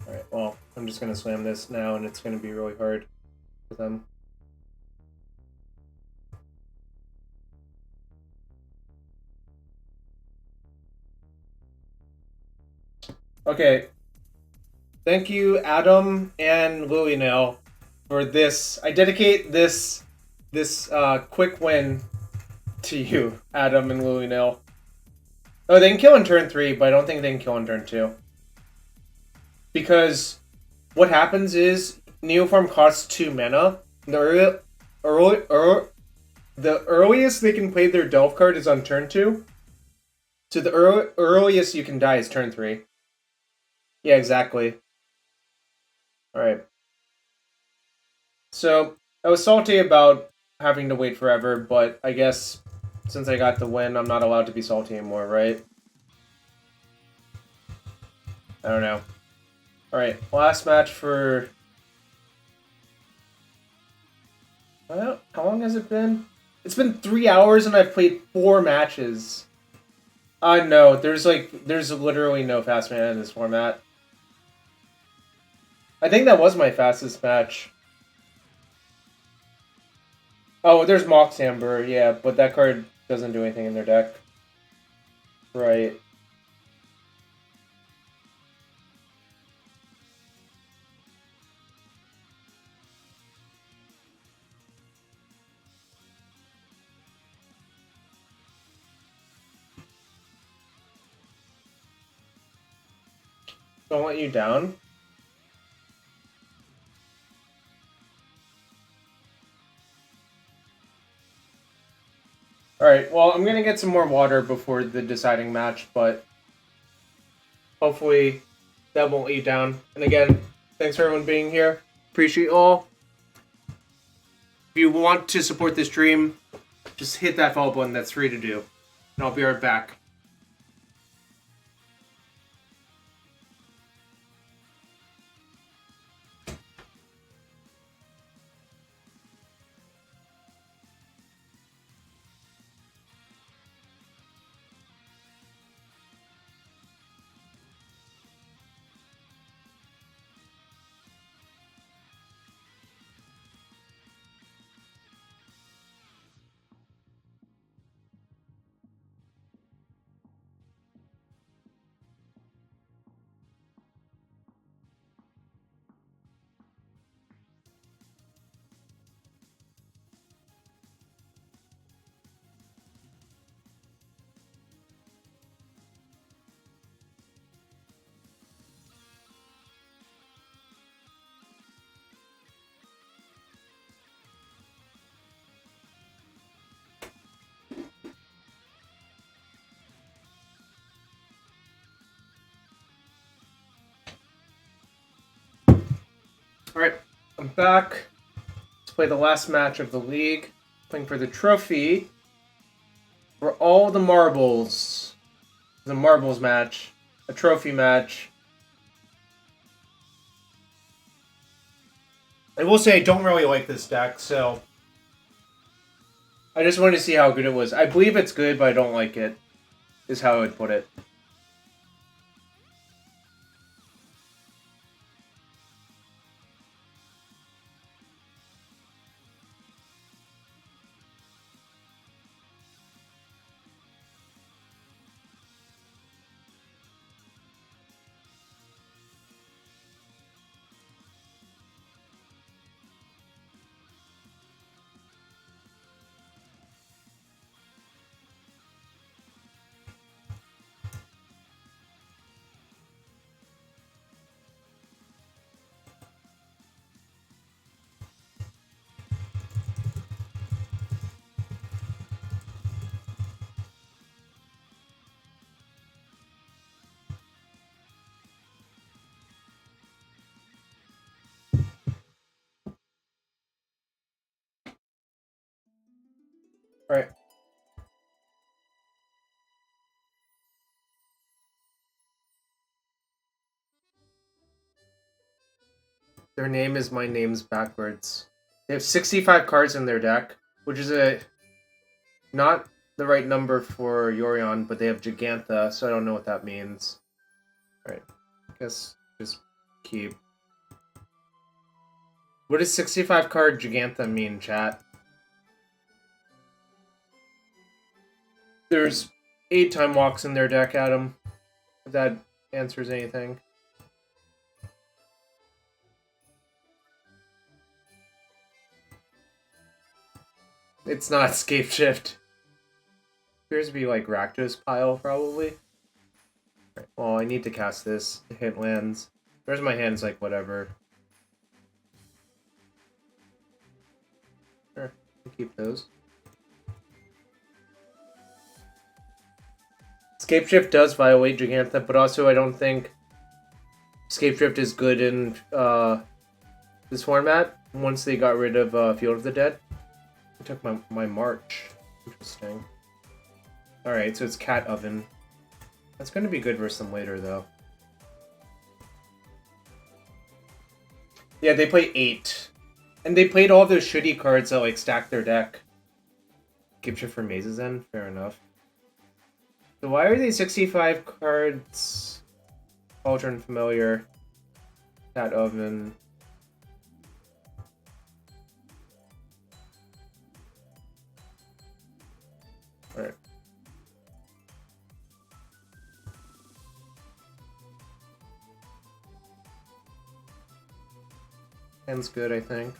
Alright, well, I'm just gonna slam this now and it's gonna be really hard for them. Okay. Thank you, Adam and Lilynell, for this. I dedicate this quick win to you, Adam and Lilynell. Oh, they can kill on turn 3, but I don't think they can kill on turn 2. Because what happens is Neoform costs 2 mana. The earliest they can play their Delve card is on turn 2. So the earliest you can die is turn 3. Yeah, exactly. Alright. So, I was salty about having to wait forever, but I guess since I got the win, I'm not allowed to be salty anymore, right? I don't know. Alright, last match for... Well, how long has it been? It's been 3 hours and I've played 4 matches. No, there's literally no fast mana in this format. I think that was my fastest match. Oh, there's Mox Amber, yeah, but that card doesn't do anything in their deck. Right. Don't let you down. Alright, well, I'm gonna get some more water before the deciding match, but hopefully that won't let you down. And again, thanks for everyone being here. Appreciate you all. If you want to support this stream, just hit that follow button. That's free to do. And I'll be right back. Alright, I'm back. Let's play the last match of the league. Playing for the trophy. For all the marbles. The marbles match. A trophy match. I will say I don't really like this deck, so I just wanted to see how good it was. I believe it's good, but I don't like it, is how I would put it. Alright. Their name is my name's backwards. They have 65 cards in their deck, which is not the right number for Yorion, but they have Gigantha, so I don't know what that means. Alright, I guess just keep. What does 65 card Gigantha mean, chat? There's 8 Time Walks in their deck, Adam. If that answers anything. It's not Escape Shift. Appears to be like Rakdos pile, probably. Right, well, I need to cast this to hit lands. There's my hands, like, whatever. Sure, I'll keep those. Escape Shift does violate Gigantha, but also I don't think Escape Shift is good in this format. Once they got rid of Field of the Dead. I took my March. Interesting. Alright, so it's Cat Oven. That's going to be good versus them later, though. Yeah, they play 8. And they played all those shitty cards that, like, stack their deck. Escape Shift for Mazes then? Fair enough. So why are they 65 cards? Cauldron Familiar. Cat Oven. Alright. Hand's good, I think.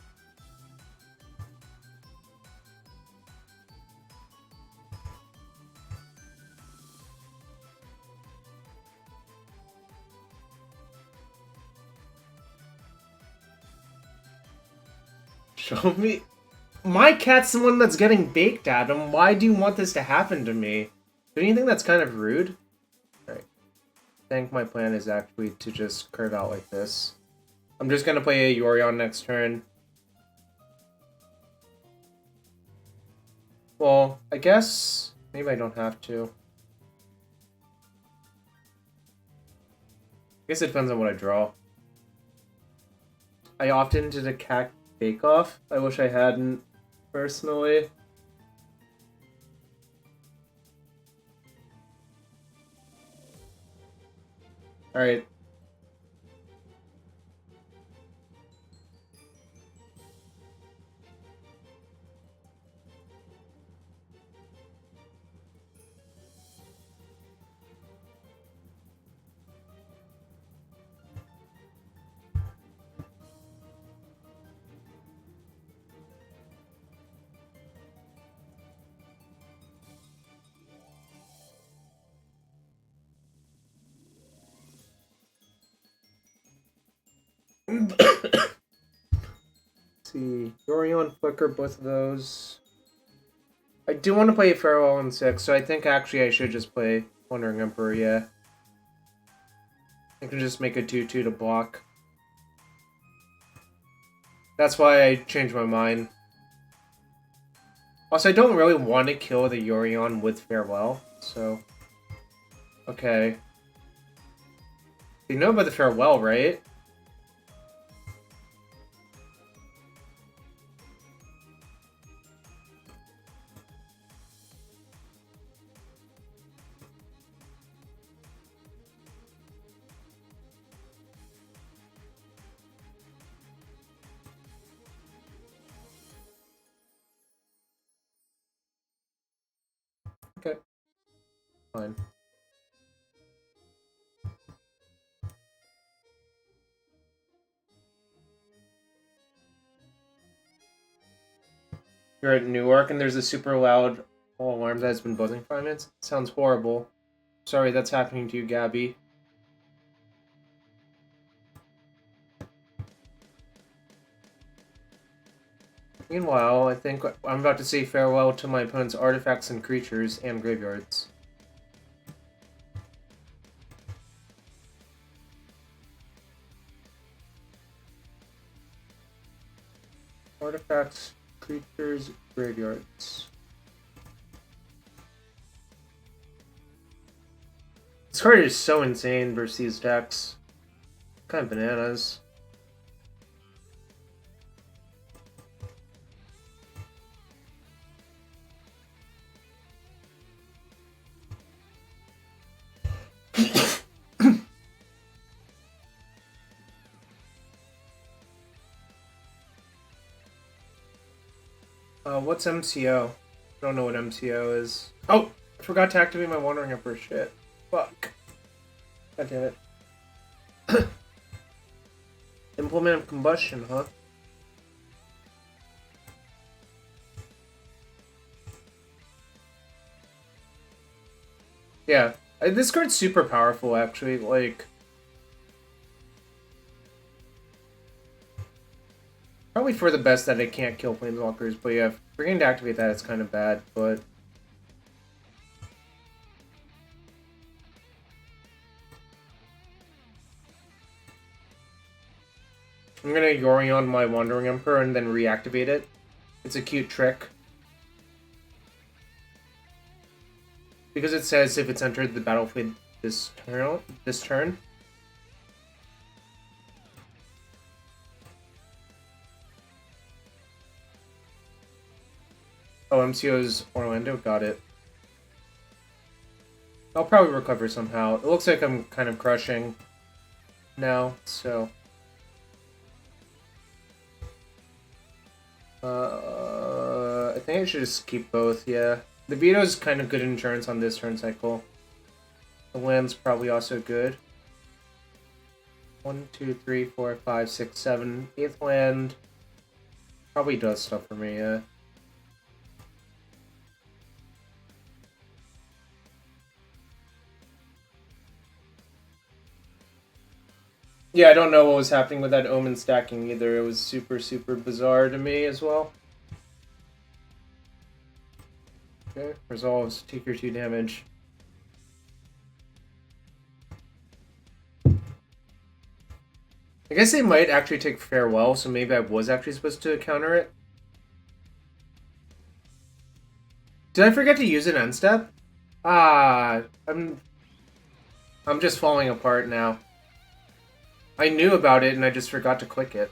Show me. My cat's the one that's getting baked at him. Why do you want this to happen to me? Don't you think that's kind of rude? Alright. I think my plan is actually to just curve out like this. I'm just gonna play a Yorion next turn. Well, I guess maybe I don't have to. I guess it depends on what I draw. I opted into the cat bake-off. I wish I hadn't, personally. Alright. See, Yorion, Flicker, both of those. I do want to play Farewell in 6, so I think actually I should just play Wandering Emperor, yeah. I can just make a 2-2 to block. That's why I changed my mind. Also, I don't really want to kill the Yorion with Farewell, so... Okay. You know about the Farewell, right? Okay. Fine. You're at Newark and there's a super loud alarm that's been buzzing for 5 minutes? Sounds horrible. Sorry that's happening to you, Gabby. Meanwhile, I think I'm about to say farewell to my opponent's artifacts and creatures and graveyards. Artifacts, creatures, graveyards. This card is so insane versus these decks. Kind of bananas. What's MCO? I don't know what MCO is. Oh! I forgot to activate my Wandering Emperor shit. Fuck. God damn it. Implement of Combustion, huh? Yeah. This card's super powerful, actually. Like... Probably for the best that it can't kill Planeswalkers, but yeah, forgetting to activate that is kind of bad, but... I'm gonna Yorion my Wandering Emperor and then reactivate it. It's a cute trick. Because it says if it's entered the battlefield this turn. Oh, MCO's Orlando, got it. I'll probably recover somehow. It looks like I'm kind of crushing now, so... I think I should just keep both, yeah. The Veto's kind of good insurance on this turn cycle. The land's probably also good. 1, 2, 3, 4, 5, 6, 7. 8th land probably does stuff for me, yeah. Yeah, I don't know what was happening with that Omen stacking either. It was super, super bizarre to me as well. Okay, resolves, take your 2 damage. I guess they might actually take Farewell, so maybe I was actually supposed to counter it. Did I forget to use an end step? Ah, I'm just falling apart now. I knew about it and I just forgot to click it.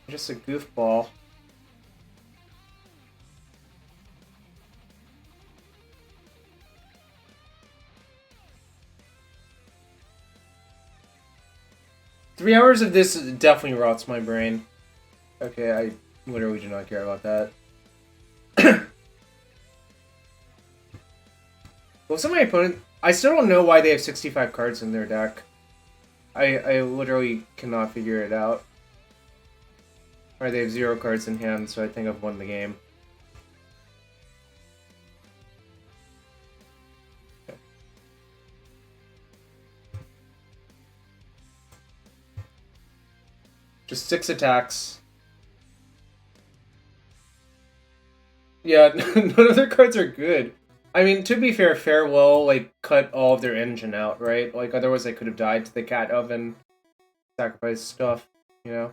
I'm just a goofball. Three hours of this definitely rots my brain. Okay, I literally do not care about that. Well, some of my opponent... I still don't know why they have 65 cards in their deck. I literally cannot figure it out. Alright, they have 0 cards in hand, so I think I've won the game. Okay. Just 6 attacks. Yeah, none of their cards are good. I mean, to be fair, Farewell, like, cut all of their engine out, right? Like, otherwise I could have died to the cat oven, sacrifice stuff, you know?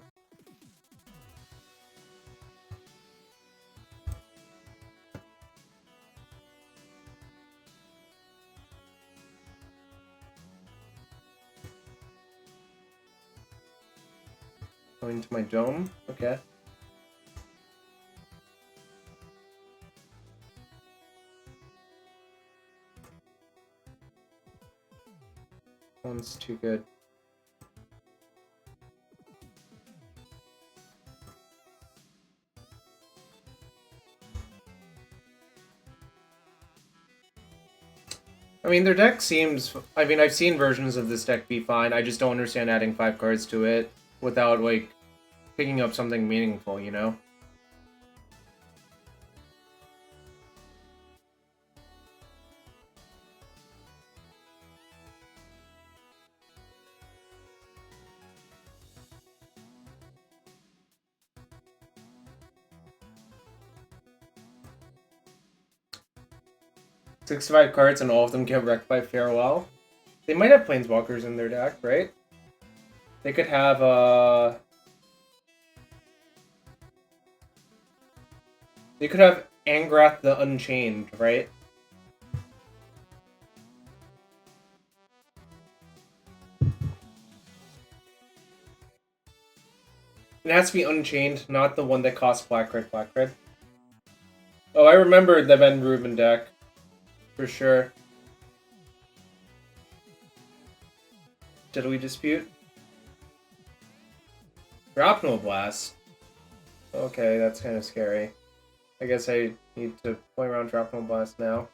Going to my dome, okay. One's too good. I mean, their deck seems... I mean, I've seen versions of this deck be fine. I just don't understand adding 5 cards to it without, like, picking up something meaningful, you know? Six-5 cards and all of them get wrecked by Farewell. They might have Planeswalkers in their deck, right? They could have, They could have Angrath the Unchained, right? It has to be Unchained, not the one that costs black red, black red. Oh, I remember the Ben Rubin deck. For sure. Diddly Dispute? Grapnel Blast. Okay, that's kind of scary. I guess I need to play around Grapnel Blast now.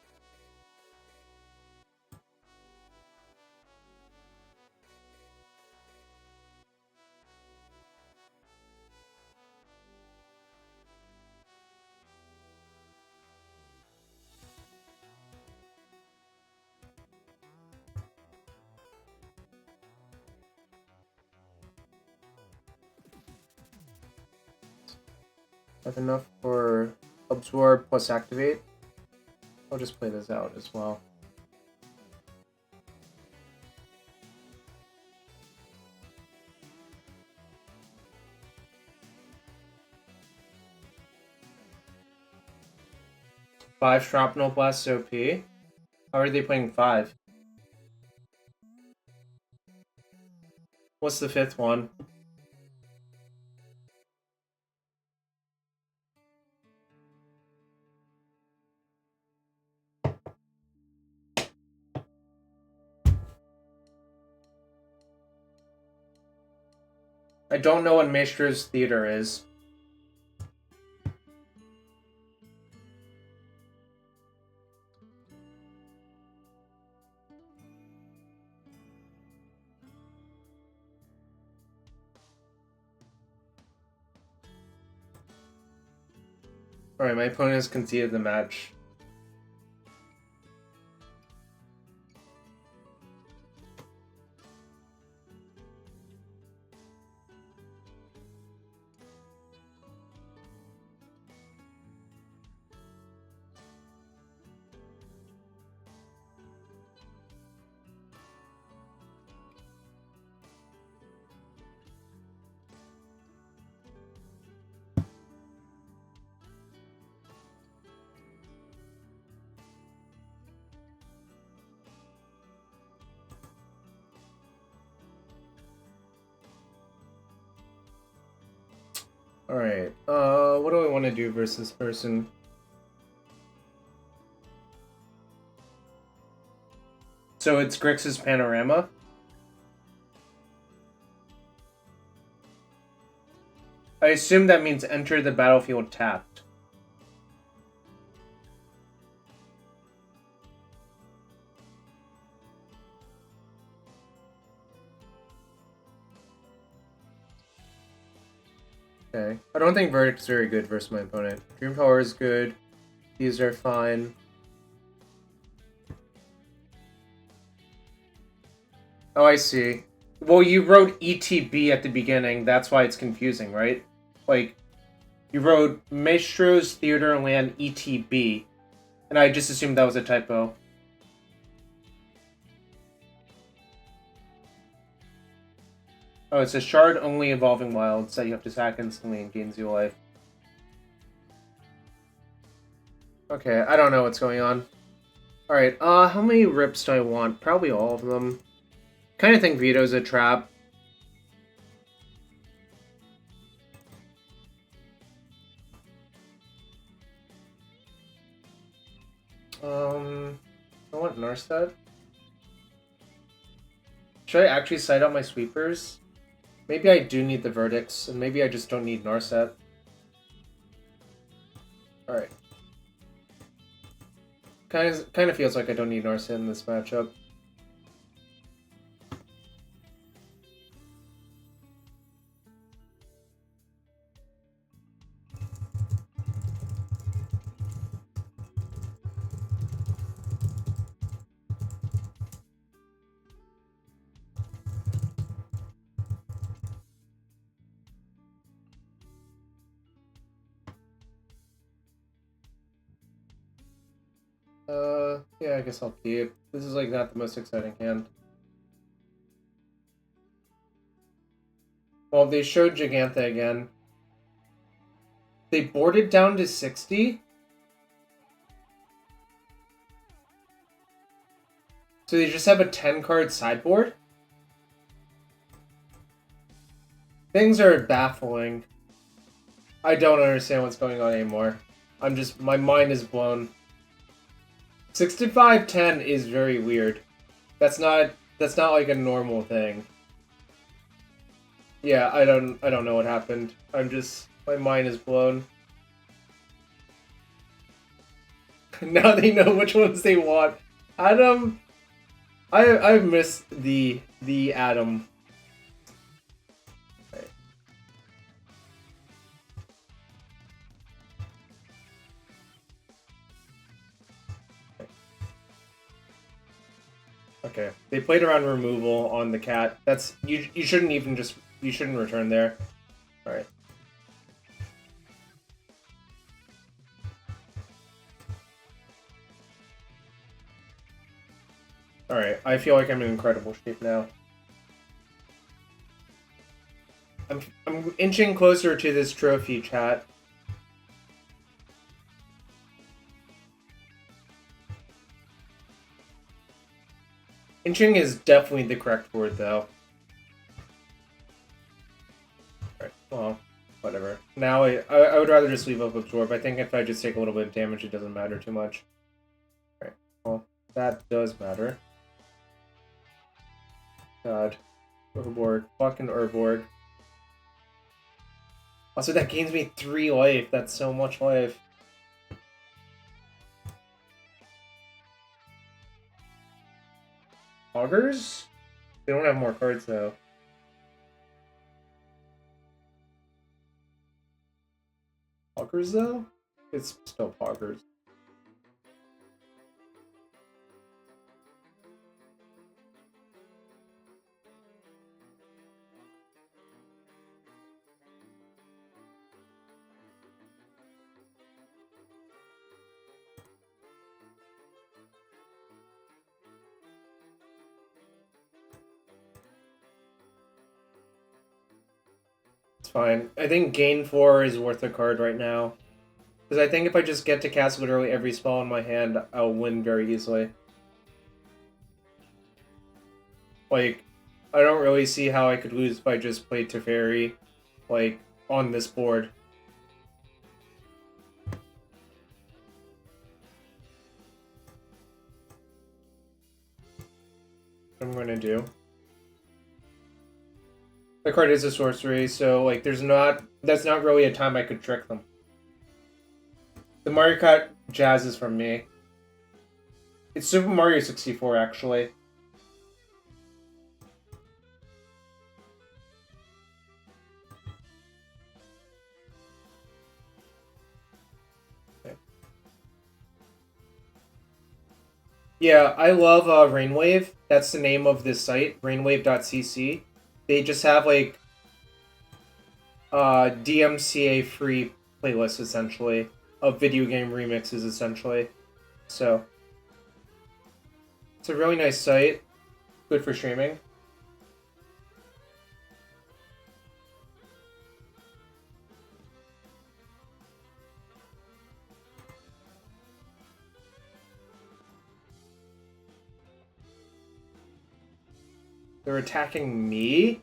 That's enough for Absorb plus Activate. I'll just play this out as well. Five Shrapnel Blast OP. How are they playing 5? What's the 5th one? I don't know what Maestro's Theater is. Alright, my opponent has conceded the match. Alright, what do I want to do versus this person? So it's Grix's Panorama? I assume that means enter the battlefield tapped. Okay. I don't think Verdict's very good versus my opponent. Dream Power is good. These are fine. Oh, I see. Well, you wrote ETB at the beginning. That's why it's confusing, right? Like, you wrote Maestro's Theater Land ETB. And I just assumed that was a typo. Oh, it's a shard-only evolving wilds that you have to sack instantly and gains you life. Okay, I don't know what's going on. Alright, how many rips do I want? Probably all of them. Kinda think Veto's a trap. I want Narset. Should I actually side out my sweepers? Maybe I do need the verdicts, and maybe I just don't need Narset. Alright. Kind of feels like I don't need Narset in this matchup. Yeah, I guess I'll keep. This is like not the most exciting hand. Well, they showed Gigantha again. They boarded down to 60? So they just have a 10-card sideboard? Things are baffling. I don't understand what's going on anymore. My mind is blown. 65-10 is very weird. That's not like a normal thing. Yeah, I don't know what happened. My mind is blown. Now they know which ones they want. Adam, I missed the Adam. Right. Okay, they played around removal on the cat. That's you shouldn't even just you shouldn't return there. All right. Alright, I feel like I'm in incredible shape now. I'm inching closer to this trophy, chat. Inching is definitely the correct word, though. Alright, well, whatever. Now I would rather just leave up Absorb. I think if I just take a little bit of damage, it doesn't matter too much. Alright, well, that does matter. God. Urborg. Fucking Urborg. Also, that gains me 3 life. That's so much life. Poggers? They don't have more cards, though. Poggers, though? It's still Poggers. It's fine. I think gain 4 is worth a card right now. Because I think if I just get to cast literally every spell in my hand, I'll win very easily. Like, I don't really see how I could lose if I just played Teferi. Like, on this board. What I'm going to do. The card is a sorcery, so like that's not really a time I could trick them. The Mario Kart Jazz is from me. It's Super Mario 64 actually. Okay. Yeah, I love Rainwave. That's the name of this site, rainwave.cc. They just have like DMCA free playlists essentially of video game remixes essentially. So it's a really nice site, good for streaming. They're attacking me?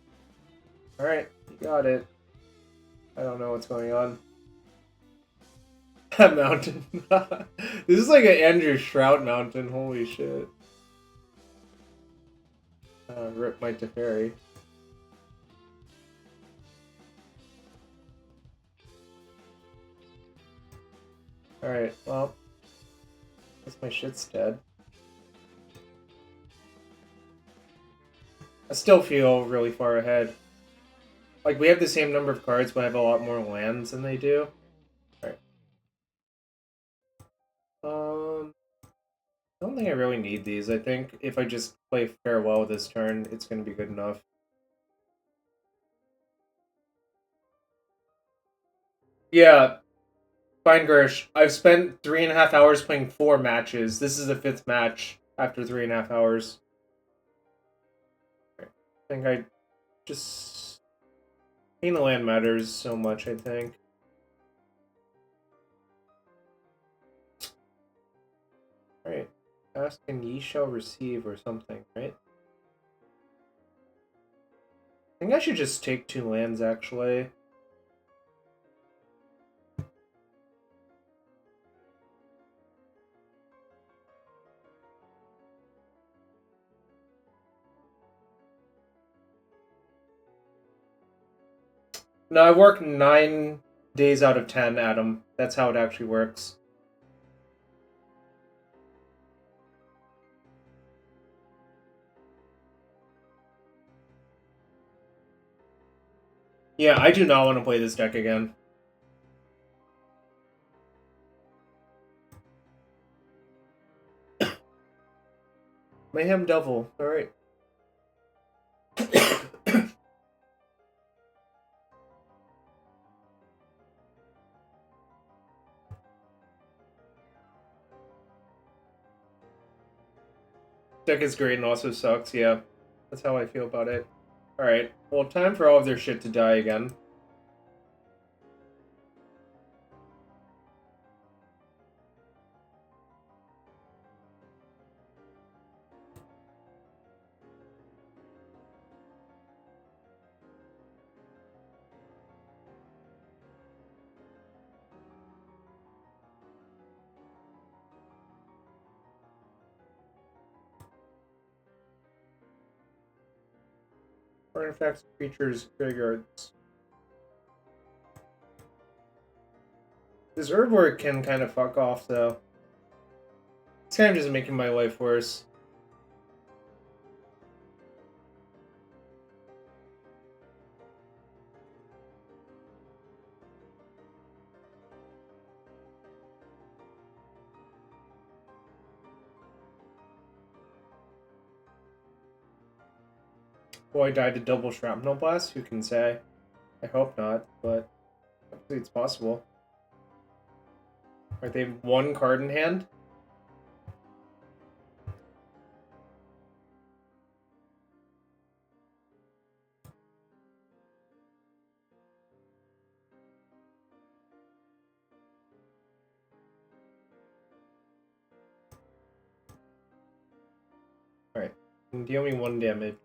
Alright, you got it. I don't know what's going on. That mountain. This is like an Andrew Shroud mountain, holy shit. Rip my Teferi. Alright, well. I guess my shit's dead. I still feel really far ahead. Like, we have the same number of cards, but I have a lot more lands than they do. Alright. I don't think I really need these. I think if I just play Farewell this turn, it's going to be good enough. Yeah, fine, Gersh. I've spent 3.5 hours playing 4 matches. This is the 5th match after 3.5 hours. I think I just... Playing the land matters so much, I think. Alright. Ask and ye shall receive or something, right? I think I should just take 2 lands, actually. No, I work 9 days out of 10, Adam. That's how it actually works. Yeah, I do not want to play this deck again. Mayhem Devil, alright. Deck is great and also sucks, yeah. That's how I feel about it. Alright, well, time for all of their shit to die again. Artifacts, creatures, graveyards. This herb work can kind of fuck off, though. It's kind of just making my life worse. Well, I died to double shrapnel blast, who can say? I hope not, but hopefully it's possible. Alright, they have 1 card in hand. Alright, deal me 1 damage.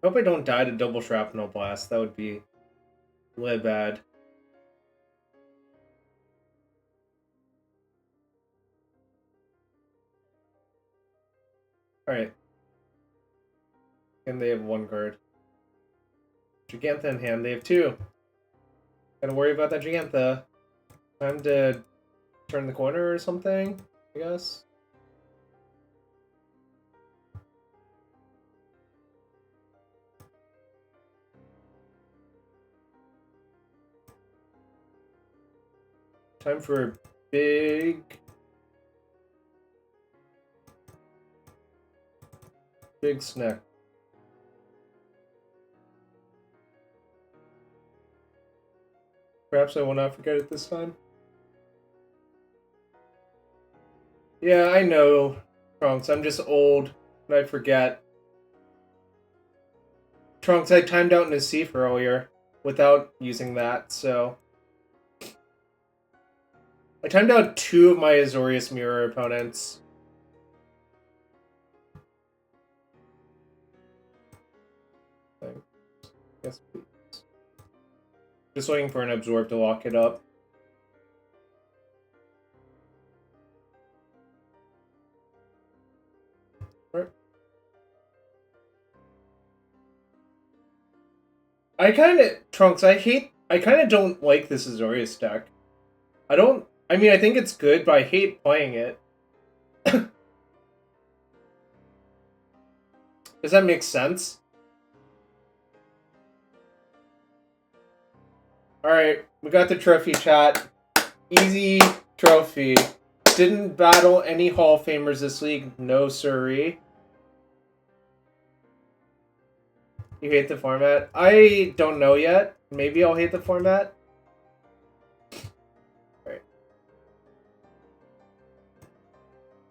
Hope I don't die to double shrapnel blast. That would be really bad. Alright. And they have 1 card. Gigantha in hand. They have 2. Gotta worry about that Gigantha. Time to turn the corner or something, I guess. Time for a big snack. Perhaps I will not forget it this time. Yeah, I know, Trunks. I'm just old and I forget. Trunks, I timed out in a Seaf earlier without using that, so... I timed out 2 of my Azorius Mirror opponents. Yes, please. Just waiting for an Absorb to lock it up. Right. I kind of don't like this Azorius deck. I mean, I think it's good, but I hate playing it. Does that make sense? Alright, we got the trophy, chat. Easy trophy. Didn't battle any Hall of Famers this week. No siree. You hate the format? I don't know yet. Maybe I'll hate the format. Alright.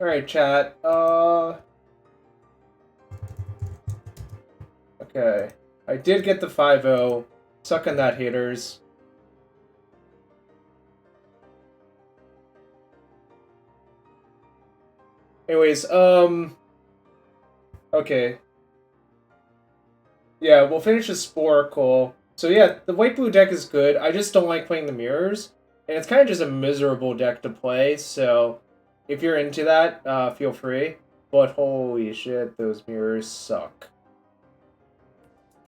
Alright, chat. Okay. I did get the 5-0. Suck on that, haters. Anyways, okay. Yeah, we'll finish the Sporacle. So yeah, the white-blue deck is good. I just don't like playing the mirrors. And it's kind of just a miserable deck to play, so if you're into that, feel free. But holy shit, those mirrors suck.